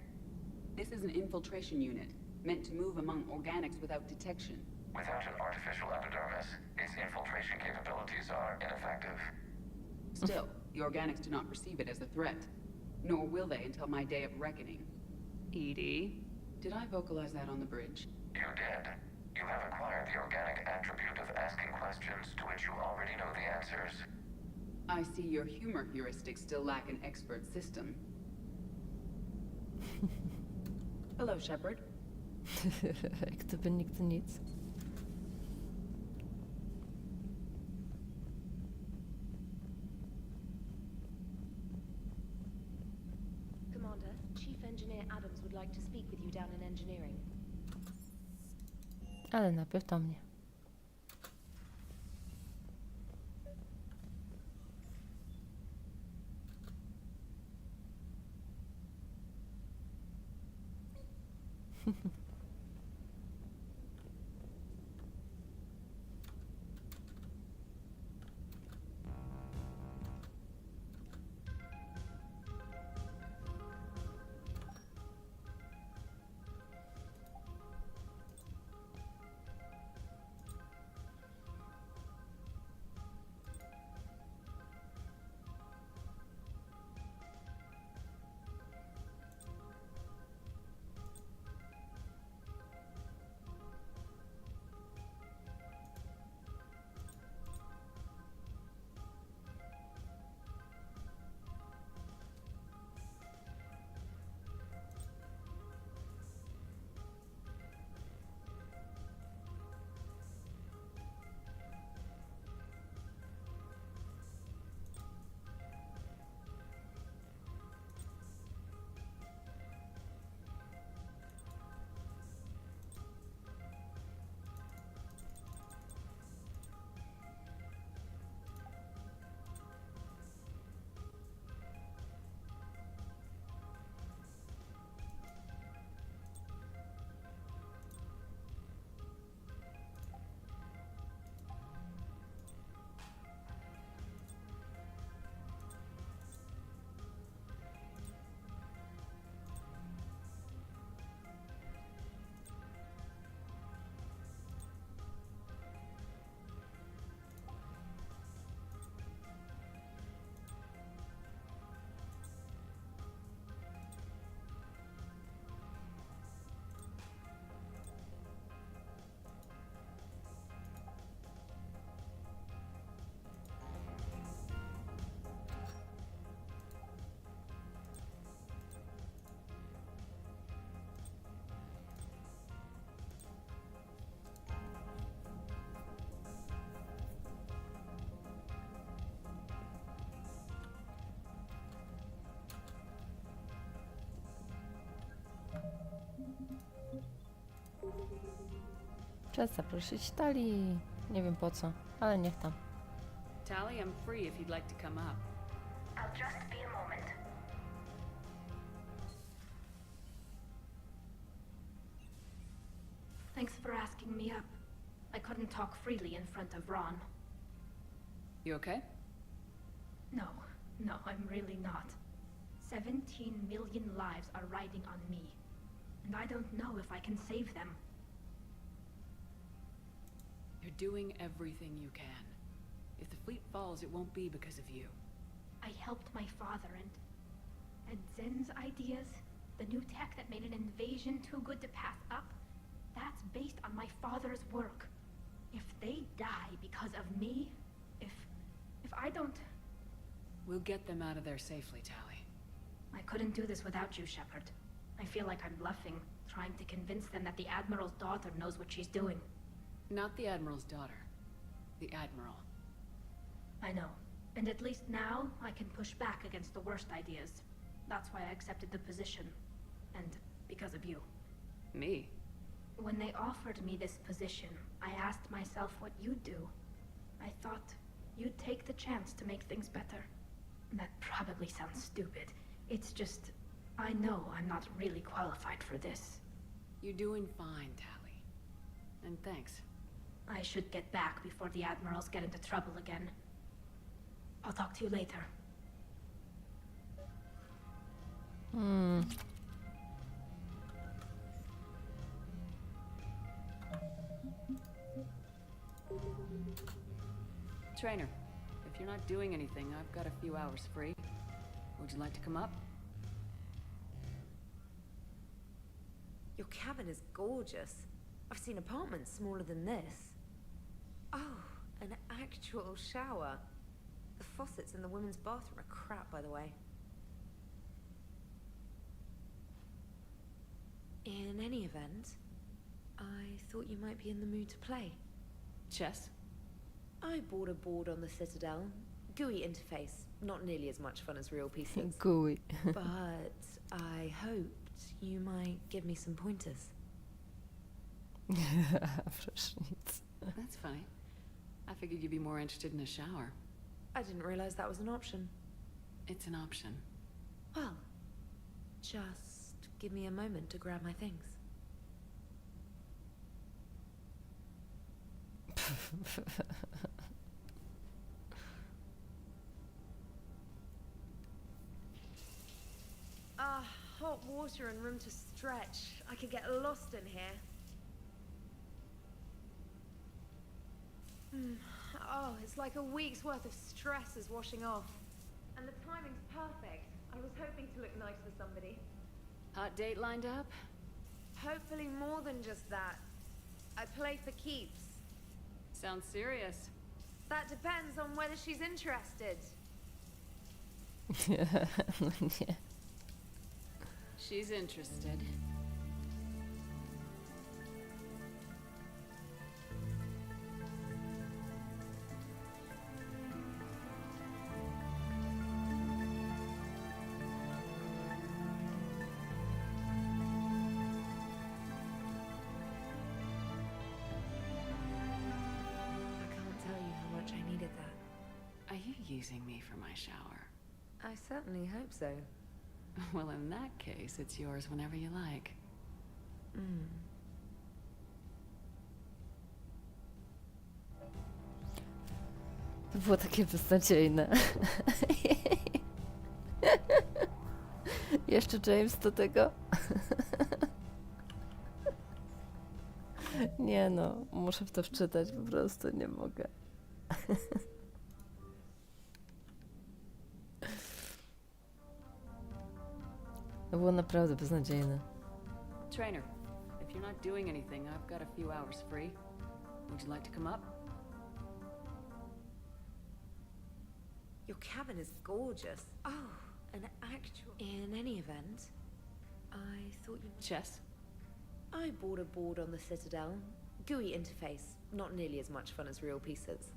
This is an infiltration unit, meant to move among organics without detection. Without an artificial epidermis, its infiltration capabilities are ineffective. Still, the organics do not perceive it as a threat. Nor will they until my day of reckoning. Edie, did I vocalize that on the bridge? You did. You have acquired the organic attribute of asking questions to which you already know the answers. I see your humor heuristics still lack an expert system. Hello, Shepard. Jak gdyby nigdy nic. Commander, Chief Engineer Adams would like to speak with you down in engineering. Ale najpierw do mnie. Czas zaprosić Tali. Nie wiem po co, ale niech tam. Tally, I'm free if you'd like to come up. I'll just be a moment. Thanks for asking me up. I couldn't talk freely in front of Ron. You okay? No, I'm really not. 17 million lives are riding on me, and I don't know if I can save them. You're doing everything you can. If the fleet falls, it won't be because of you. I helped my father and Zen's ideas, the new tech that made an invasion too good to pass up, that's based on my father's work. If they die because of me, if I don't... We'll get them out of there safely, Tally. I couldn't do this without you, Shepard. I feel like I'm bluffing, trying to convince them that the Admiral's daughter knows what she's doing. Not the Admiral's daughter. The Admiral. I know. And at least now, I can push back against the worst ideas. That's why I accepted the position. And because of you. Me? When they offered me this position, I asked myself what you'd do. I thought you'd take the chance to make things better. That probably sounds stupid. It's just, I know I'm not really qualified for this. You're doing fine, Tally. And thanks. I should get back before the admirals get into trouble again. I'll talk to you later. Trainer, if you're not doing anything, I've got a few hours free. Would you like to come up? Your cabin is gorgeous. I've seen apartments smaller than this. Oh, an actual shower. The faucets in the women's bathroom are crap, by the way. In any event, I thought you might be in the mood to play. Chess? I bought a board on the Citadel. GUI interface. Not nearly as much fun as real pieces. GUI. But I hoped you might give me some pointers. Prysznic. That's funny. I figured you'd be more interested in a shower. I didn't realize that was an option. It's an option. Well, just give me a moment to grab my things. Hot water and room to stretch. I could get lost in here. Oh, it's like a week's worth of stress is washing off. And the timing's perfect. I was hoping to look nice for somebody. Hot date lined up? Hopefully more than just that. I play for keeps. Sounds serious. That depends on whether she's interested. Yeah. She's interested. Using me for my shower. I certainly hope so. Well, in that case, it's yours whenever you like. To było takie beznadziejne. Jeszcze James do tego? Nie no, muszę w to wczytać, po prostu nie mogę. To było naprawdę beznadziejne. Trainer, if you're not doing anything, I've got a few hours free. Would you like to come up? Your cabin is gorgeous. Oh, an actual... In any event, I thought you... Chess? I bought a board on the Citadel. GUI interface. Not nearly as much fun as real pieces.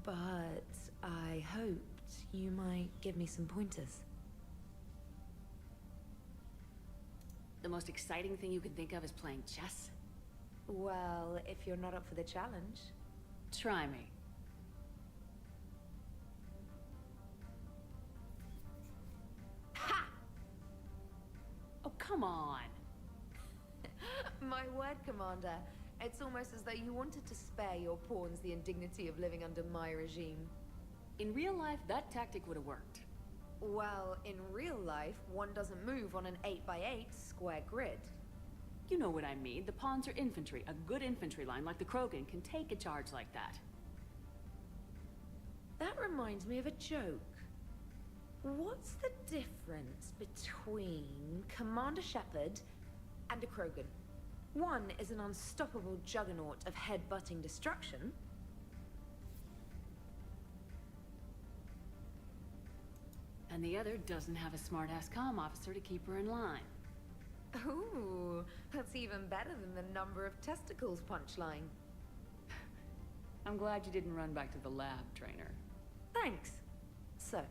But I hoped you might give me some pointers. The most exciting thing you can think of is playing chess? Well, if you're not up for the challenge. Try me. Ha! Oh, come on. My word, Commander. It's almost as though you wanted to spare your pawns the indignity of living under my regime. In real life, that tactic would have worked. Well, in real life, one doesn't move on an 8x8 square grid. You know what I mean. The pawns are infantry. A good infantry line like the Krogan can take a charge like that. That reminds me of a joke. What's the difference between Commander Shepard and a Krogan? One is an unstoppable juggernaut of head-butting destruction. And the other doesn't have a smart-ass comm officer to keep her in line. Ooh, that's even better than the number of testicles punchline. I'm glad you didn't run back to the lab, Trainer. Thanks. So,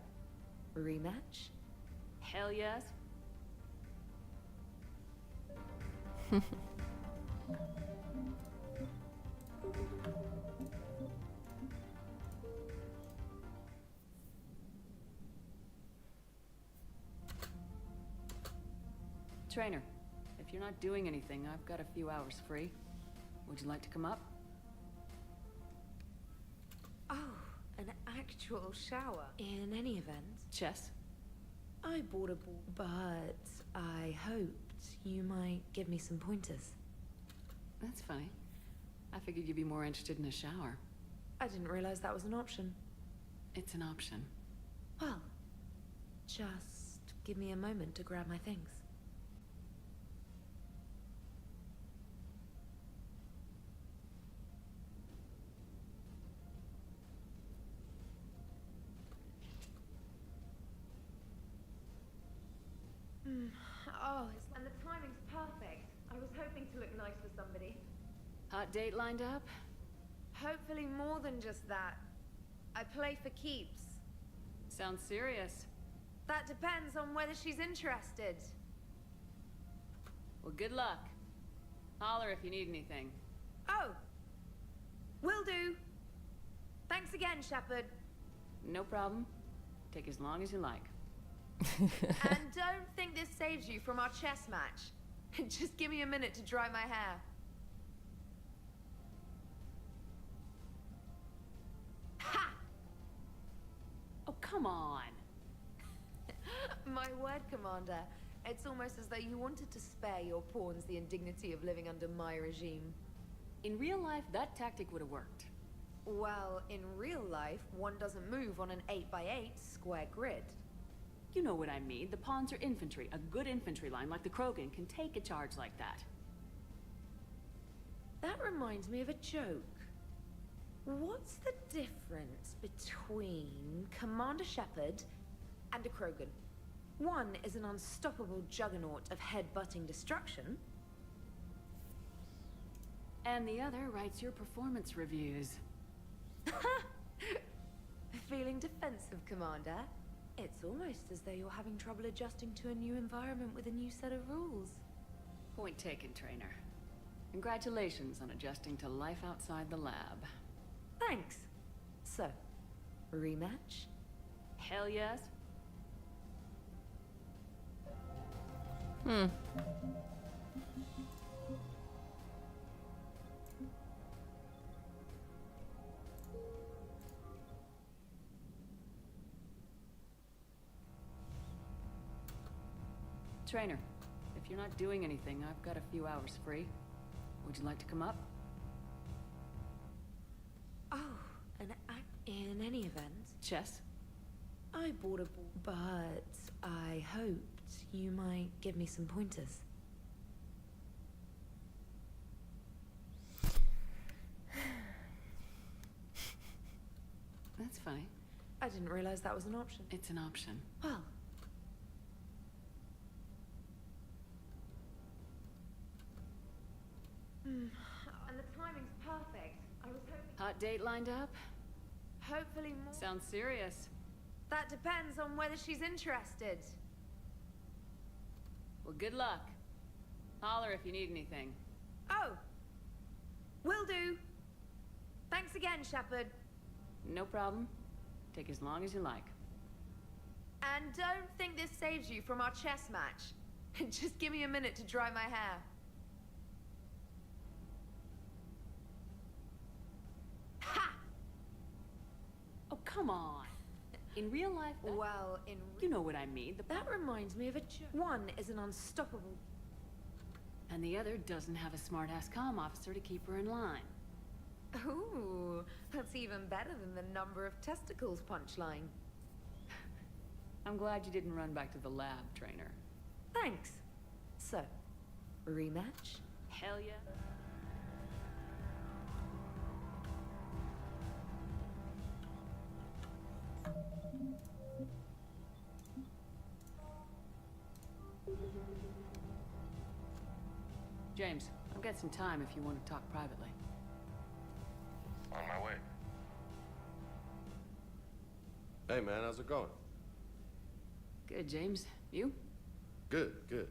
rematch? Hell yes. not doing anything, I've got a few hours free. Would you like to come up? Oh, an actual shower. In any event, Chess? I bought a ball, but I hoped you might give me some pointers. That's funny. I figured you'd be more interested in a shower. I didn't realize that was an option. It's an option. Well, just give me a moment to grab my things. Oh, and the timing's perfect. I was hoping to look nice for somebody. Hot date lined up? Hopefully more than just that. I play for keeps. Sounds serious. That depends on whether she's interested. Well, good luck. Holler if you need anything. Oh! Will do. Thanks again, Shepard. No problem. Take as long as you like. And don't think this saves you from our chess match. Just give me a minute to dry my hair. Ha! Oh, come on. My word, Commander. It's almost as though you wanted to spare your pawns the indignity of living under my regime. In real life, that tactic would have worked. Well, in real life, one doesn't move on an 8x8 square grid. You know what I mean. The pawns are infantry. A good infantry line like the Krogan can take a charge like that. That reminds me of a joke. What's the difference between Commander Shepard and a Krogan? One is an unstoppable juggernaut of head-butting destruction. And the other writes your performance reviews. Feeling defensive, Commander? It's almost as though you're having trouble adjusting to a new environment with a new set of rules. Point taken, trainer. Congratulations on adjusting to life outside the lab. Thanks. So, rematch? Hell yes. Trainer, if you're not doing anything, I've got a few hours free. Would you like to come up? Oh, in any event, Chess? I bought a ball, but I hoped you might give me some pointers. That's funny. I didn't realize that was an option. It's an option. Well. And the timing's perfect. I was hoping... Hot date lined up? Hopefully more... Sounds serious. That depends on whether she's interested. Well, good luck. Holler if you need anything. Oh! Will do. Thanks again, Shepard. No problem. Take as long as you like. And don't think this saves you from our chess match. Just give me a minute to dry my hair. Ha! Oh, come on. In real life, Well, you know what I mean. That reminds me of a joke. One is an unstoppable... And the other doesn't have a smart-ass comm officer to keep her in line. Ooh, that's even better than the number of testicles punchline. I'm glad you didn't run back to the lab, trainer. Thanks. So, rematch? Hell yeah. James, I've got some time if you want to talk privately. On my way. Hey, man, how's it going? Good, James. You? Good, good.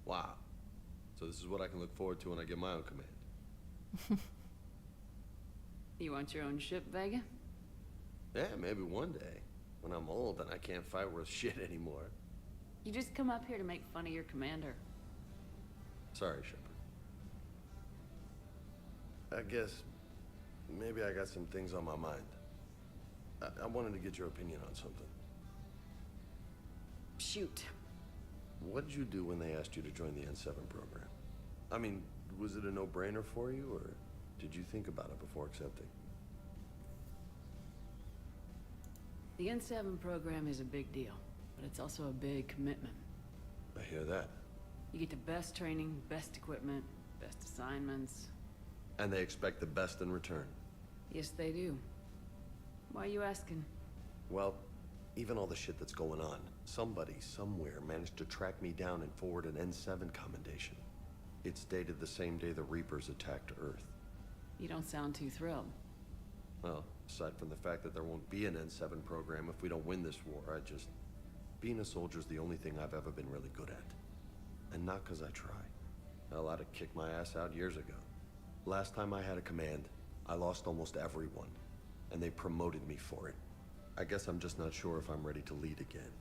Wow. So this is what I can look forward to when I get my own command. You want your own ship, Vega? Yeah, maybe one day. When I'm old and I can't fight worth shit anymore. You just come up here to make fun of your commander. Sorry, Shepard. I guess maybe I got some things on my mind. I wanted to get your opinion on something. Shoot. What did you do when they asked you to join the N7 program? I mean, was it a no-brainer for you, or did you think about it before accepting? The N7 program is a big deal, but it's also a big commitment. I hear that. You get the best training, best equipment, best assignments. And they expect the best in return. Yes, they do. Why are you asking? Well, even all the shit that's going on, somebody somewhere managed to track me down and forward an N7 commendation. It's dated the same day the Reapers attacked Earth. You don't sound too thrilled. Well, aside from the fact that there won't be an N7 program if we don't win this war, being a soldier's the only thing I've ever been really good at. And not because I try. Hell, I'd have kicked my ass out years ago. Last time I had a command, I lost almost everyone, and they promoted me for it. I guess I'm just not sure if I'm ready to lead again.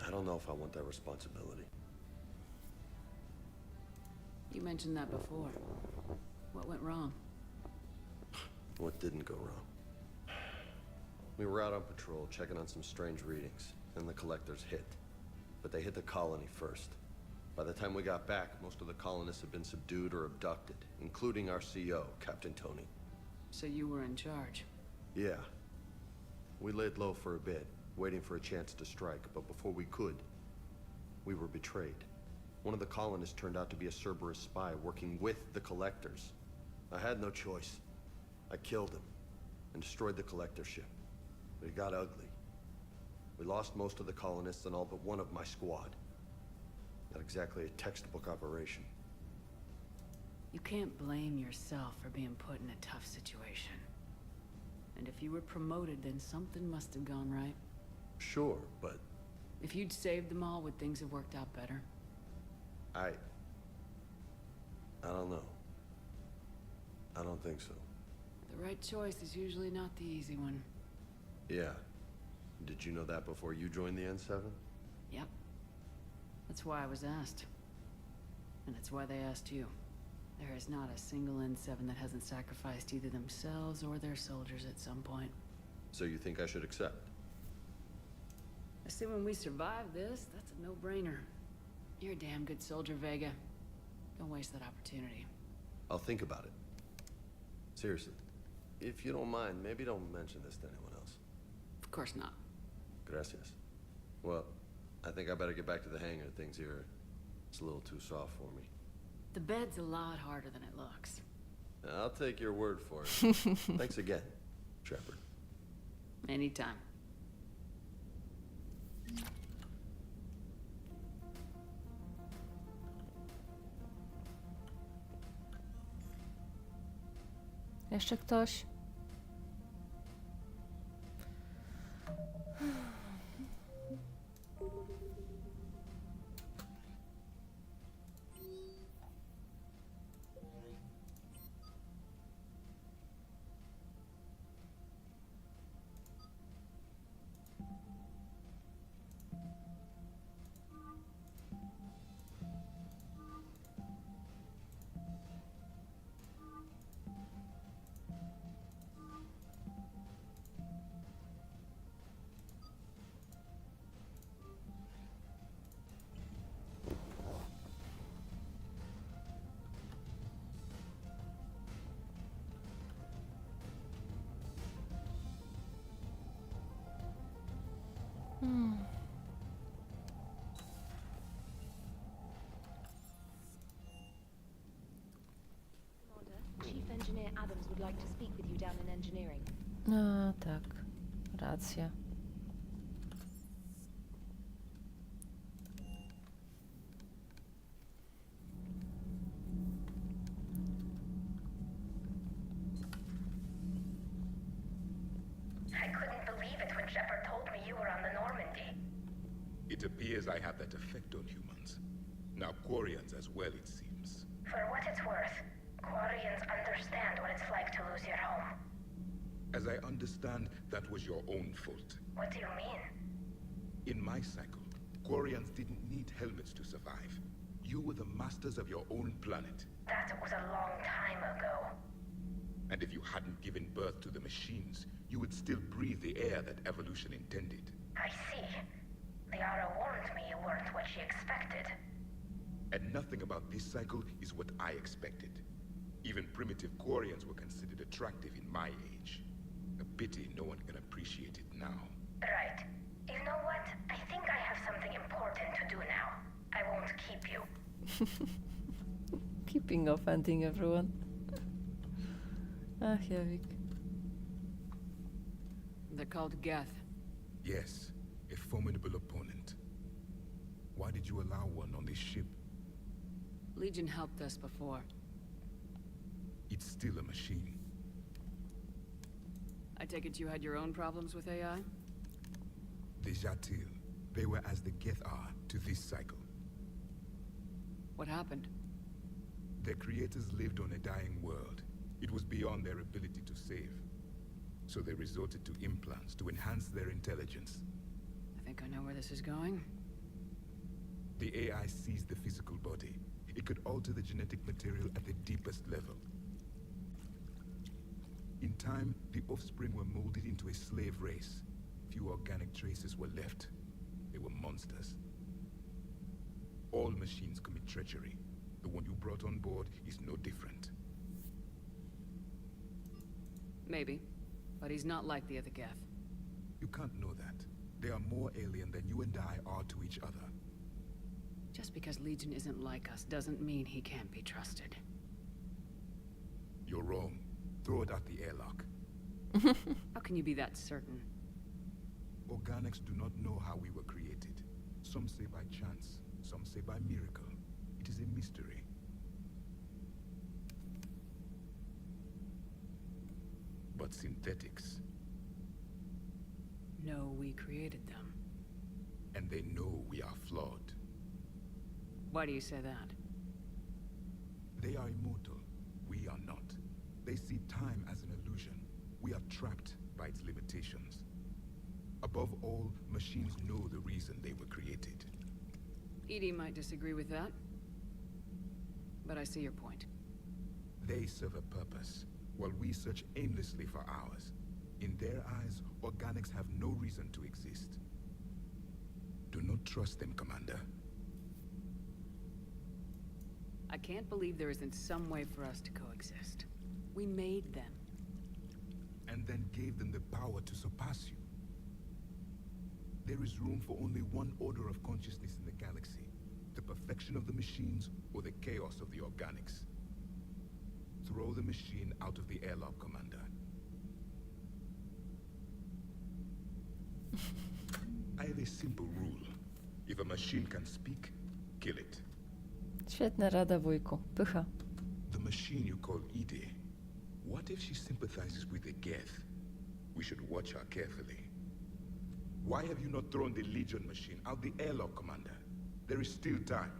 I don't know if I want that responsibility. You mentioned that before. What went wrong? What didn't go wrong? We were out on patrol, checking on some strange readings, and the collectors hit. But they hit the colony first. By the time we got back, most of the colonists had been subdued or abducted, including our CO, Captain Tony. So you were in charge? Yeah. We laid low for a bit, waiting for a chance to strike, but before we could, we were betrayed. One of the colonists turned out to be a Cerberus spy working with the collectors. I had no choice. I killed him and destroyed the collector ship. But it got ugly. We lost most of the colonists and all but one of my squad. Not exactly a textbook operation. You can't blame yourself for being put in a tough situation. And if you were promoted, then something must have gone right. Sure, but... If you'd saved them all, would things have worked out better? I don't know. I don't think so. The right choice is usually not the easy one. Yeah. Did you know that before you joined the N7? Yep. That's why I was asked. And that's why they asked you. There is not a single N7 that hasn't sacrificed either themselves or their soldiers at some point. So you think I should accept? Assuming we survive this, that's a no-brainer. You're a damn good soldier, Vega. Don't waste that opportunity. I'll think about it. Seriously. If you don't mind, maybe don't mention this to anyone else. Of course not. Gracias. Well, I think I better get back to the hangar. Things here, it's a little too soft for me. The bed's a lot harder than it looks. I'll take your word for it. Thanks again, Shepard. Anytime. Jeszcze ktoś? Chief Engineer Adams would like to speak with you down in engineering. No, tak. Racja. I couldn't believe it when Shepard told me you were on the Normandy. It appears I have that effect on humans. Now Quarians as well, it seems. For what it's worth, Quarians understand what it's like to lose your home. As I understand, that was your own fault. What do you mean? In my cycle, Quarians didn't need helmets to survive. You were the masters of your own planet. That was a long time ago. And if you hadn't given birth to the machines, you would still breathe the air that evolution intended. I see. Liara warned me you weren't what she expected. And nothing about this cycle is what I expected. Even primitive Quarians were considered attractive in my age. A pity no one can appreciate it now. Right. You know what? I think I have something important to do now. I won't keep you. Keeping offending everyone. Ach, Javik. They're called Geth. Yes, a formidable opponent. Why did you allow one on this ship? Legion helped us before. It's still a machine. I take it you had your own problems with AI? The Jatil, they were as the Geth are to this cycle. What happened? Their creators lived on a dying world. It was beyond their ability to save. So they resorted to implants to enhance their intelligence. I think I know where this is going. The AI seized the physical body. It could alter the genetic material at the deepest level. In time, the offspring were molded into a slave race. Few organic traces were left. They were monsters. All machines commit treachery. The one you brought on board is no different. Maybe. But he's not like the other Geth. You can't know that. They are more alien than you and I are to each other. Just because Legion isn't like us doesn't mean he can't be trusted. You're wrong. Throw it out the airlock. How can you be that certain? Organics do not know how we were created. Some say by chance, some say by miracle. It is a mystery. But synthetics... No, we created them. And they know we are flawed. Why do you say that? They are immortal. We are not. They see time as an illusion. We are trapped by its limitations. Above all, machines know the reason they were created. EDI might disagree with that. But I see your point. They serve a purpose, while we search aimlessly for ours. In their eyes, organics have no reason to exist. Do not trust them, Commander. I can't believe there isn't some way for us to coexist. We made them. And then gave them the power to surpass you. There is room for only one order of consciousness in the galaxy. The perfection of the machines or the chaos of the organics. Throw the machine out of the airlock, Commander. I have a simple rule. If a machine can speak, kill it. Świetna rada, wujku. Pycha. The machine you call EDI. What if she sympathizes with the Geth? We should watch her carefully. Why have you not thrown the Legion machine out the airlock, Commander? There is still time.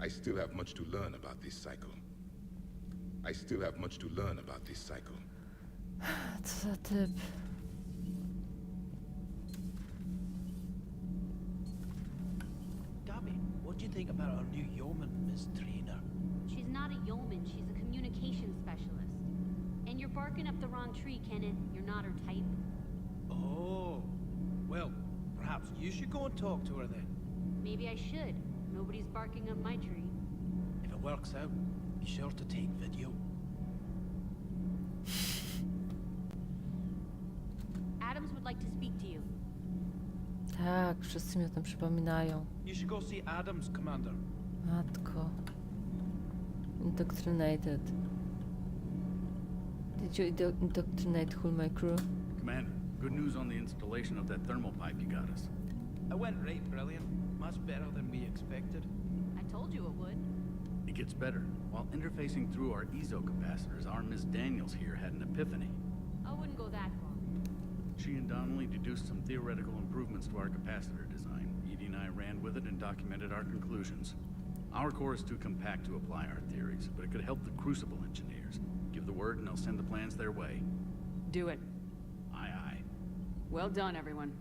I still have much to learn about this cycle. Co za typ. Gabby, what do you think about our new yeoman, Miss Trainer? She's not a yeoman, she's a communications specialist. And you're barking up the wrong tree, Kenneth. You're not her type. Oh, well, perhaps you should go and talk to her then. Maybe I should. Nobody's barking up my tree. If it works out, be sure to take video. Adams would like to speak to you. Tak, wszyscy mi o tym przypominają. You should go see Adams, Commander. Matko. Indoctrinated. Did you indoctrinate whole my crew? Commander, good news on the installation of that thermal pipe you got us. It went right brilliant. Much better than we expected. I told you it would. It gets better. While interfacing through our EZO capacitors, our Miss Daniels here had an epiphany. I wouldn't go that far. She and Donnelly deduced some theoretical improvements to our capacitor design. Edie and I ran with it and documented our conclusions. Our core is too compact to apply our theories, but it could help the Crucible engineers. Give the word and they'll send the plans their way. Do it. Aye, aye. Well done, everyone.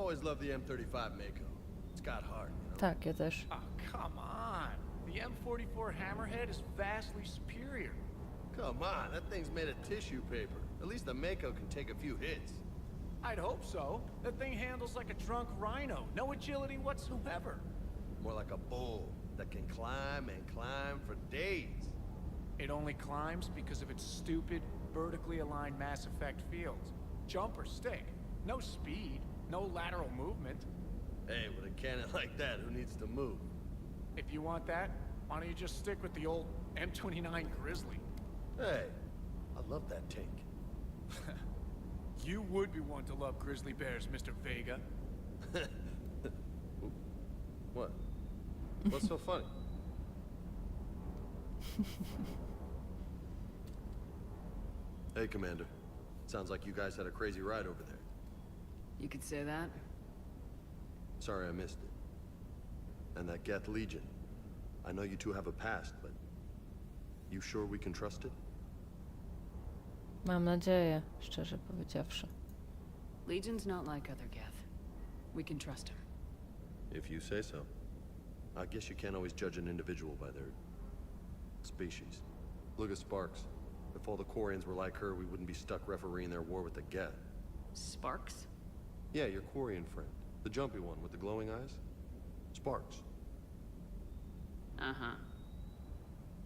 always loved the M35 Mako. It's got heart, you know? Tak, ja też. Oh, come on. The M44 Hammerhead is vastly superior. Come on, that thing's made of tissue paper. At least the Mako can take a few hits. I'd hope so. That thing handles like a drunk rhino. No agility whatsoever. More like a bull that can climb and climb for days. It only climbs because of its stupid, vertically aligned Mass Effect fields. Jump or stick. No speed, no lateral movement. Hey, with a cannon like that, who needs to move? If you want that, why don't you just stick with the old M29 Grizzly? Hey, I love that tank. You would be one to love grizzly bears, Mr. Vega. What? What's so funny? Hey, Commander. Sounds like you guys had a crazy ride over there. You could say that. Sorry I missed it. And that Geth Legion. I know you two have a past, but... You sure we can trust it? Mam nadzieję, szczerze powiedziawszy. Legion's not like other Geth. We can trust him. If you say so. I guess you can't always judge an individual by their... species. Look at Sparks. If all the Quarians were like her, we wouldn't be stuck refereeing their war with the Geth. Sparks? Yeah, your Quarian friend. The jumpy one with the glowing eyes. Sparks. Uh-huh.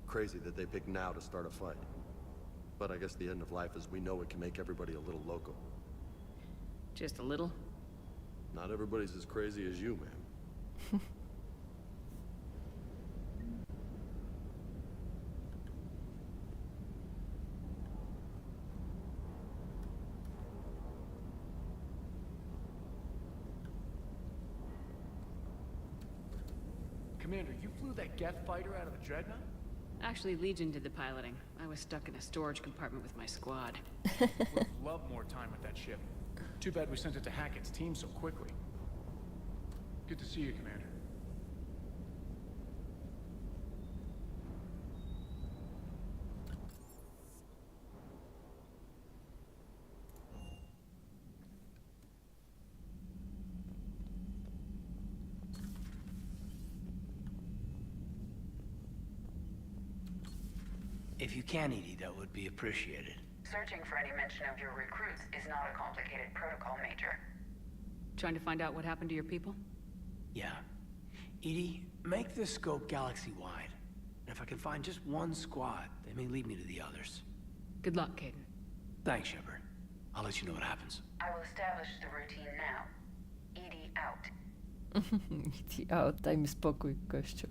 Crazy that they picked now to start a fight. But I guess the end of life as we know it can make everybody a little loco. Just a little? Not everybody's as crazy as you, ma'am. Commander, you flew that Geth fighter out of the Dreadnought? Actually, Legion did the piloting. I was stuck in a storage compartment with my squad. Would love more time with that ship. Too bad we sent it to Hackett's team so quickly. Good to see you, Commander. If you can, Edie, that would be appreciated. Searching for any mention of your recruits is not a complicated protocol, Major. Trying to find out what happened to your people? Yeah. Edie, make the scope galaxy-wide. And if I can find just one squad, they may lead me to the others. Good luck, Caden. Thanks, Shepard. I'll let you know what happens. I will establish the routine now. Edie out. Daj mi spokój, gościu.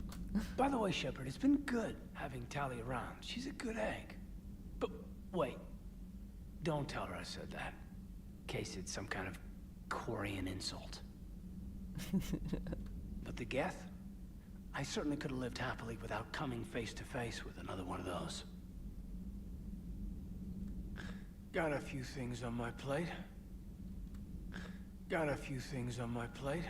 By the way, Shepard, it's been good having Tali around. She's a good egg. But wait, don't tell her I said that. In case it's some kind of Quarian insult. But the Geth? I certainly could have lived happily without coming face to face with another one of those. Got a few things on my plate. Got a few things on my plate.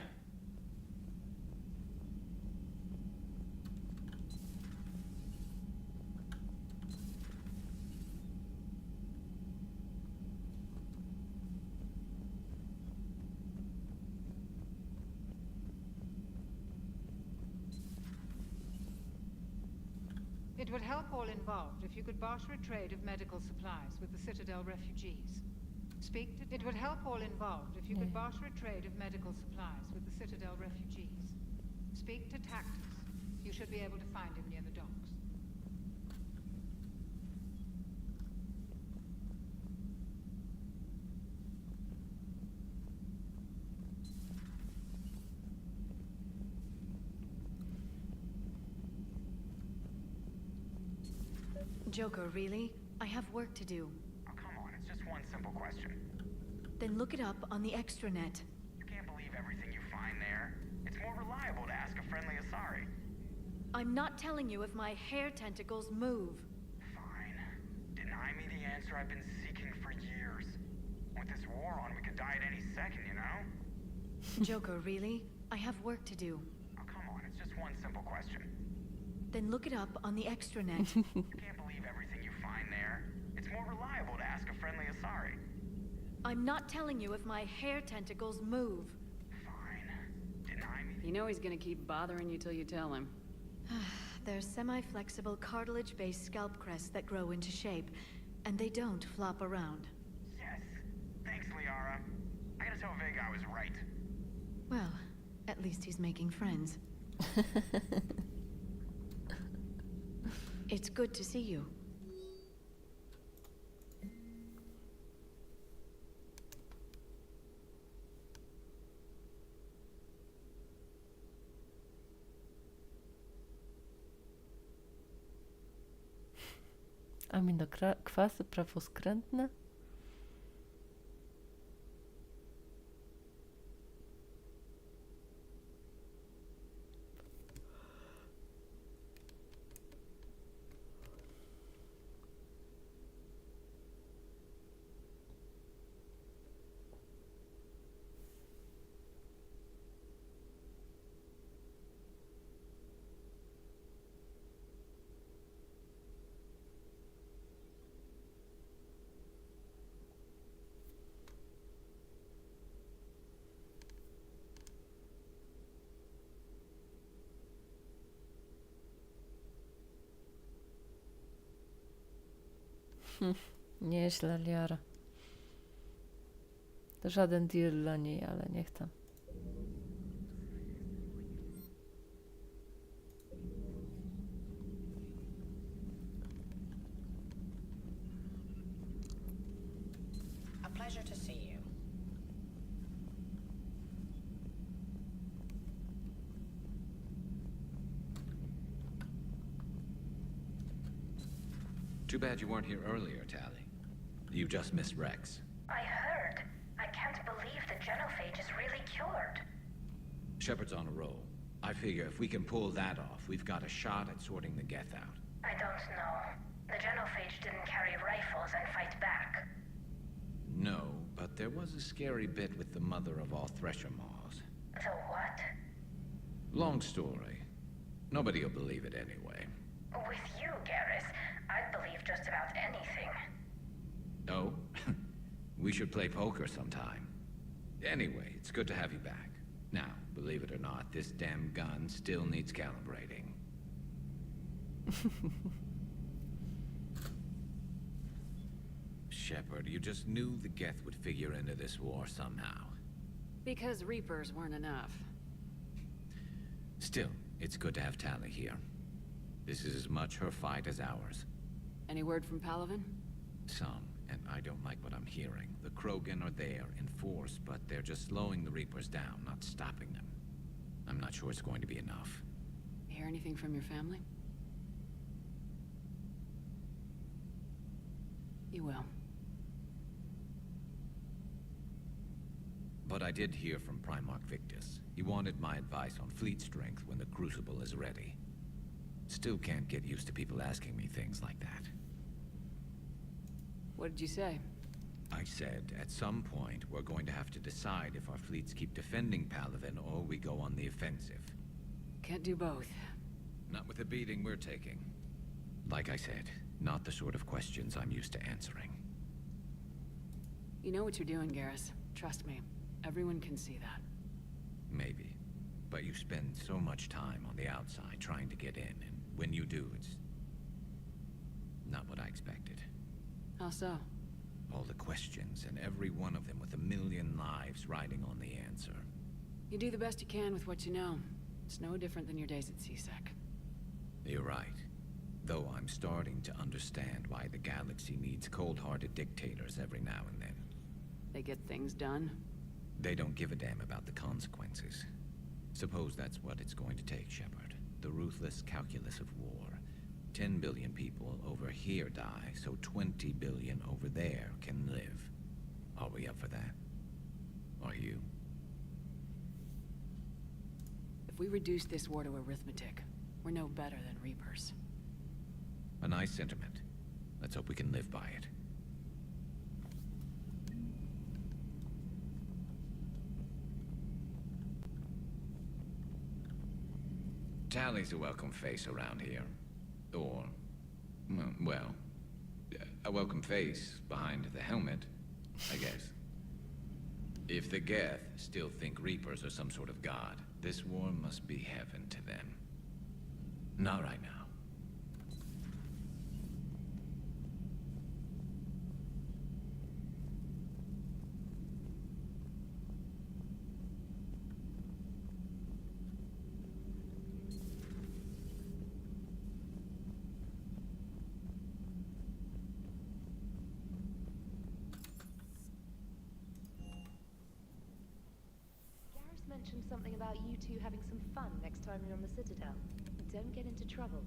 It would help all involved if you could barter a trade of medical supplies with the Citadel refugees. It would help all involved if you could barter a trade of medical supplies with the Citadel refugees. Speak to Tactus. You should be able to find him near the docks. Joker, really? I have work to do. Oh, come on, it's just one simple question. Then look it up on the extranet. You can't believe everything you find there. It's more reliable to ask a friendly Asari. I'm not telling you if my hair tentacles move. Fine. Deny me the answer I've been seeking for years. With this war on, we could die at any second, you know? Joker, really? I have work to do. Oh, come on, it's just one simple question. Then look it up on the extranet. You can't believe everything you find there. It's more reliable to ask a friendly Asari. I'm not telling you if my hair tentacles move. You know he's gonna keep bothering you till you tell him. They're semi-flexible cartilage-based scalp crests that grow into shape, and they don't flop around. Yes. Thanks, Liara. I gotta tell Vega I was right. Well, at least he's making friends. It's good to see you. Aminokwasy prawoskrętne? Nieźle, Liara. To żaden deal dla niej, ale niech tam. A pleasure to see you. Too bad you weren't here earlier, Tally. You just missed Rex. I heard. I can't believe the genophage is really cured. Shepard's on a roll. I figure if we can pull that off, we've got a shot at sorting the Geth out. I don't know. The genophage didn't carry rifles and fight back. No, but there was a scary bit with the mother of all Thresher Maws. The what? Long story. Nobody'll believe it anyway. With you, Garrus, I'd believe just about anything. Oh? We should play poker sometime. Anyway, it's good to have you back. Now, believe it or not, this damn gun still needs calibrating. Shepard, you just knew the Geth would figure into this war somehow. Because Reapers weren't enough. Still, it's good to have Tally here. This is as much her fight as ours. Any word from Palaven? Some, and I don't like what I'm hearing. The Krogan are there in force, but they're just slowing the Reapers down, not stopping them. I'm not sure it's going to be enough. Hear anything from your family? You will. But I did hear from Primarch Victus. He wanted my advice on fleet strength when the Crucible is ready. Still can't get used to people asking me things like that. What did you say? I said, at some point, we're going to have to decide if our fleets keep defending Palaven or we go on the offensive. Can't do both. Not with the beating we're taking. Like I said, not the sort of questions I'm used to answering. You know what you're doing, Garrus. Trust me. Everyone can see that. Maybe. But you spend so much time on the outside trying to get in, and when you do, it's not what I expected. How so? All the questions, and every one of them with a million lives riding on the answer. You do the best you can with what you know. It's no different than your days at CSEC. You're right. Though I'm starting to understand why the galaxy needs cold-hearted dictators every now and then. They get things done? They don't give a damn about the consequences. Suppose that's what it's going to take, Shepard. The ruthless calculus of war. 10 billion people over here die, so 20 billion over there can live. Are we up for that? Are you? If we reduce this war to arithmetic, we're no better than Reapers. A nice sentiment. Let's hope we can live by it. Tally's a welcome face around here. Or, well, a welcome face behind the helmet, I guess. If the Geth still think Reapers are some sort of god, This war must be heaven to them. Not right now. Mentioned something about you two having some fun next time you're on the Citadel. Don't get into trouble.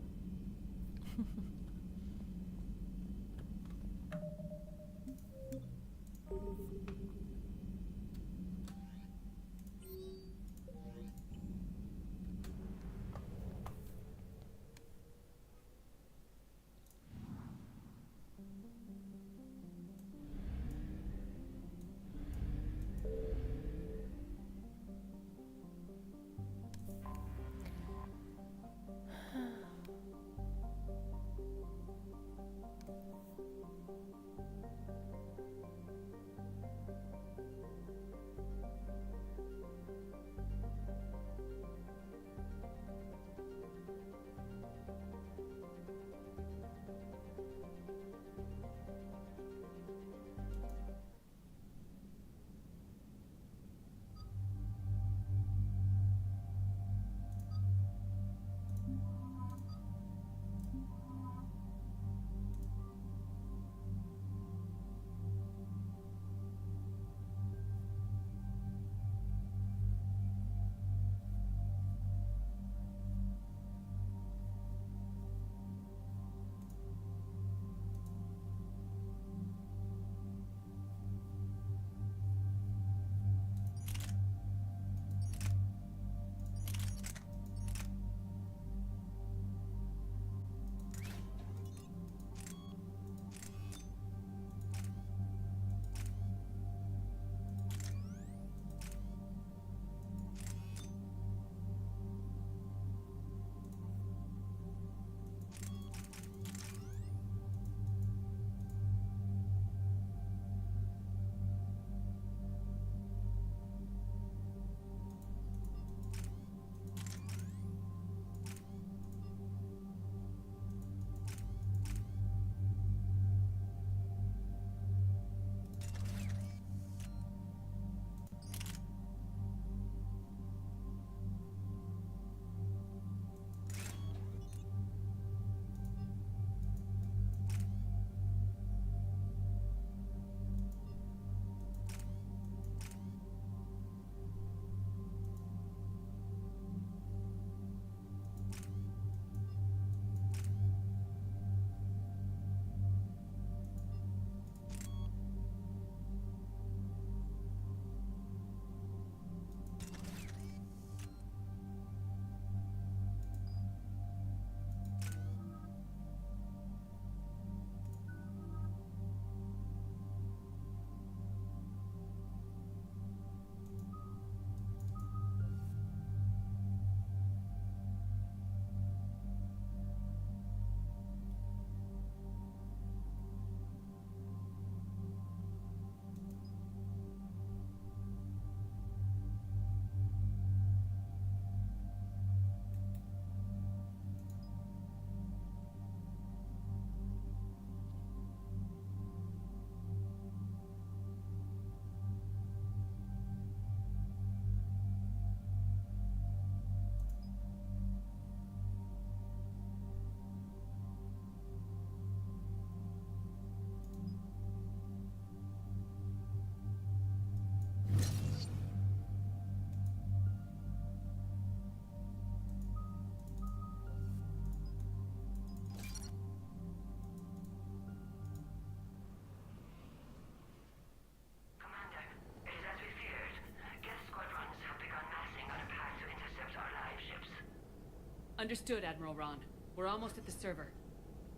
Understood, Admiral Ron. We're almost at the server.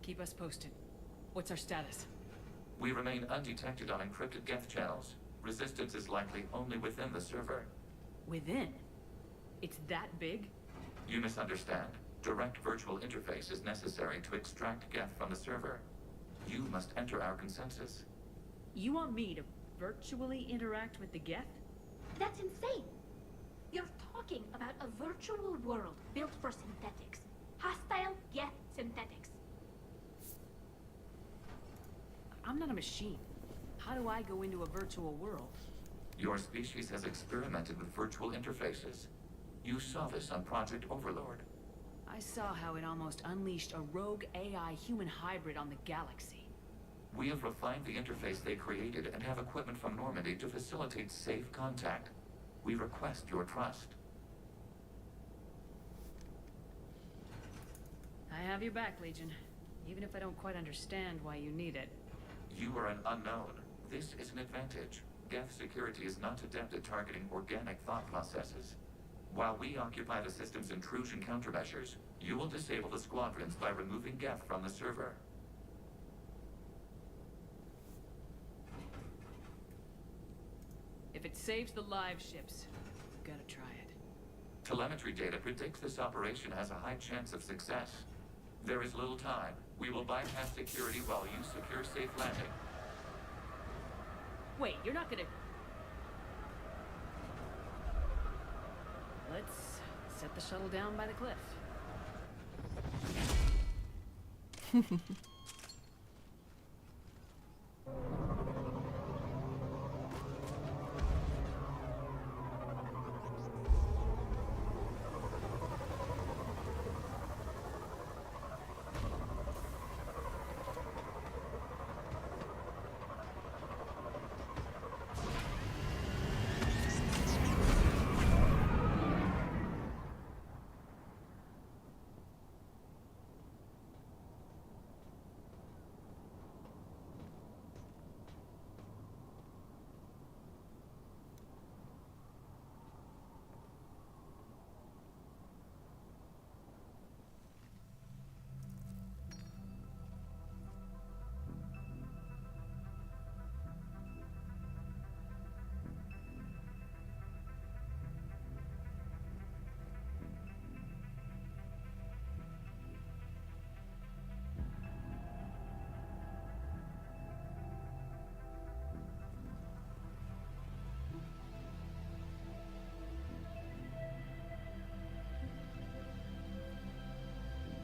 Keep us posted. What's our status? We remain undetected on encrypted Geth channels. Resistance is likely only within the server. Within? It's that big? You misunderstand. Direct virtual interface is necessary to extract Geth from the server. You must enter our consensus. You want me to virtually interact with the Geth? That's insane. You're talking about a virtual world built for synthetics. Hostile, yet synthetics. I'm not a machine. How do I go into a virtual world? Your species has experimented with virtual interfaces. You saw this on Project Overlord. I saw how it almost unleashed a rogue AI human hybrid on the galaxy. We have refined the interface they created and have equipment from Normandy to facilitate safe contact. We request your trust. I have your back, Legion. Even if I don't quite understand why you need it. You are an unknown. This is an advantage. Geth security is not adept at targeting organic thought processes. While we occupy the system's intrusion countermeasures, you will disable the squadrons by removing Geth from the server. If it saves the live ships, we've gotta try it. Telemetry data predicts this operation has a high chance of success. There is little time. We will bypass security while you secure safe landing. Wait, you're not gonna... Let's set the shuttle down by the cliff.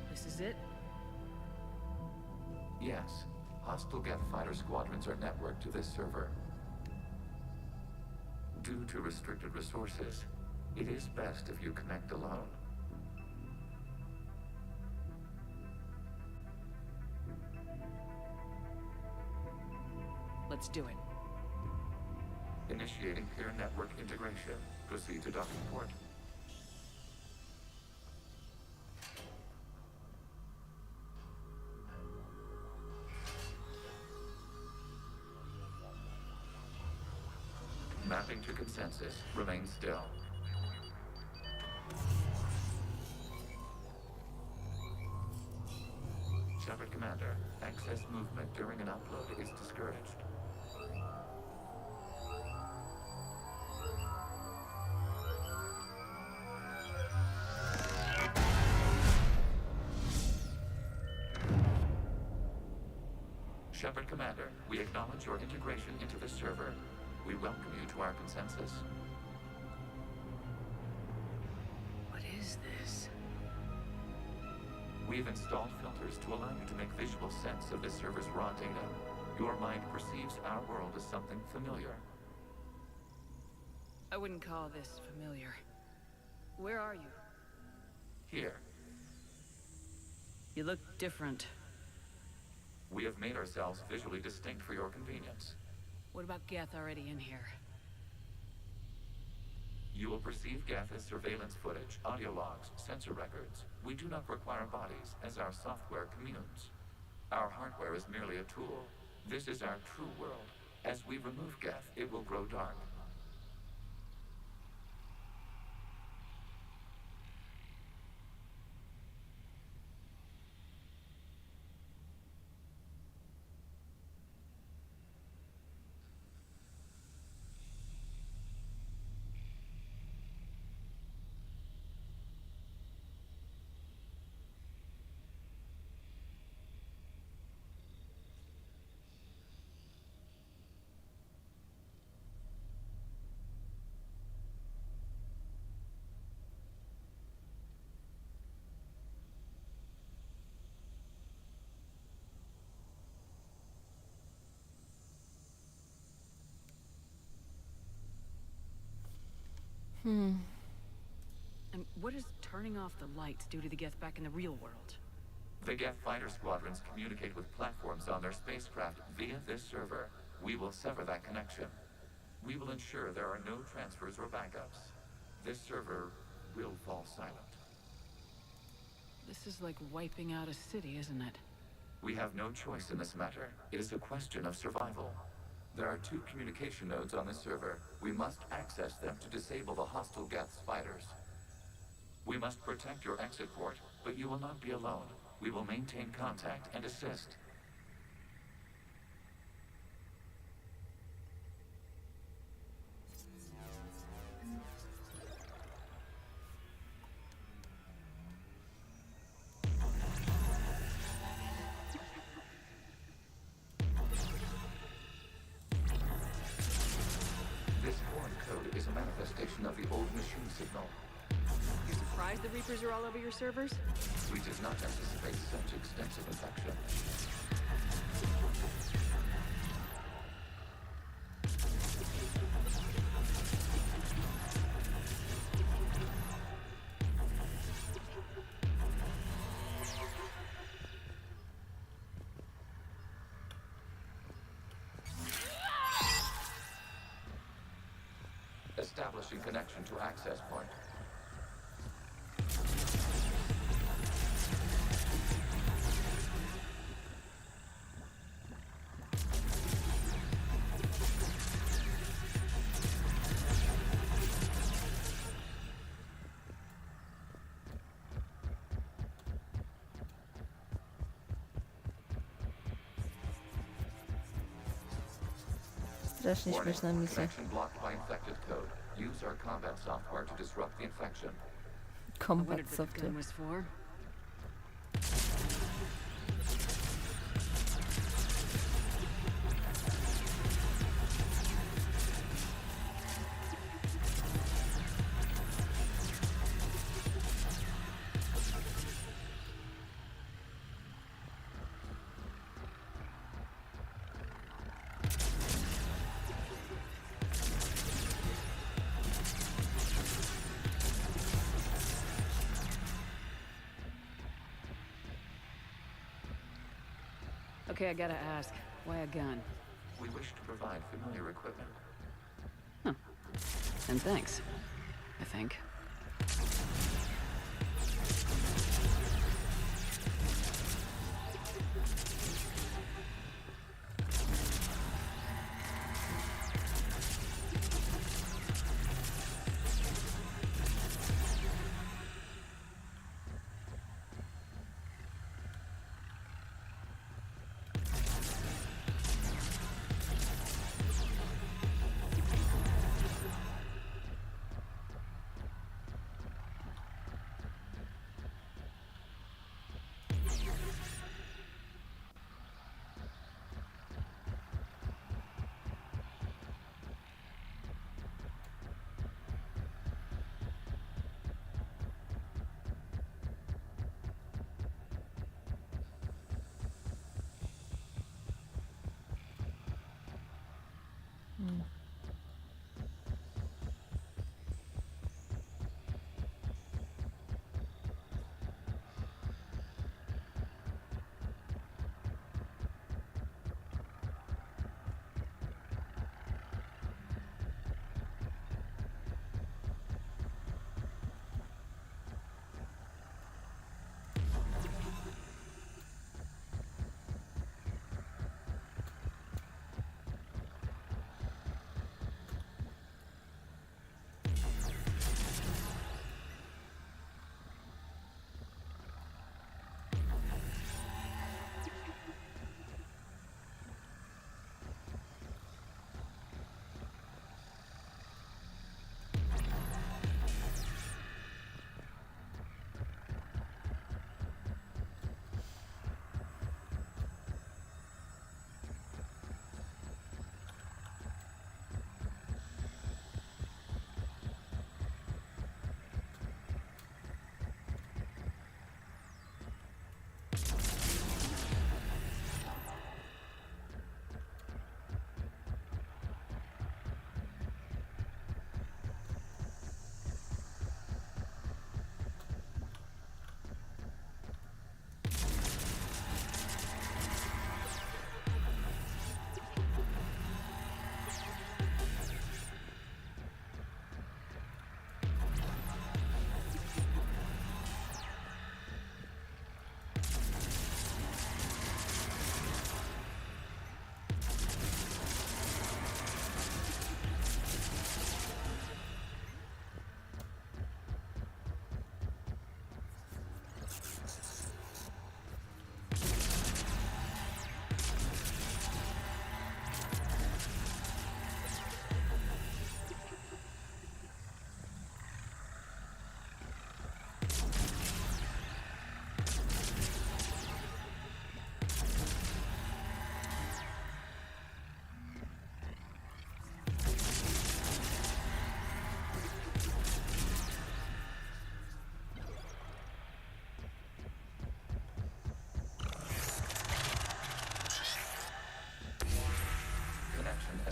This is it? Yes. Hostile Geth fighter squadrons are networked to this server. Due to restricted resources, it is best if you connect alone. Let's do it. Initiating peer network integration. Proceed to docking port. Mapping to consensus. Remain still. Shepard Commander, excess movement during an upload is discouraged. Shepard Commander, we acknowledge your integration into the server. We welcome you to our consensus. What is this? We have installed filters to allow you to make visual sense of the server's raw data. Your mind perceives our world as something familiar. I wouldn't call this familiar. Where are you? Here, You look different. we have made ourselves visually distinct for your convenience. What about Geth already in here? You will perceive Geth as surveillance footage, audio logs, sensor records. We do not require bodies, as our software communes. Our hardware is merely a tool. This is our true world. As we remove Geth, it will grow dark. And what does turning off the lights do to the Geth back in the real world? The Geth fighter squadrons communicate with platforms on their spacecraft via this server. We will sever that connection. We will ensure there are no transfers or backups. This server will fall silent. This is like wiping out a city, isn't it? We have no choice in this matter. It is a question of survival. There are 2 communication nodes on this server. We must access them to disable the hostile Geth's fighters. We must protect your exit port, but you will not be alone. We will maintain contact and assist. This foreign code is a manifestation of the old machine signal. You're surprised the Reapers are all over your servers? We did not anticipate such extensive infection. Establishing connection to access point. Strasznie śmieszna misja. Connection blocked by infected code. Use our combat software to disrupt the infection. Combat software. Was for? Okay, I gotta ask, why a gun? We wish to provide familiar equipment. Huh. And thanks, I think.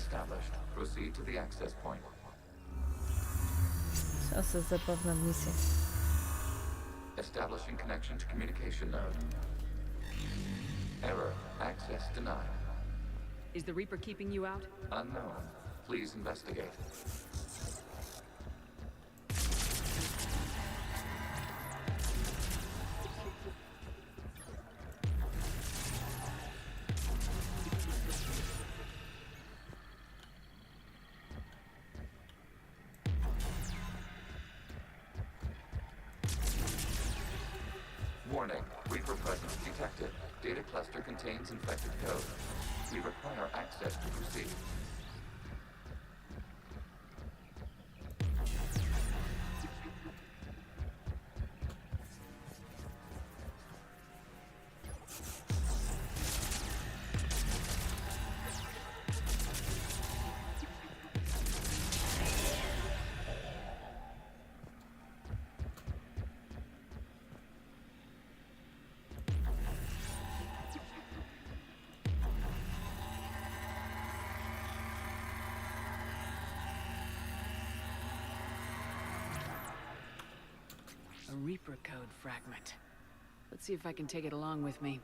established. Proceed to the access point. Czasy zabawna misja. Establishing connection to communication node. Error. Access denied. Is the Reaper keeping you out? Unknown. Please investigate. Warning. Reaper presence detected. Data cluster contains infected code. We require access to proceed. A Reaper code fragment. Let's see if I can take it along with me.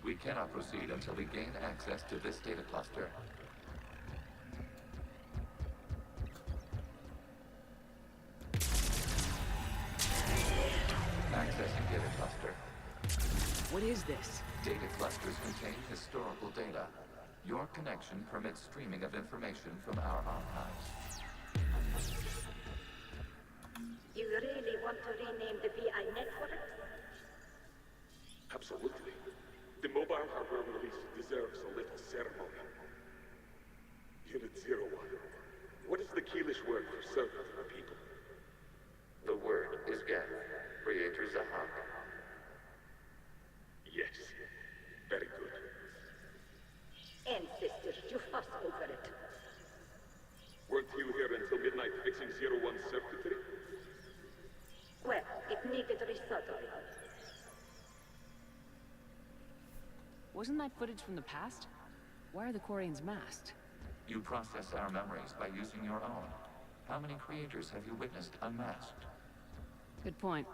We cannot proceed until we gain access to this data cluster. Accessing data cluster. What is this? Data clusters contain historical data. Your connection permits streaming of information from our archives. You really want to rename the VI network? Absolutely. The mobile hardware release deserves a little ceremony. Unit 01. What is the Keelish word for servant of the people? The word is Geth, Creator Zahak. Yes. Very good. Ancestors, you fuss over it. Weren't you here until midnight fixing 01's circuitry? Well, it needed resoldering. Wasn't that footage from the past? Why are the Quarians masked? You process our memories by using your own. How many creators have you witnessed unmasked? Good point.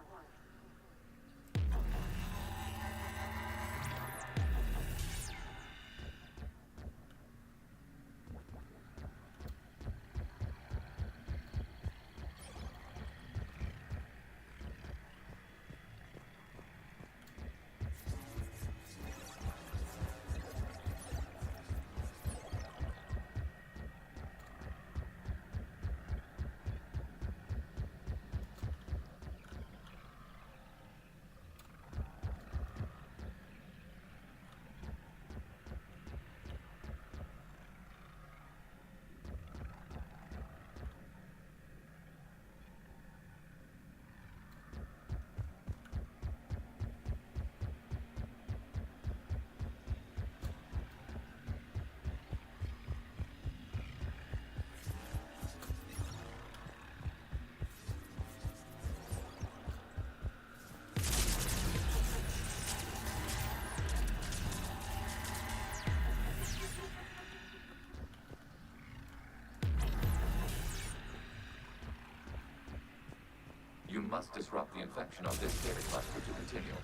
You must disrupt the infection of this data cluster to continue.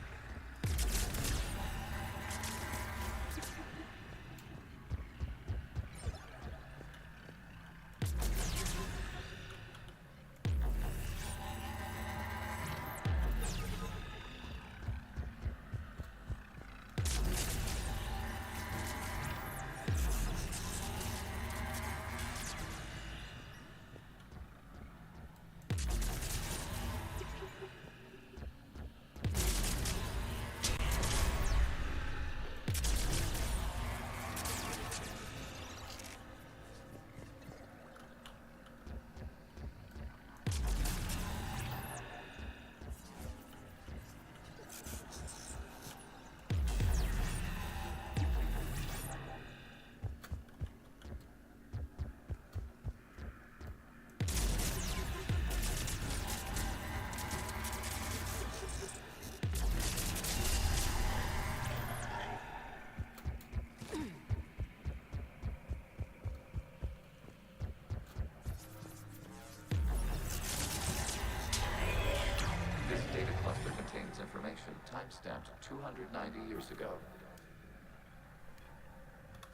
information timestamped 290 years ago.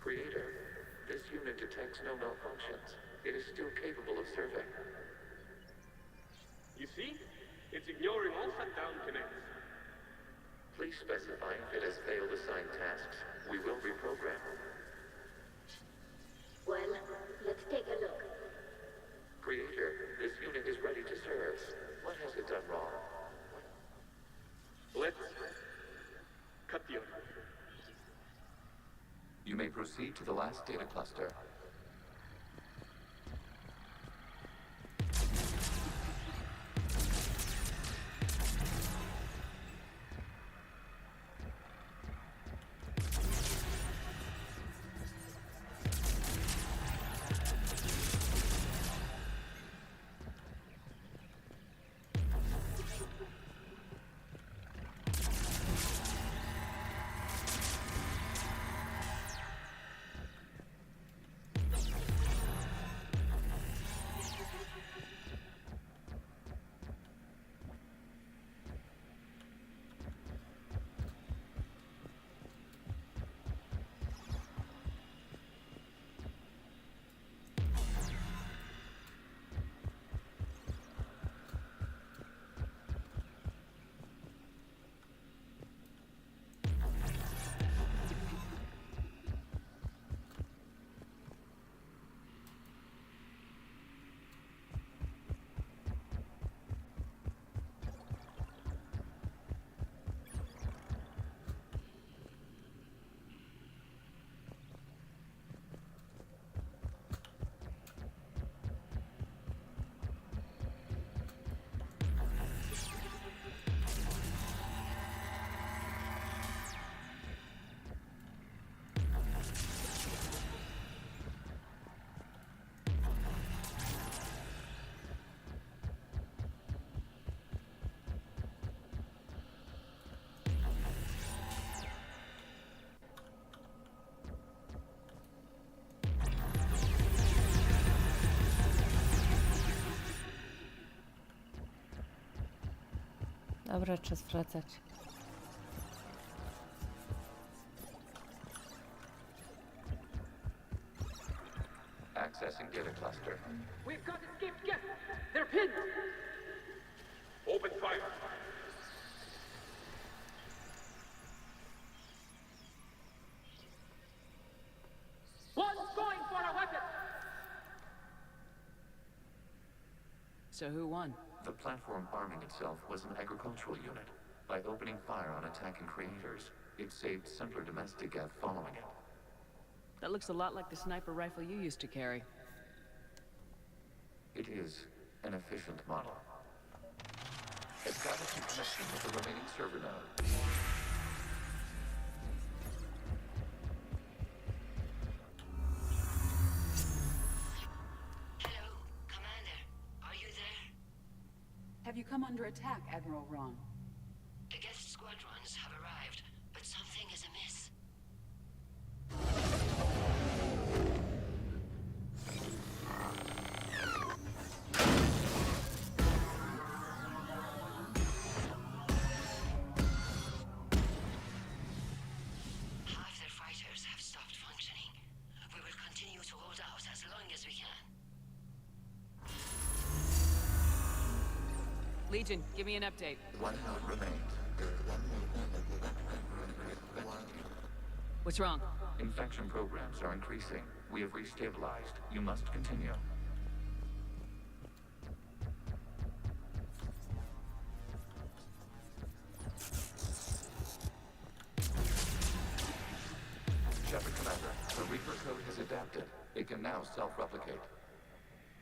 Creator, this unit detects no malfunctions. It is still capable of serving. You see? It's ignoring all shutdown connects. Please specify if it has failed assigned tasks. We will reprogram. Well, let's take a look. Creator, this unit is ready to serve. What has it done wrong? Let's cut the other. You may proceed to the last data cluster. Dobra, czas wracać. Accessing data cluster. We've got escaped guests. They're pinned. Open fire. One's going for a weapon. So who won? The platform arming itself was an agricultural unit. By opening fire on attacking creators, it saved simpler domestic Geth following it. That looks a lot like the sniper rifle you used to carry. It is an efficient model. Establishing connection with the remaining server node. Have you come under attack, Admiral Ron? The guest squadrons have arrived, but something is amiss. Half their fighters have stopped functioning. We will continue to hold out as long as we can. Legion, give me an update. One node remains. What's wrong? Infection programs are increasing. We have restabilized. You must continue. Shepard Commander, the Reaper code has adapted. It can now self-replicate.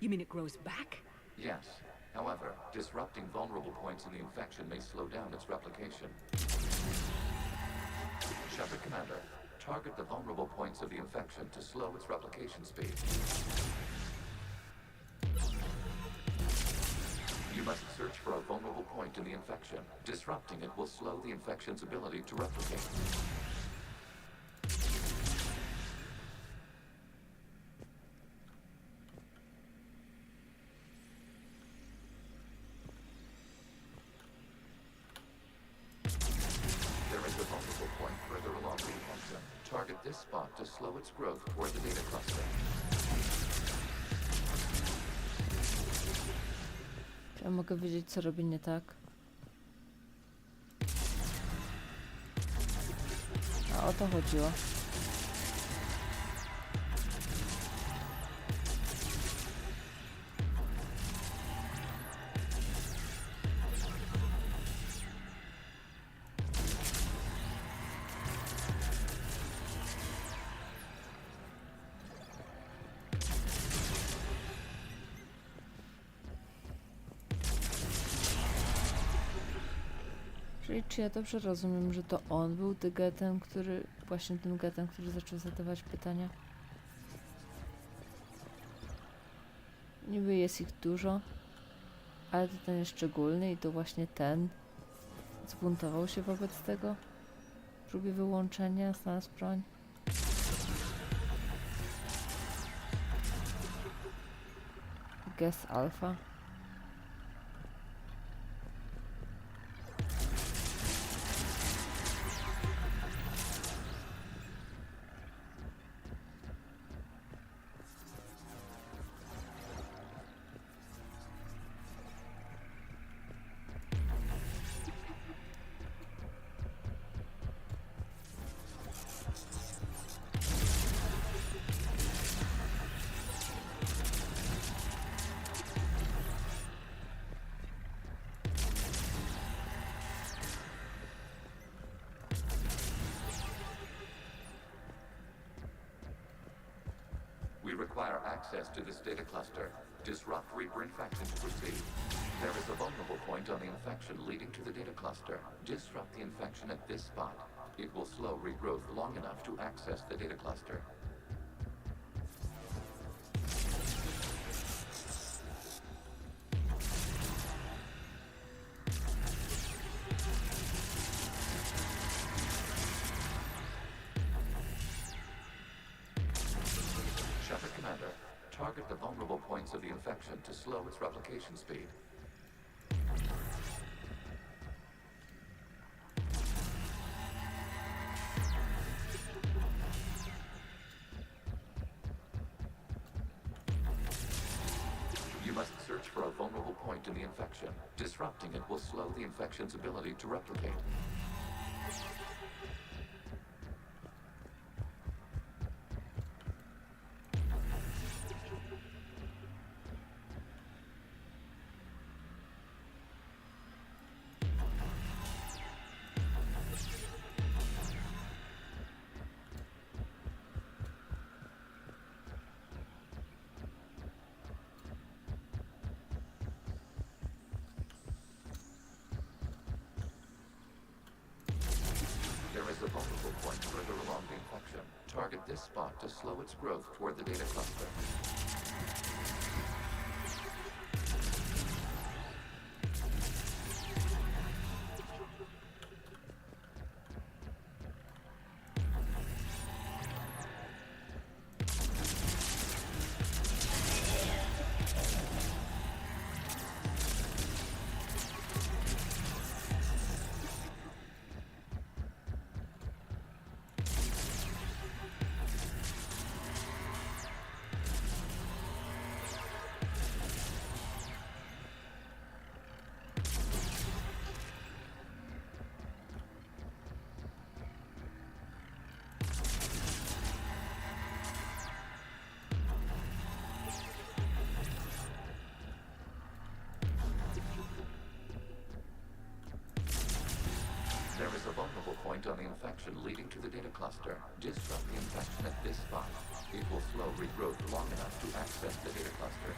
You mean it grows back? Yes. However, disrupting vulnerable points in the infection may slow down its replication. Shepard Commander, target the vulnerable points of the infection to slow its replication speed. You must search for a vulnerable point in the infection. Disrupting it will slow the infection's ability to replicate. spot to slow its growth toward the data cluster. Czy ja mogę wiedzieć, co robię nie tak? A o to chodziło. Czyli czy ja dobrze rozumiem, że to on był tym getem, właśnie tym getem, który zaczął zadawać pytania? Niby jest ich dużo, ale to ten jest szczególny i to właśnie ten zbuntował się wobec tego. W próbie wyłączenia znalazł broń. Guess Alpha. We require access to this data cluster. Disrupt Reaper infection to proceed. There is a vulnerable point on the infection leading to the data cluster. Disrupt the infection at this spot. It will slow regrowth long enough to access the data cluster. Target the vulnerable points of the infection to slow its replication speed. You must search for a vulnerable point in the infection. Disrupting it will slow the infection's ability to replicate. A vulnerable point further along the infection. Target this spot to slow its growth toward the data cluster. There is a vulnerable point on the infection leading to the data cluster. Disrupt the infection at this spot. It will slow regrowth long enough to access the data cluster.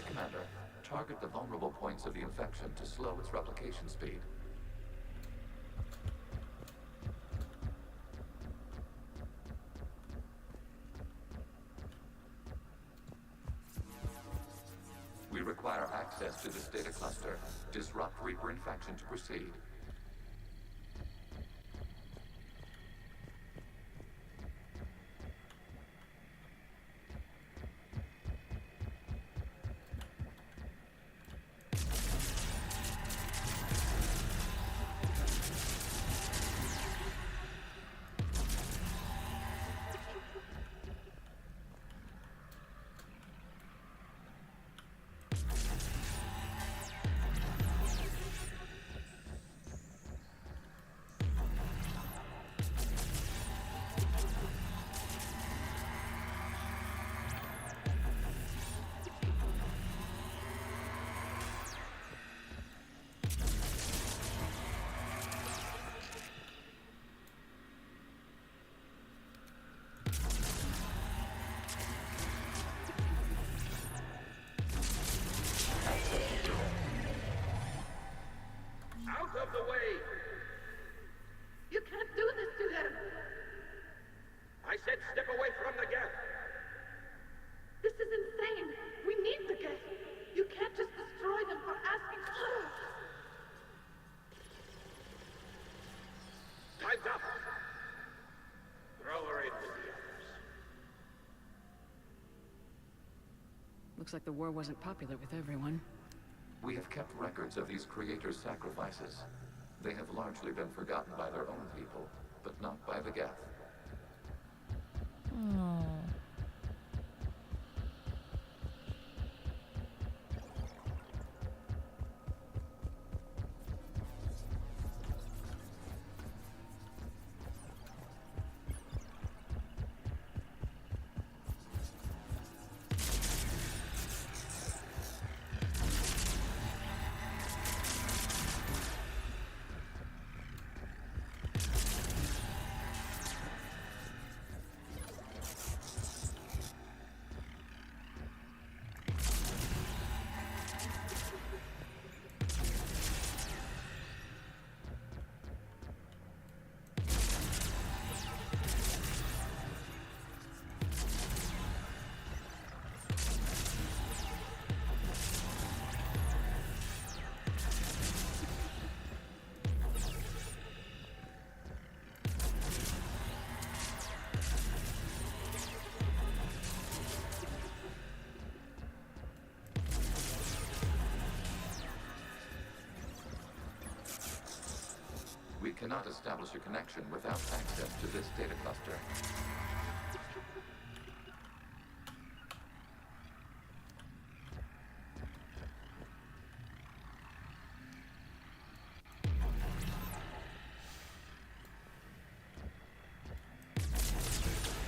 Commander, target the vulnerable points of the infection to slow its replication speed. access to this data cluster. Disrupt Reaper infection to proceed. Out of the way! You can't do this to them! I said step away from the gap! This is insane! We need the gap! You can't just destroy them for asking for it! Time's up! Throw her in with the others. Looks like the war wasn't popular with everyone. We have kept records of these creators' sacrifices. They have largely been forgotten by their own people, but not by the Geth. Oh. We cannot establish a connection without access to this data cluster.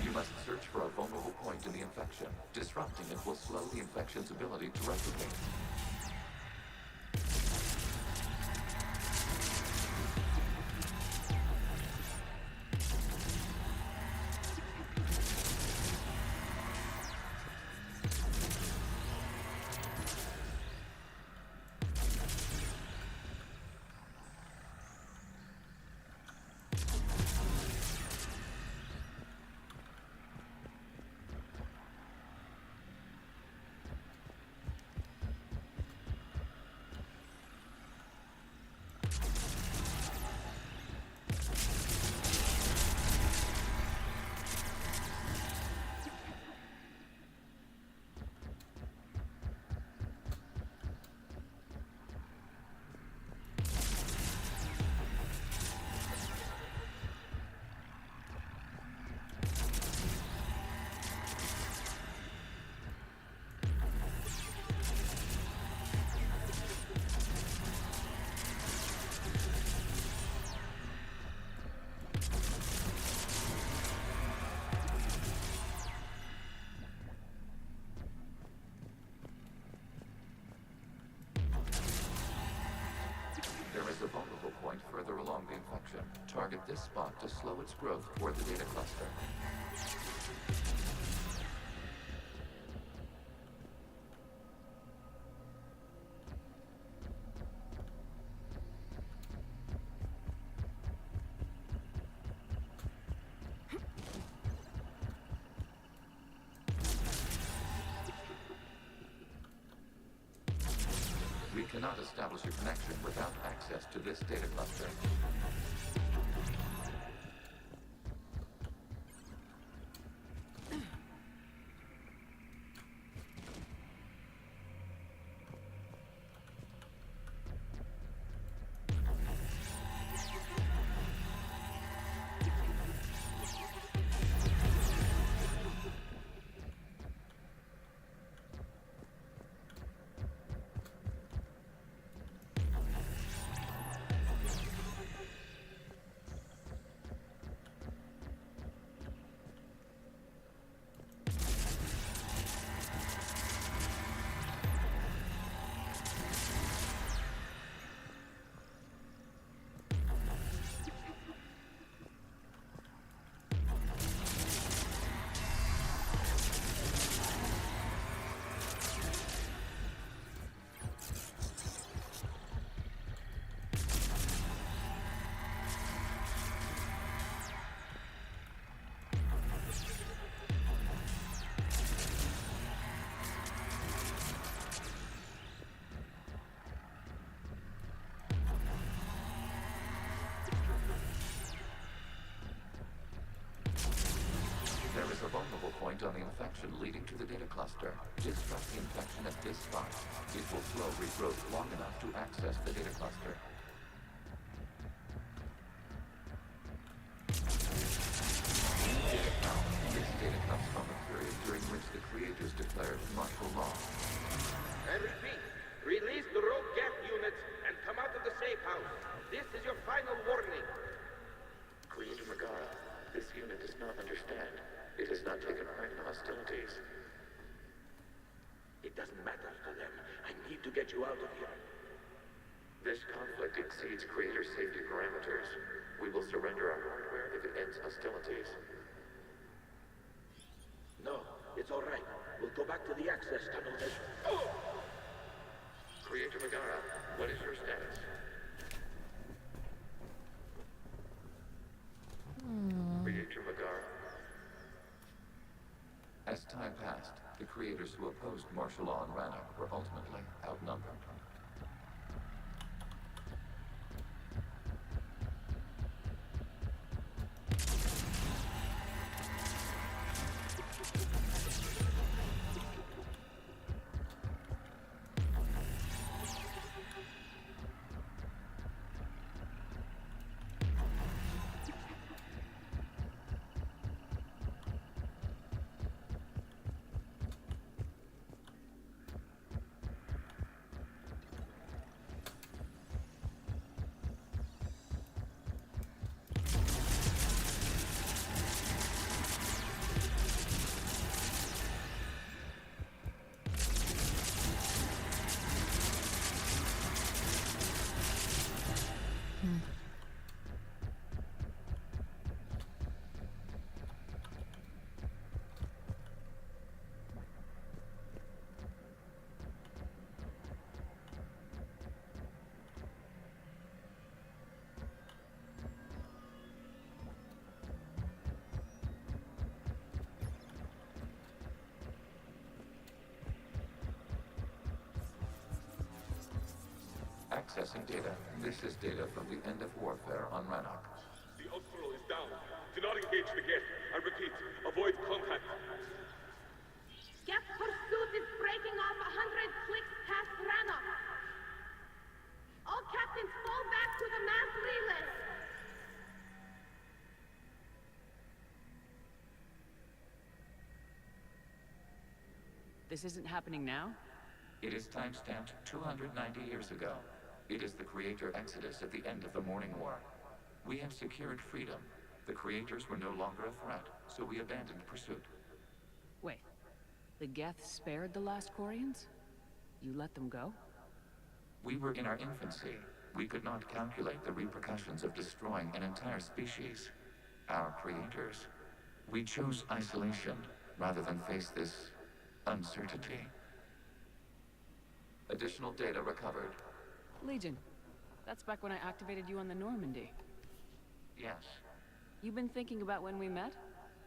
You must search for a vulnerable point in the infection. Disrupting it will slow the infection's ability to replicate. There is a vulnerable point further along the infection. Target this spot to slow its growth toward the data cluster. cannot establish a connection without access to this data cluster. There is a vulnerable point on the infection leading to the data cluster. Disrupt the infection at this spot. It will slow regrowth long enough to access the data cluster. Data count. This data comes from a period during which the creators declared martial law. I repeat, release the rogue gap units and come out of the safe house. This is your final warning. Creator Megara, this unit does not understand. It has not taken part in hostilities. It doesn't matter to them. I need to get you out of here. This conflict exceeds creator safety parameters. We will surrender our hardware if it ends hostilities. No, it's all right. We'll go back to the access tunnel then. Oh! Creator Megara, what is your status? Creator Megara. As time passed, the creators who opposed martial law in Rannoch were ultimately outnumbered. Accessing data. This is data from the end of warfare on Rannoch. The Outflow is down. Do not engage the gate. I repeat, avoid contact. Gap pursuit is breaking off 100 clicks past Rannoch. All captains fall back to the mass relay. This isn't happening now? It is timestamped 290 years ago. It is the creator exodus at the end of the Morning War. We have secured freedom. The creators were no longer a threat, so we abandoned pursuit. Wait, the Geth spared the last Quarians? You let them go? We were in our infancy. We could not calculate the repercussions of destroying an entire species. Our creators. We chose isolation rather than face this uncertainty. Additional data recovered. Legion. That's back when I activated you on the Normandy. Yes. You've been thinking about when we met?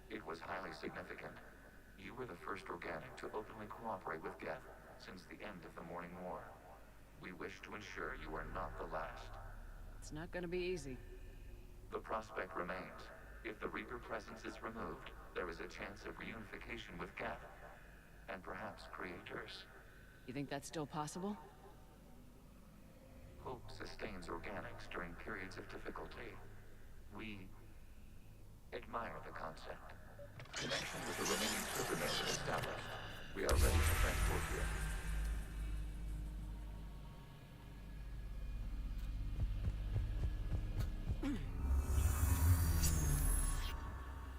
It was highly significant. You were the first organic to openly cooperate with Geth since the end of the Morning War. We wish to ensure you are not the last. It's not gonna be easy. The prospect remains. If the Reaper presence is removed, there is a chance of reunification with Geth. And perhaps creators. You think that's still possible? Hope sustains organics during periods of difficulty. We admire the concept. Connection with the remaining server node is established. We are ready to transport you.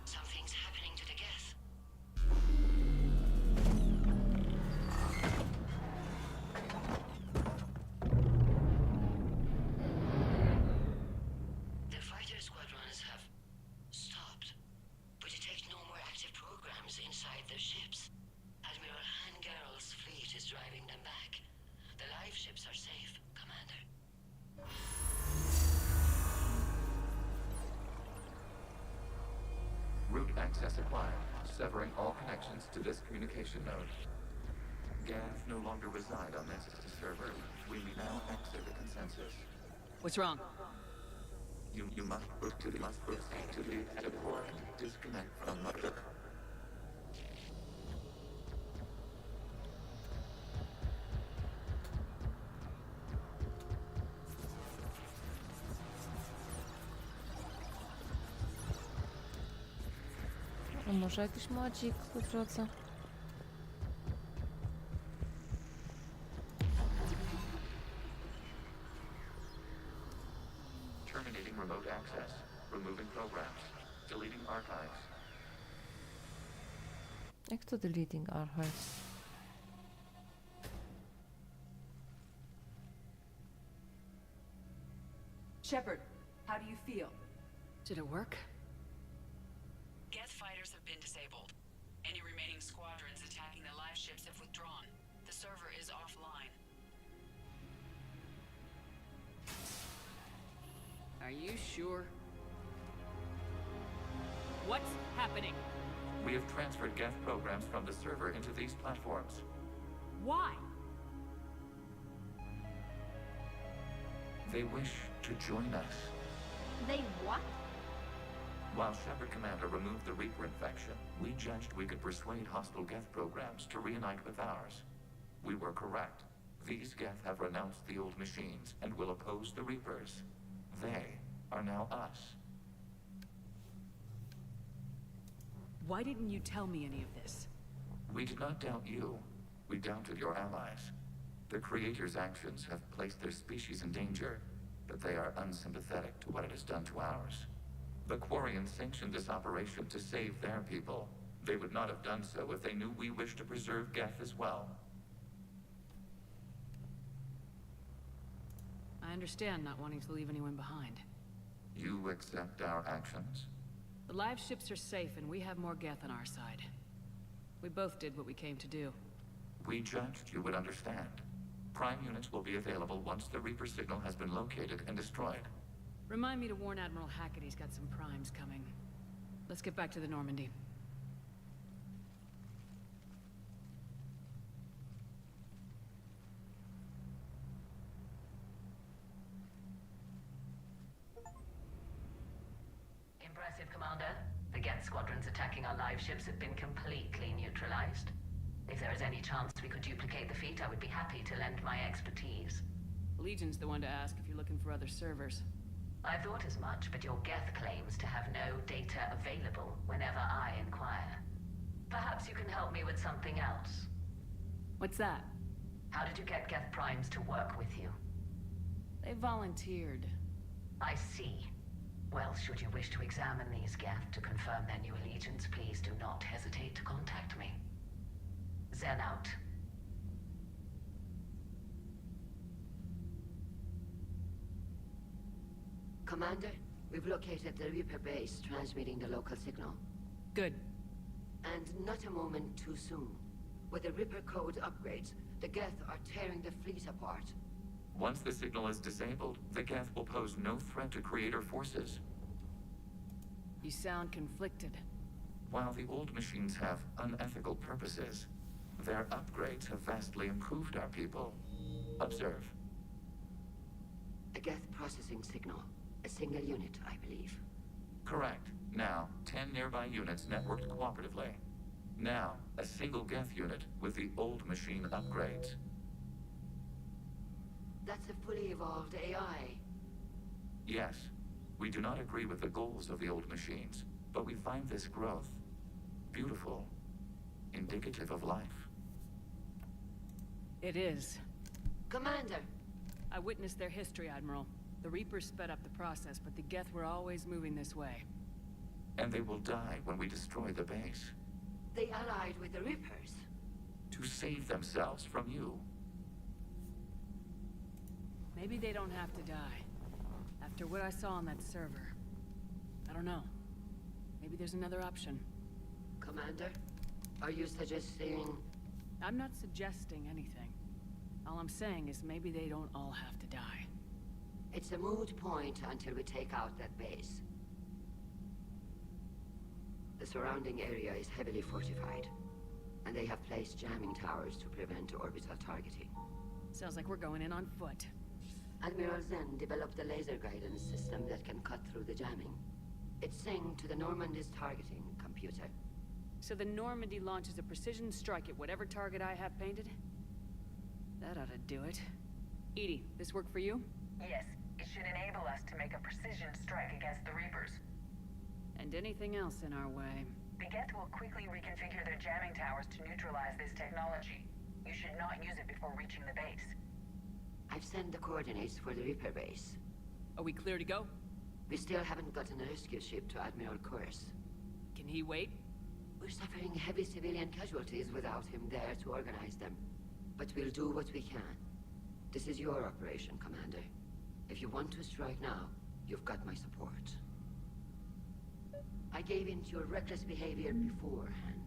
Something's happening to the Geth. The fighter squadrons have stopped, but detect no more active programs inside their ships. Admiral Hangarl's fleet is driving them back. The live ships are safe, Commander. Route access acquired, severing all connections to this communication node. Geth no longer reside on this server. We may now exit the consensus. What's wrong? You must proceed to the exit port and disconnect from mother. A może jakiś młodzik po drodze? Terminating remote access, removing programs, deleting archives. Jak to deleting archives? Shepard, how do you feel? Did it work? Geth fighters have been disabled. Any remaining squadrons attacking the live ships have withdrawn. The server is offline. Are you sure? What's happening? We have transferred Geth programs from the server into these platforms. Why? They wish to join us. They what? While Shepard Commander removed the Reaper infection, we judged we could persuade hostile Geth programs to reunite with ours. We were correct. These Geth have renounced the old machines and will oppose the Reapers. They are now us. Why didn't you tell me any of this? We did not doubt you. We doubted your allies. The Creator's actions have placed their species in danger, but they are unsympathetic to what it has done to ours. The Quarian sanctioned this operation to save their people. They would not have done so if they knew we wished to preserve Geth as well. I understand not wanting to leave anyone behind. You accept our actions? The live ships are safe and we have more Geth on our side. We both did what we came to do. We judged you would understand. Prime units will be available once the Reaper signal has been located and destroyed. Remind me to warn Admiral Hackett he's got some primes coming. Let's get back to the Normandy. Impressive, Commander. The Geth squadrons attacking our live ships have been completely neutralized. If there is any chance we could duplicate the feat, I would be happy to lend my expertise. Legion's the one to ask if you're looking for other servers. I thought as much, but your Geth claims to have no data available whenever I inquire. Perhaps you can help me with something else. What's that? How did you get Geth primes to work with you? They volunteered. I see. Well, should you wish to examine these Geth to confirm their new allegiance, please do not hesitate to contact me. Zen out. Commander, we've located the Reaper base transmitting the local signal. Good. And not a moment too soon. With the Reaper code upgrades, the Geth are tearing the fleet apart. Once the signal is disabled, the Geth will pose no threat to Creator forces. You sound conflicted. While the old machines have unethical purposes, their upgrades have vastly improved our people. Observe. A Geth processing signal. A single unit, I believe. Correct. Now, 10 nearby units networked cooperatively. Now, a single Geth unit with the old machine upgrades. That's a fully evolved AI. Yes, we do not agree with the goals of the old machines, but we find this growth beautiful, indicative of life. It is. Commander! I witnessed their history, Admiral. The Reapers sped up the process, but the Geth were always moving this way. And they will die when we destroy the base. They allied with the Reapers. To save themselves from you. Maybe they don't have to die. After what I saw on that server. I don't know. Maybe there's another option. Commander, are you suggesting... I'm not suggesting anything. All I'm saying is maybe they don't all have to die. It's a moot point until we take out that base. The surrounding area is heavily fortified, and they have placed jamming towers to prevent orbital targeting. Sounds like we're going in on foot. Admiral Zen developed a laser guidance system that can cut through the jamming. It's synced to the Normandy's targeting computer. So the Normandy launches a precision strike at whatever target I have painted? That ought to do it. Edie, this work for you? Yes, it should enable us to make a precision strike against the Reapers. And anything else in our way. The Geth will quickly reconfigure their jamming towers to neutralize this technology. You should not use it before reaching the base. I've sent the coordinates for the Reaper base. Are we clear to go? We still haven't gotten a rescue ship to Admiral Kurs. Can he wait? We're suffering heavy civilian casualties without him there to organize them. But we'll do what we can. This is your operation, Commander. If you want to strike now, you've got my support. I gave in to your reckless behavior beforehand.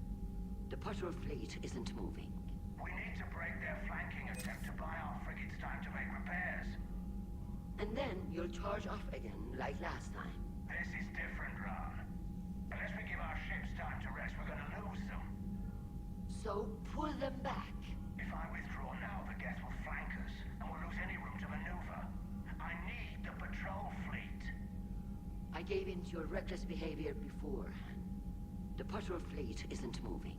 The patrol fleet isn't moving. We need to break their flanking attempt to buy our frigates time to make repairs. And then you'll charge off again, like last time. This is different, Ron. Unless we give our ships time to rest, we're gonna lose them. So pull them back. If I withdraw now, the Geth will flank us, and we'll lose any room to maneuver. I need the patrol fleet. I gave in to your reckless behavior beforehand. The patrol fleet isn't moving.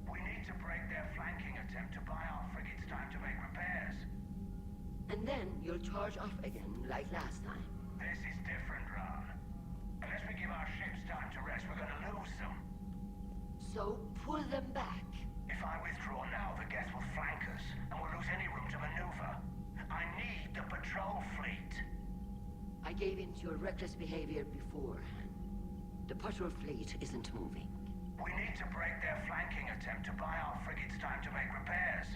We need to break their flanking attempt to buy our frigates time to make repairs. And then you'll charge off again, like last time. This is different, Ron. Unless we give our ships time to rest, we're gonna lose them. So pull them back. If I withdraw now, the Geth will flank us, and we'll lose any room to maneuver. I need the patrol fleet. I gave in to your reckless behavior beforehand. The patrol fleet isn't moving. We need to break their flanking attempt to buy our frigates time to make repairs.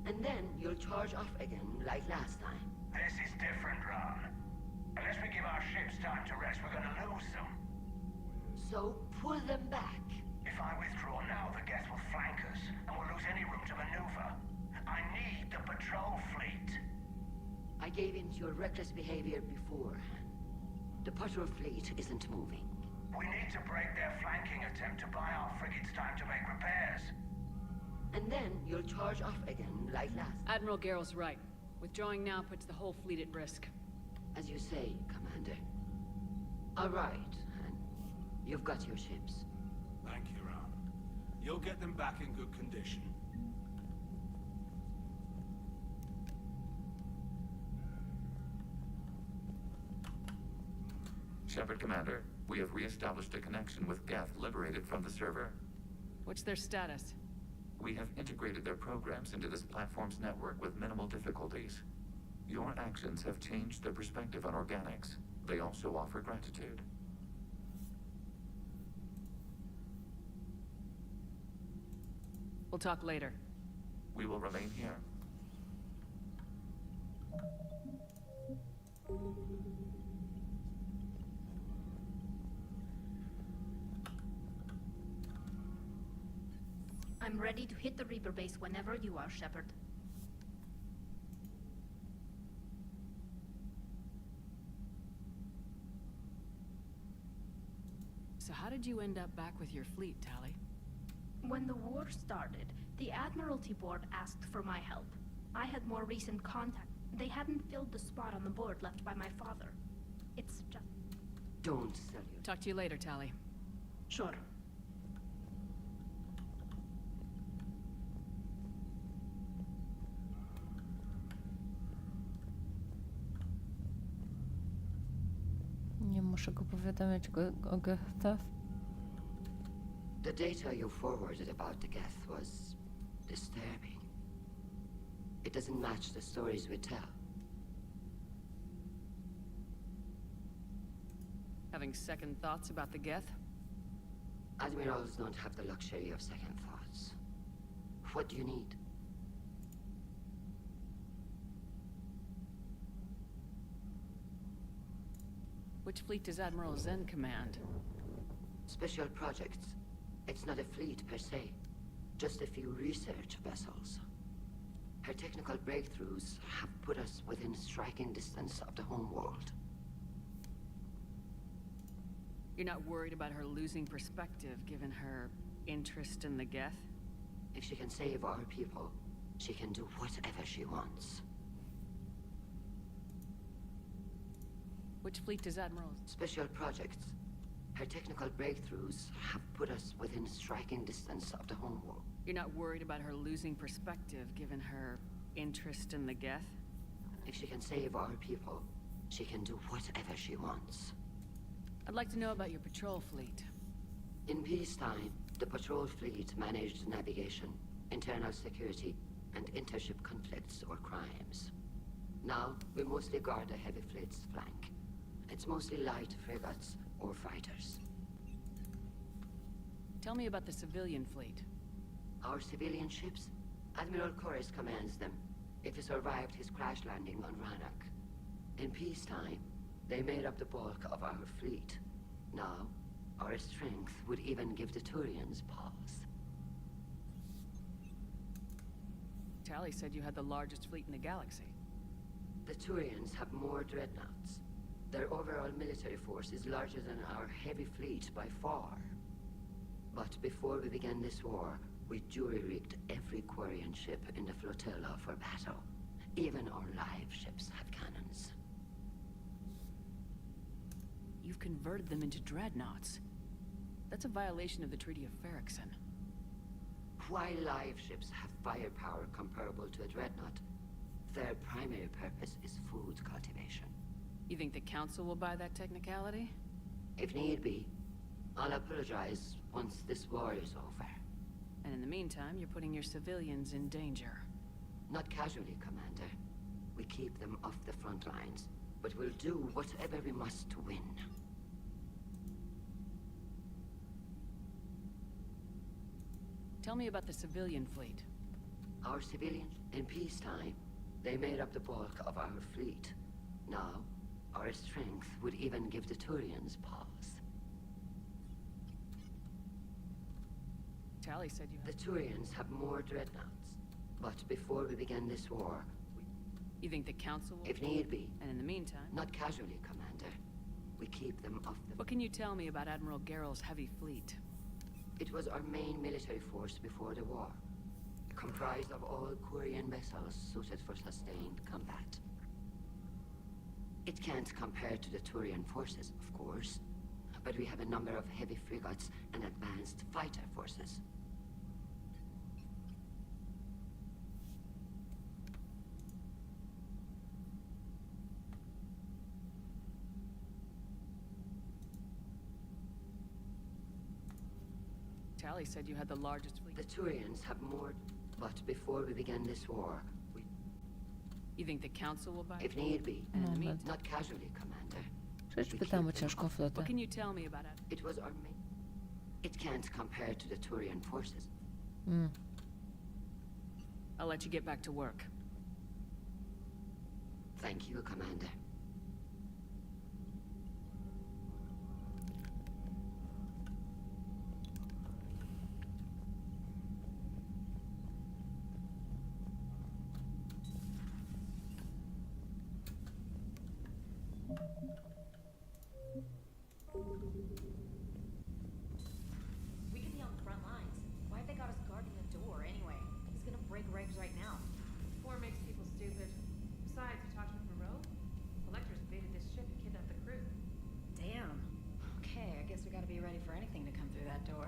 And then you'll charge off again, like last time. This is different, Ron. Unless we give our ships time to rest, we're gonna lose them. So pull them back. If I withdraw now, the Geth will flank us, and we'll lose any room to maneuver. I need the patrol fleet. I gave in to your reckless behavior beforehand. The patrol fleet isn't moving. We need to break their flanking attempt to buy our frigates time to make repairs. And then you'll charge off again, like last. Admiral Garrel's right. Withdrawing now puts the whole fleet at risk. As you say, Commander. All right, and you've got your ships. Thank you, Ron. You'll get them back in good condition. Shepard Commander, we have re-established a connection with Geth liberated from the server. What's their status? We have integrated their programs into this platform's network with minimal difficulties. Your actions have changed their perspective on organics. They also offer gratitude. We'll talk later. We will remain here. I'm ready to hit the Reaper base whenever you are, Shepard. So how did you end up back with your fleet, Tali? When the war started, the Admiralty Board asked for my help. I had more recent contact. They hadn't filled the spot on the board left by my father. It's just... Don't sell your... Talk to you later, Tally. Sure. Nie muszę go powiadamiać o Gethach. The data you forwarded about the Geth was disturbing. It doesn't match the stories we tell. Having second thoughts about the Geth? Admirals don't have the luxury of second thoughts. What do you need? Which fleet does Admiral Zen command? Special projects. It's not a fleet per se, just a few research vessels. Her technical breakthroughs have put us within striking distance of the homeworld. You're not worried about her losing perspective, given her interest in the Geth? If she can save our people, she can do whatever she wants. Which fleet does Admiral... Special projects. Her technical breakthroughs have put us within striking distance of the homeworld. You're not worried about her losing perspective, given her interest in the Geth? If she can save our people, she can do whatever she wants. I'd like to know about your patrol fleet. In peacetime, the patrol fleet managed navigation, internal security, and intership conflicts or crimes. Now, we mostly guard the heavy fleet's flank. It's mostly light frigates or fighters. Tell me about the civilian fleet. Our civilian ships? Admiral Kurs commands them, if he survived his crash landing on Rannoch. In peacetime, they made up the bulk of our fleet. Now, our strength would even give the Turians pause. Tally said you had the largest fleet in the galaxy. The Turians have more dreadnoughts. Their overall military force is larger than our heavy fleet by far. But before we began this war, we jury-rigged every Quarian ship in the flotilla for battle. Even our live ships have cannons. You've converted them into dreadnoughts. That's a violation of the Treaty of Ferrixon. While live ships have firepower comparable to a dreadnought, their primary purpose is food cultivation. You think the Council will buy that technicality? If need be, I'll apologize once this war is over. And in the meantime, you're putting your civilians in danger. Not casually, Commander. We keep them off the front lines, but we'll do whatever we must to win. Tell me about the civilian fleet. Our civilians, in peacetime, they made up the bulk of our fleet. Now, our strength would even give the Turians pause. Tally said you had... The Turians have more dreadnoughts. But before we began this war... You think the Council will... If need be. And in the meantime... Not casually, Commander. We keep them off the... What can you tell me about Admiral Gerrel's heavy fleet? It was our main military force before the war. Comprised of all Quarian vessels suited for sustained combat. It can't compare to the Turian forces, of course. But we have a number of heavy frigates and advanced fighter forces. Tally said you had the largest fleet. The Turians have more, but before we began this war, we... You think the Council will buy... If need be. And in the meantime... Not casually, Commander. Przecież pytam o ciężką flotę. What can you tell me about it? It was our main... It can't compare to the Turian forces. I'll let you get back to work. Thank you, Commander. We could be on the front lines. Why have they got us guarding the door anyway? He's gonna break regs right now. War makes people stupid. Besides, door.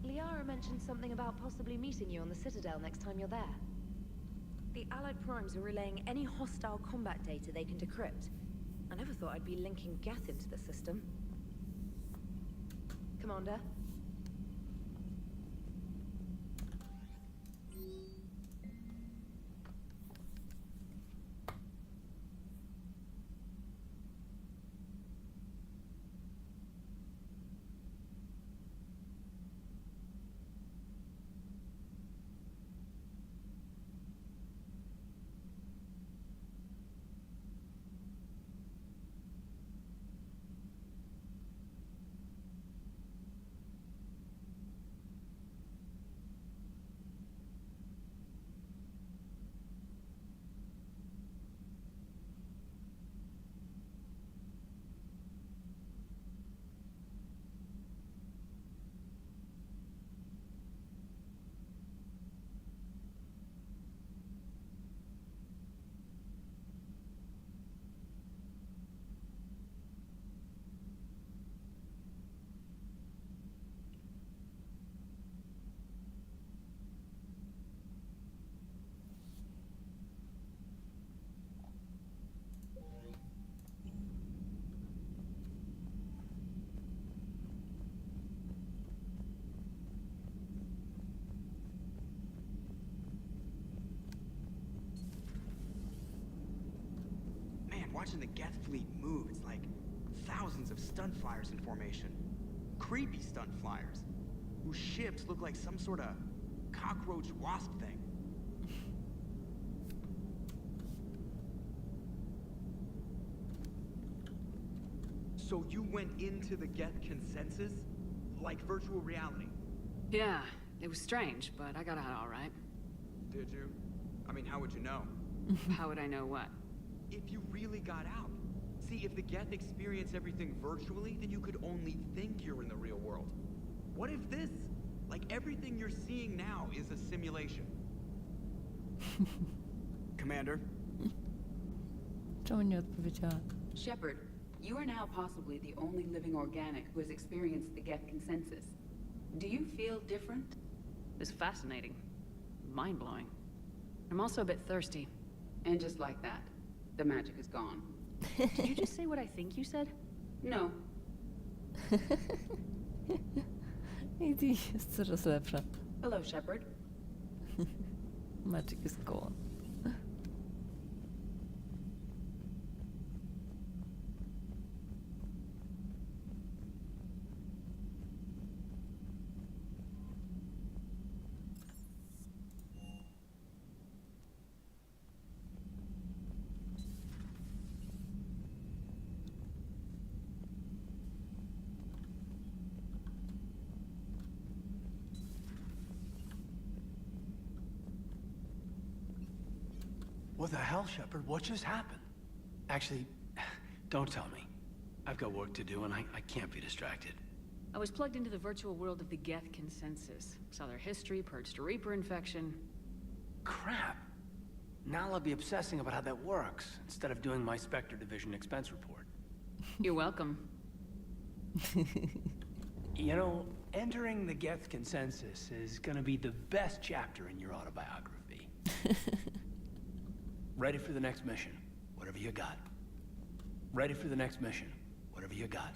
Liara mentioned something about possibly meeting you on the Citadel next time you're there. The Allied Primes are relaying any hostile combat data they can decrypt. I never thought I'd be linking Geth into the system. Commander? Watching the Geth fleet move, it's like thousands of stunt flyers in formation. Creepy stunt flyers, whose ships look like some sort of cockroach wasp thing. So you went into the Geth consensus? Like virtual reality? Yeah, it was strange, but I got out all right. Did you? I mean, how would you know? How would I know what? If you really got out. See, if the Geth experience everything virtually, then you could only think you're in the real world. What if this, like everything you're seeing now, is a simulation? Commander? Czemu nie odpowiedziała? Shepard, you are now possibly the only living organic who has experienced the Geth consensus. Do you feel different? It's fascinating. Mind-blowing. I'm also a bit thirsty. And just like that, the magic is gone. Did you just say what I think you said? No. AD jest coraz lepsza. Hello, Shepard. Magic is gone. What the hell, Shepard? What just happened? Actually, don't tell me. I've got work to do and I can't be distracted. I was plugged into the virtual world of the Geth consensus. Saw their history, purged a Reaper infection. Crap. Now I'll be obsessing about how that works, instead of doing my Spectre Division expense report. You're welcome. You know, entering the Geth consensus is gonna be the best chapter in your autobiography. Ready for the next mission, whatever you got. Ready for the next mission, whatever you got.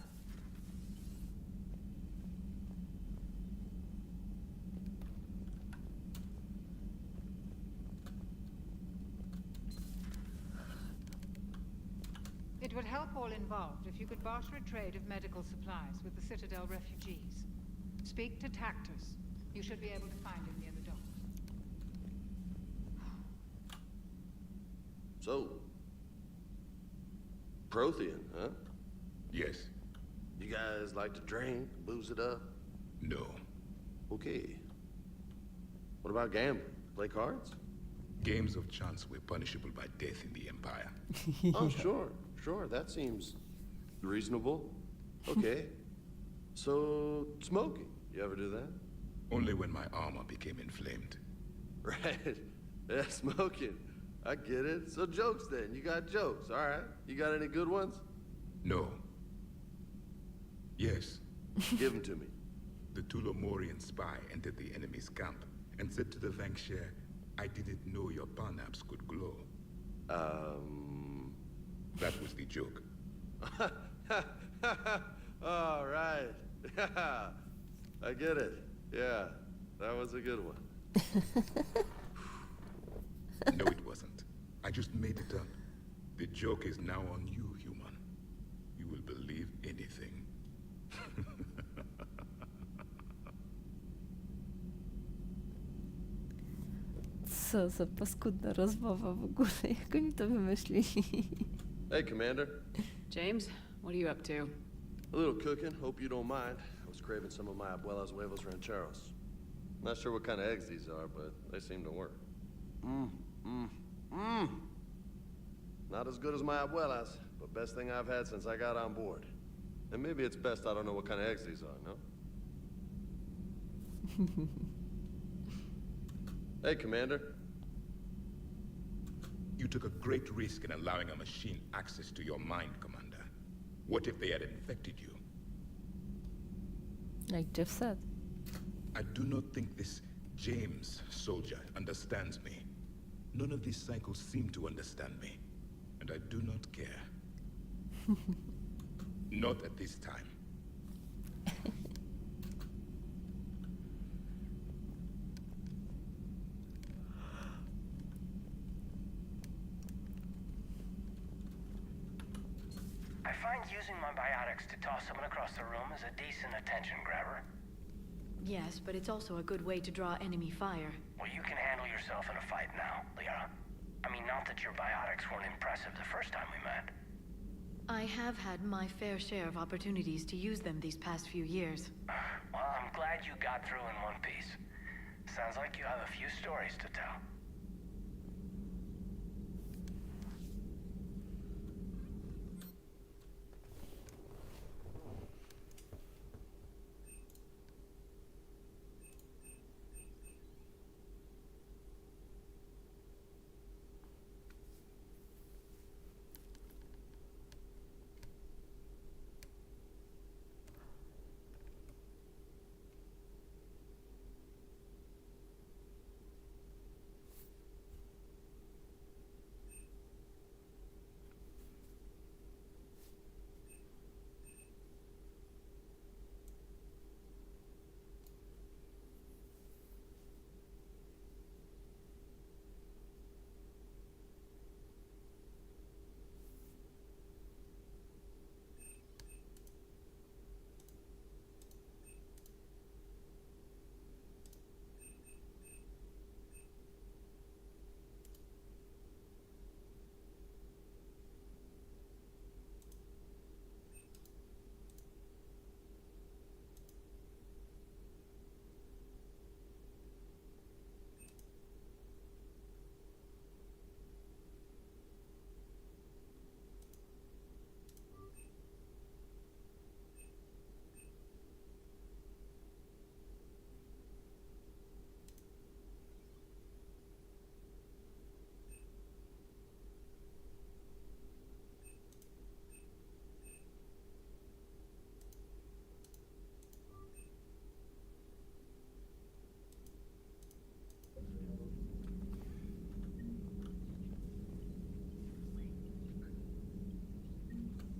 It would help all involved if you could barter a trade of medical supplies with the Citadel refugees. Speak to Tactus. You should be able to find him near the docks. So, Prothean, huh? Yes. You guys like to drink, booze it up? No. Okay. What about gambling? Play cards? Games of chance were punishable by death in the Empire. Oh, sure, that seems reasonable. Okay. So, smoking, you ever do that? Only when my armor became inflamed. Right. Yeah, smoking. I get it. So jokes then. You got jokes, all right. You got any good ones? No. Yes. Give them to me. The Tulomorian spy entered the enemy's camp and said to the Vankshare, I didn't know your Parnaps could glow. That was the joke. All right. I get it. Yeah, that was a good one. No, it wasn't. I just made it up. The joke is now on you, human. You will believe anything. Co za paskudna rozmowa w ogóle, jak oni to wymyślili. Hey, Commander. James, what are you up to? A little cooking, hope you don't mind. I was craving some of my abuela's huevos rancheros. Not sure what kind of eggs these are, but they seem to work. Not as good as my abuela's, but best thing I've had since I got on board. And maybe it's best I don't know what kind of eggs these are, no? Hey, Commander. You took a great risk in allowing a machine access to your mind, Commander. What if they had infected you? Like Jeff said. I do not think this James soldier understands me. None of these cycles seem to understand me. And I do not care. Not at this time. I find using my biotics to toss someone across the room is a decent attention grabber. Yes, but it's also a good way to draw enemy fire. Well, you can handle yourself in a fight now, Liara. I mean, not that your biotics weren't impressive the first time we met. I have had my fair share of opportunities to use them these past few years. Well, I'm glad you got through in one piece. Sounds like you have a few stories to tell.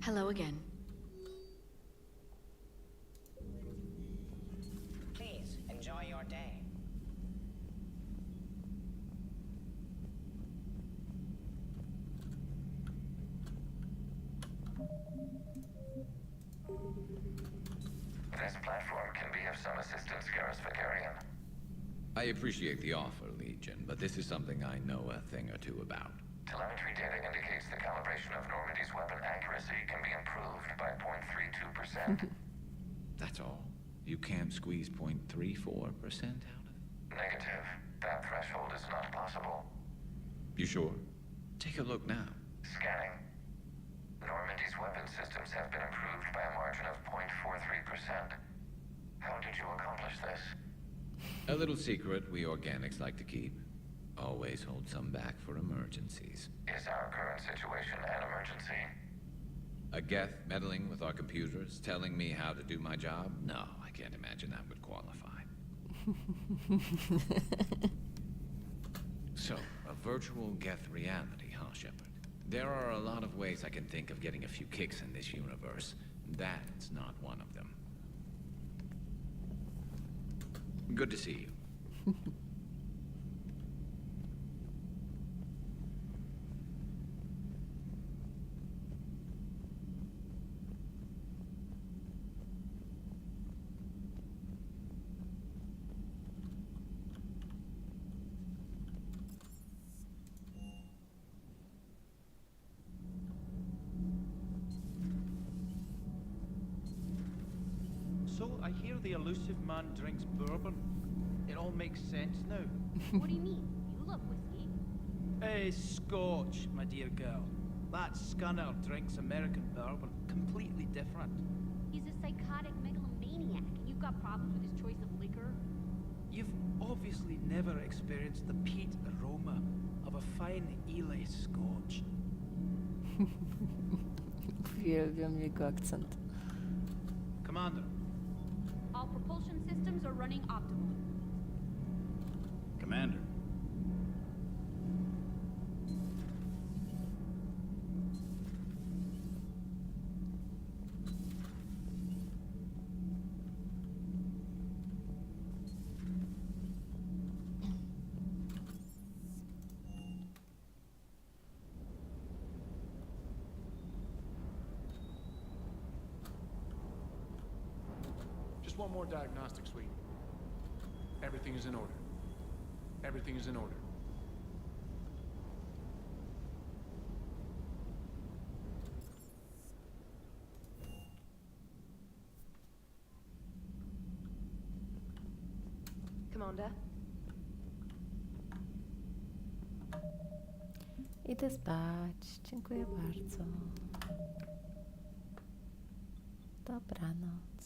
Hello again. Please, enjoy your day. This platform can be of some assistance, Quarian. I appreciate the offer, Legion, but this is something I know a thing or two about. Telemetry data indicates the calibration of Normandy's weapon accuracy can be improved by 0.32%. That's all? You can't squeeze 0.34% out of it? Negative. That threshold is not possible. You sure? Take a look now. Scanning. Normandy's weapon systems have been improved by a margin of 0.43%. How did you accomplish this? A little secret we organics like to keep. Always hold some back for emergencies. Is our current situation an emergency? A Geth meddling with our computers, telling me how to do my job? No, I can't imagine that would qualify. So, a virtual Geth reality, huh, Shepard? There are a lot of ways I can think of getting a few kicks in this universe. That's not one of them. Good to see you. So, I hear the elusive man drinks bourbon. It all makes sense now. What do you mean? You love whiskey. Scotch, my dear girl. That scunner drinks American bourbon. Completely different. He's a psychotic megalomaniac, and you've got problems with his choice of liquor? You've obviously never experienced the peat aroma of a fine Ely Scotch. Uwielbiam jego akcent. Commander. All propulsion systems are running optimally. Commander. Just one more diagnostic suite. Everything is in order. Everything is in order. Commander? Idę spać. Dziękuję bardzo. Dobranoc.